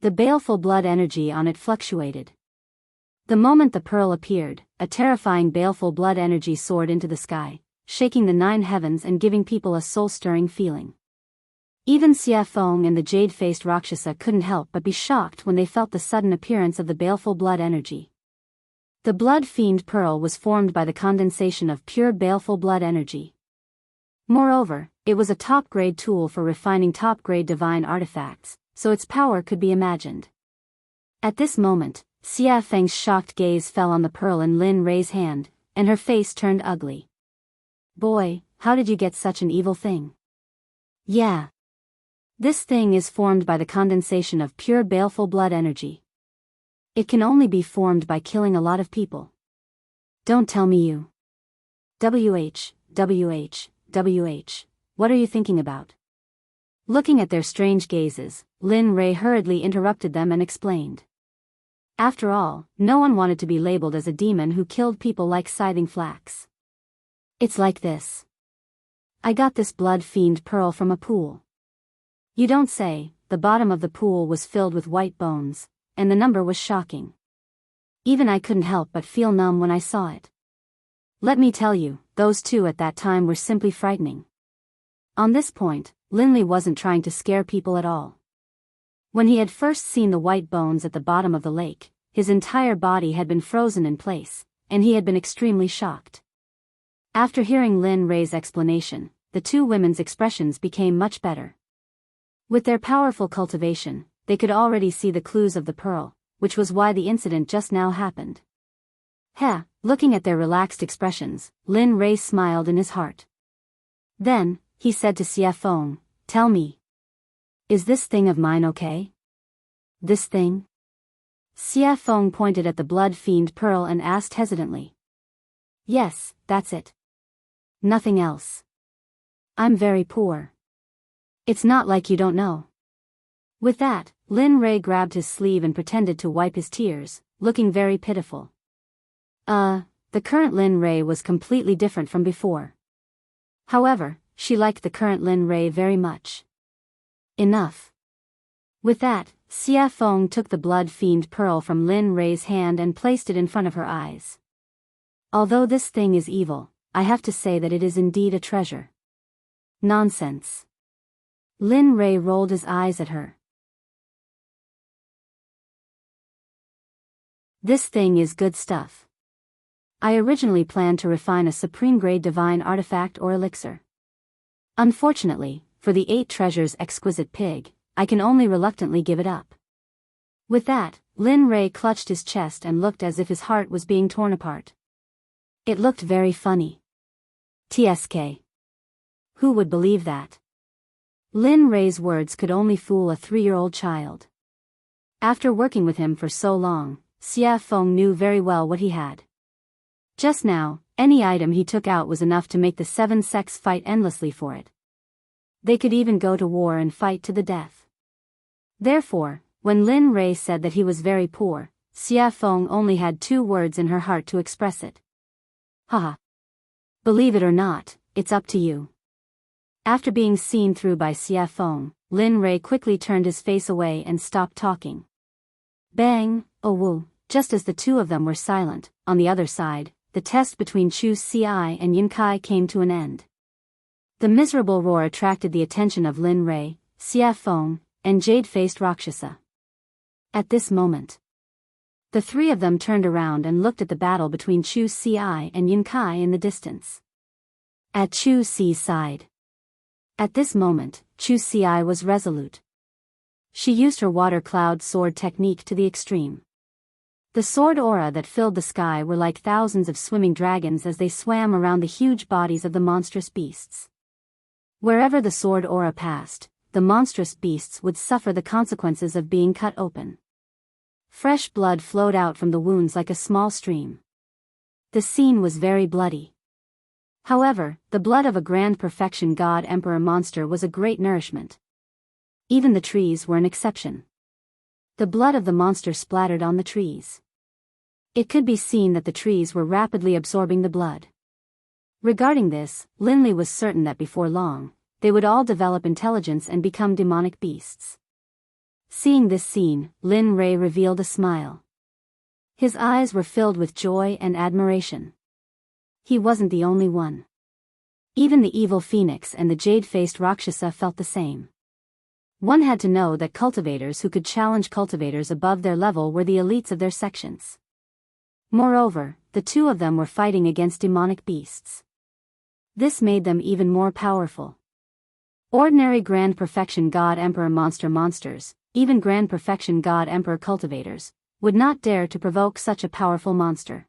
Speaker 1: The baleful blood energy on it fluctuated. The moment the pearl appeared, a terrifying baleful blood energy soared into the sky, shaking the 9 heavens and giving people a soul-stirring feeling. Even Xia Feng and the jade-faced Rakshasa couldn't help but be shocked when they felt the sudden appearance of the baleful blood energy. The blood fiend pearl was formed by the condensation of pure baleful blood energy. Moreover, it was a top-grade tool for refining top-grade divine artifacts, so its power could be imagined. At this moment, Xia Feng's shocked gaze fell on the pearl in Lin Rei's hand, and her face turned ugly. Boy, how did you get such an evil thing? Yeah. This thing is formed by the condensation of pure baleful blood energy. It can only be formed by killing a lot of people. Don't tell me you. WH, what are you thinking about? Looking at their strange gazes, Lin Rei hurriedly interrupted them and explained. After all, no one wanted to be labeled as a demon who killed people like scything flax. It's like this. I got this blood fiend pearl from a pool. You don't say. The bottom of the pool was filled with white bones, and the number was shocking. Even I couldn't help but feel numb when I saw it. Let me tell you, those two at that time were simply frightening. On this point, Linley wasn't trying to scare people at all. When he had first seen the white bones at the bottom of the lake, his entire body had been frozen in place, and he had been extremely shocked. After hearing Lin Rei's explanation, the two women's expressions became much better. With their powerful cultivation, they could already see the clues of the pearl, which was why the incident just now happened. Looking at their relaxed expressions, Lin Rei smiled in his heart. Then, he said to Xia Feng, tell me. Is this thing of mine okay? This thing? Xia Feng pointed at the blood fiend pearl and asked hesitantly. Yes, that's it. Nothing else. I'm very poor. It's not like you don't know. With that, Lin Rei grabbed his sleeve and pretended to wipe his tears, looking very pitiful. The current Lin Rei was completely different from before. However, she liked the current Lin Rei very much. Enough. With that, Xia Feng took the blood fiend pearl from Lin Rei's hand and placed it in front of her eyes. Although this thing is evil, I have to say that it is indeed a treasure. Nonsense. Lin Rei rolled his eyes at her. This thing is good stuff. I originally planned to refine a supreme-grade divine artifact or elixir. Unfortunately, for the 8 treasures exquisite pig, I can only reluctantly give it up. With that, Lin Rei clutched his chest and looked as if his heart was being torn apart. It looked very funny. TSK. Who would believe that? Lin Rei's words could only fool a 3-year-old child. After working with him for so long, Xia Feng knew very well what he had. Just now, any item he took out was enough to make the 7 sects fight endlessly for it. They could even go to war and fight to the death. Therefore, when Lin Rei said that he was very poor, Xia Feng only had 2 words in her heart to express it. Haha. Believe it or not, it's up to you. After being seen through by Xia Feng, Lin Rei quickly turned his face away and stopped talking. Bang, oh woo, just as the two of them were silent, on the other side, the test between Chu Xi and Yin Kai came to an end. The miserable roar attracted the attention of Lin Rei, Xia Feng, and jade-faced Rakshasa. At this moment, the 3 of them turned around and looked at the battle between Chu Xi and Yin Kai in the distance. At Chu Xi's side. At this moment, Chu Xi was resolute. She used her water cloud sword technique to the extreme. The sword aura that filled the sky were like thousands of swimming dragons as they swam around the huge bodies of the monstrous beasts. Wherever the sword aura passed, the monstrous beasts would suffer the consequences of being cut open. Fresh blood flowed out from the wounds like a small stream. The scene was very bloody. However, the blood of a grand perfection god emperor monster was a great nourishment. Even the trees were an exception. The blood of the monster splattered on the trees. It could be seen that the trees were rapidly absorbing the blood. Regarding this, Linley was certain that before long, they would all develop intelligence and become demonic beasts. Seeing this scene, Lin Rei revealed a smile. His eyes were filled with joy and admiration. He wasn't the only one. Even the evil phoenix and the jade-faced Rakshasa felt the same. One had to know that cultivators who could challenge cultivators above their level were the elites of their sections. Moreover, the 2 of them were fighting against demonic beasts. This made them even more powerful. Ordinary grand perfection god emperor monsters, even Grand Perfection God Emperor cultivators, would not dare to provoke such a powerful monster.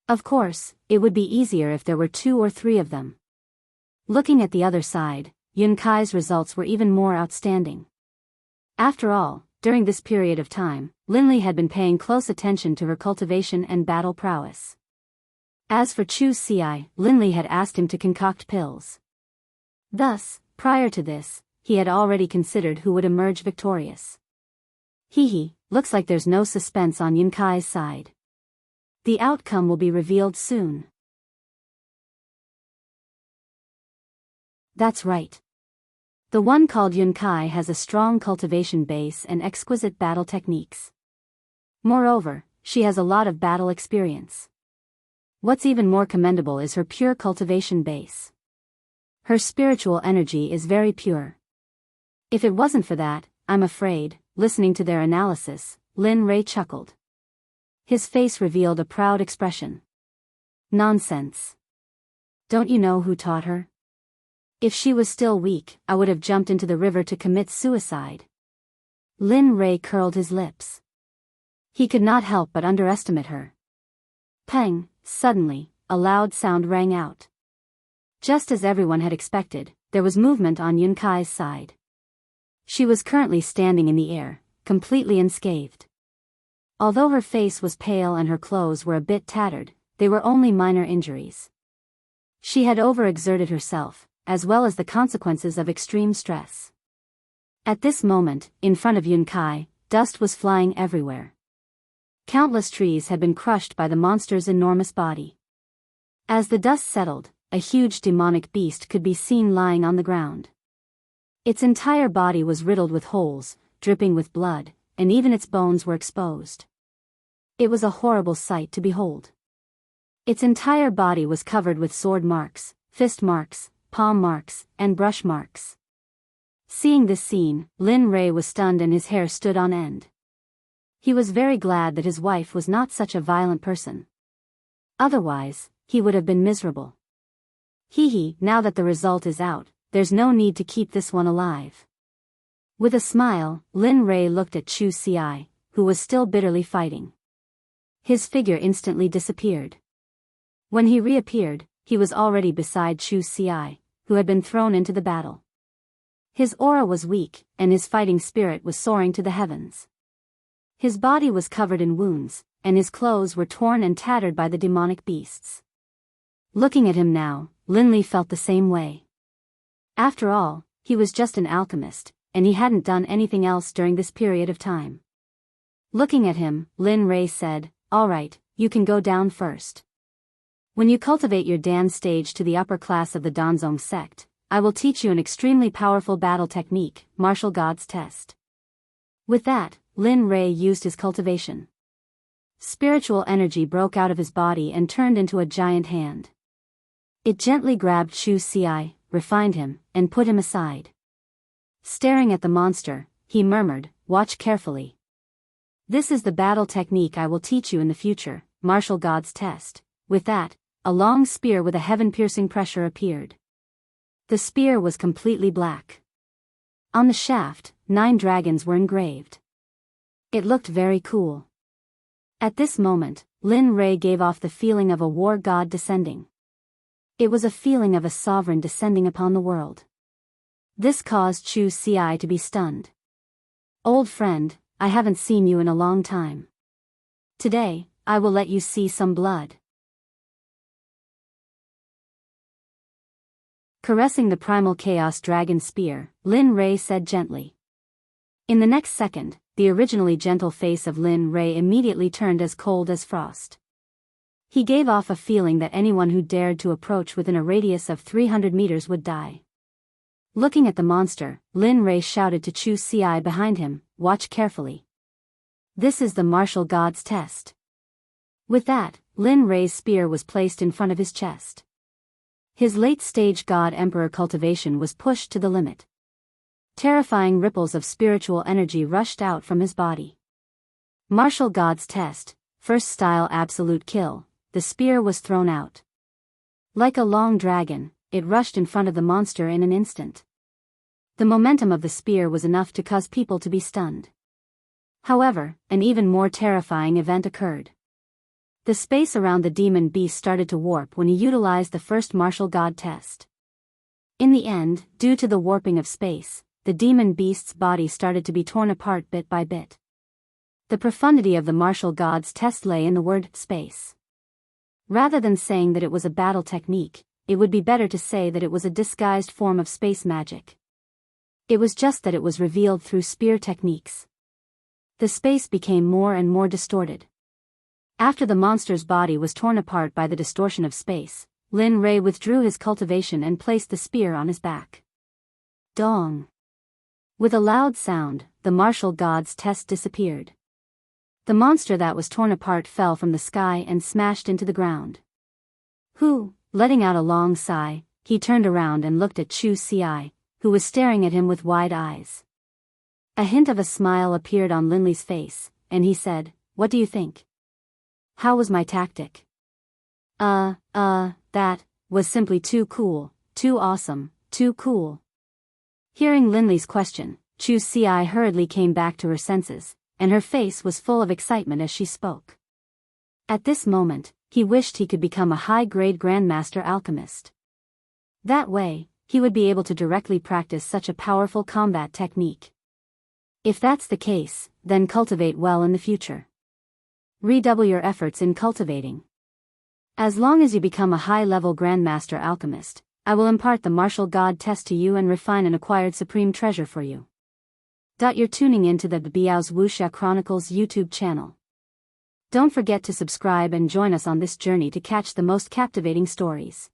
Speaker 1: Of course, it would be easier if there were 2 or 3 of them. Looking at the other side, Yun Kai's results were even more outstanding. After all, during this period of time, Linley had been paying close attention to her cultivation and battle prowess. As for Chu Ci, Linley had asked him to concoct pills. Thus, prior to this, he had already considered who would emerge victorious. Looks like there's no suspense on Yun Kai's side. The outcome will be revealed soon. That's right. The one called Yun Kai has a strong cultivation base and exquisite battle techniques. Moreover, she has a lot of battle experience. What's even more commendable is her pure cultivation base. Her spiritual energy is very pure. If it wasn't for that, I'm afraid, listening to their analysis, Lin Rei chuckled. His face revealed a proud expression. Nonsense. Don't you know who taught her? If she was still weak, I would have jumped into the river to commit suicide. Lin Rei curled his lips. He could not help but underestimate her. Peng, suddenly, a loud sound rang out. Just as everyone had expected, there was movement on Yun Kai's side. She was currently standing in the air, completely unscathed. Although her face was pale and her clothes were a bit tattered, they were only minor injuries. She had overexerted herself, as well as the consequences of extreme stress. At this moment, in front of Yun Kai, dust was flying everywhere. Countless trees had been crushed by the monster's enormous body. As the dust settled, a huge demonic beast could be seen lying on the ground. Its entire body was riddled with holes, dripping with blood, and even its bones were exposed. It was a horrible sight to behold. Its entire body was covered with sword marks, fist marks, palm marks, and brush marks. Seeing this scene, Lin Rei was stunned and his hair stood on end. He was very glad that his wife was not such a violent person. Otherwise, he would have been miserable. Now that the result is out, there's no need to keep this one alive. With a smile, Lin Rei looked at Chu Ci, who was still bitterly fighting. His figure instantly disappeared. When he reappeared, he was already beside Chu Ci, who had been thrown into the battle. His aura was weak, and his fighting spirit was soaring to the heavens. His body was covered in wounds, and his clothes were torn and tattered by the demonic beasts. Looking at him now, Linley felt the same way. After all, he was just an alchemist, and he hadn't done anything else during this period of time. Looking at him, Lin Rei said, "All right, you can go down first. When you cultivate your Dan stage to the upper class of the Danzong sect, I will teach you an extremely powerful battle technique, Martial God's Test." With that, Lin Rei used his cultivation. Spiritual energy broke out of his body and turned into a giant hand. It gently grabbed Chu Ci, refined him, and put him aside. Staring at the monster, he murmured, "Watch carefully. This is the battle technique I will teach you in the future, Martial God's Test." With that, a long spear with a heaven-piercing pressure appeared. The spear was completely black. On the shaft, 9 dragons were engraved. It looked very cool. At this moment, Lin Rei gave off the feeling of a war god descending. It was a feeling of a sovereign descending upon the world. This caused Chu Ci to be stunned. "Old friend, I haven't seen you in a long time. Today, I will let you see some blood." Caressing the primal chaos dragon spear, Lin Rei said gently. In the next second, the originally gentle face of Lin Rei immediately turned as cold as frost. He gave off a feeling that anyone who dared to approach within a radius of 300 meters would die. Looking at the monster, Lin Rei shouted to Chu Ci behind him, "Watch carefully. This is the Martial God's Test." With that, Lin Rei's spear was placed in front of his chest. His late-stage God Emperor cultivation was pushed to the limit. Terrifying ripples of spiritual energy rushed out from his body. Martial God's Test, first style absolute kill, the spear was thrown out. Like a long dragon, it rushed in front of the monster in an instant. The momentum of the spear was enough to cause people to be stunned. However, an even more terrifying event occurred. The space around the demon beast started to warp when he utilized the first martial god test. In the end, due to the warping of space, the demon beast's body started to be torn apart bit by bit. The profundity of the martial god's test lay in the word space. Rather than saying that it was a battle technique, it would be better to say that it was a disguised form of space magic. It was just that it was revealed through spear techniques. The space became more and more distorted. After the monster's body was torn apart by the distortion of space, Lin Rei withdrew his cultivation and placed the spear on his back. Dong! With a loud sound, the martial god's test disappeared. The monster that was torn apart fell from the sky and smashed into the ground. Letting out a long sigh, he turned around and looked at Chu Ci, who was staring at him with wide eyes. A hint of a smile appeared on Linley's face, and he said, "What do you think? How was my tactic?" That was simply too cool, too awesome, too cool." Hearing Linley's question, Chu Ci hurriedly came back to her senses, and her face was full of excitement as she spoke. At this moment, he wished he could become a high-grade Grandmaster Alchemist. That way, he would be able to directly practice such a powerful combat technique. If that's the case, then cultivate well in the future. Redouble your efforts in cultivating. As long as you become a high-level Grandmaster Alchemist, I will impart the martial god test to you and refine an acquired supreme treasure for you. You're tuning in to the Biyao's Wuxia Chronicles YouTube channel. Don't forget to subscribe and join us on this journey to catch the most captivating stories.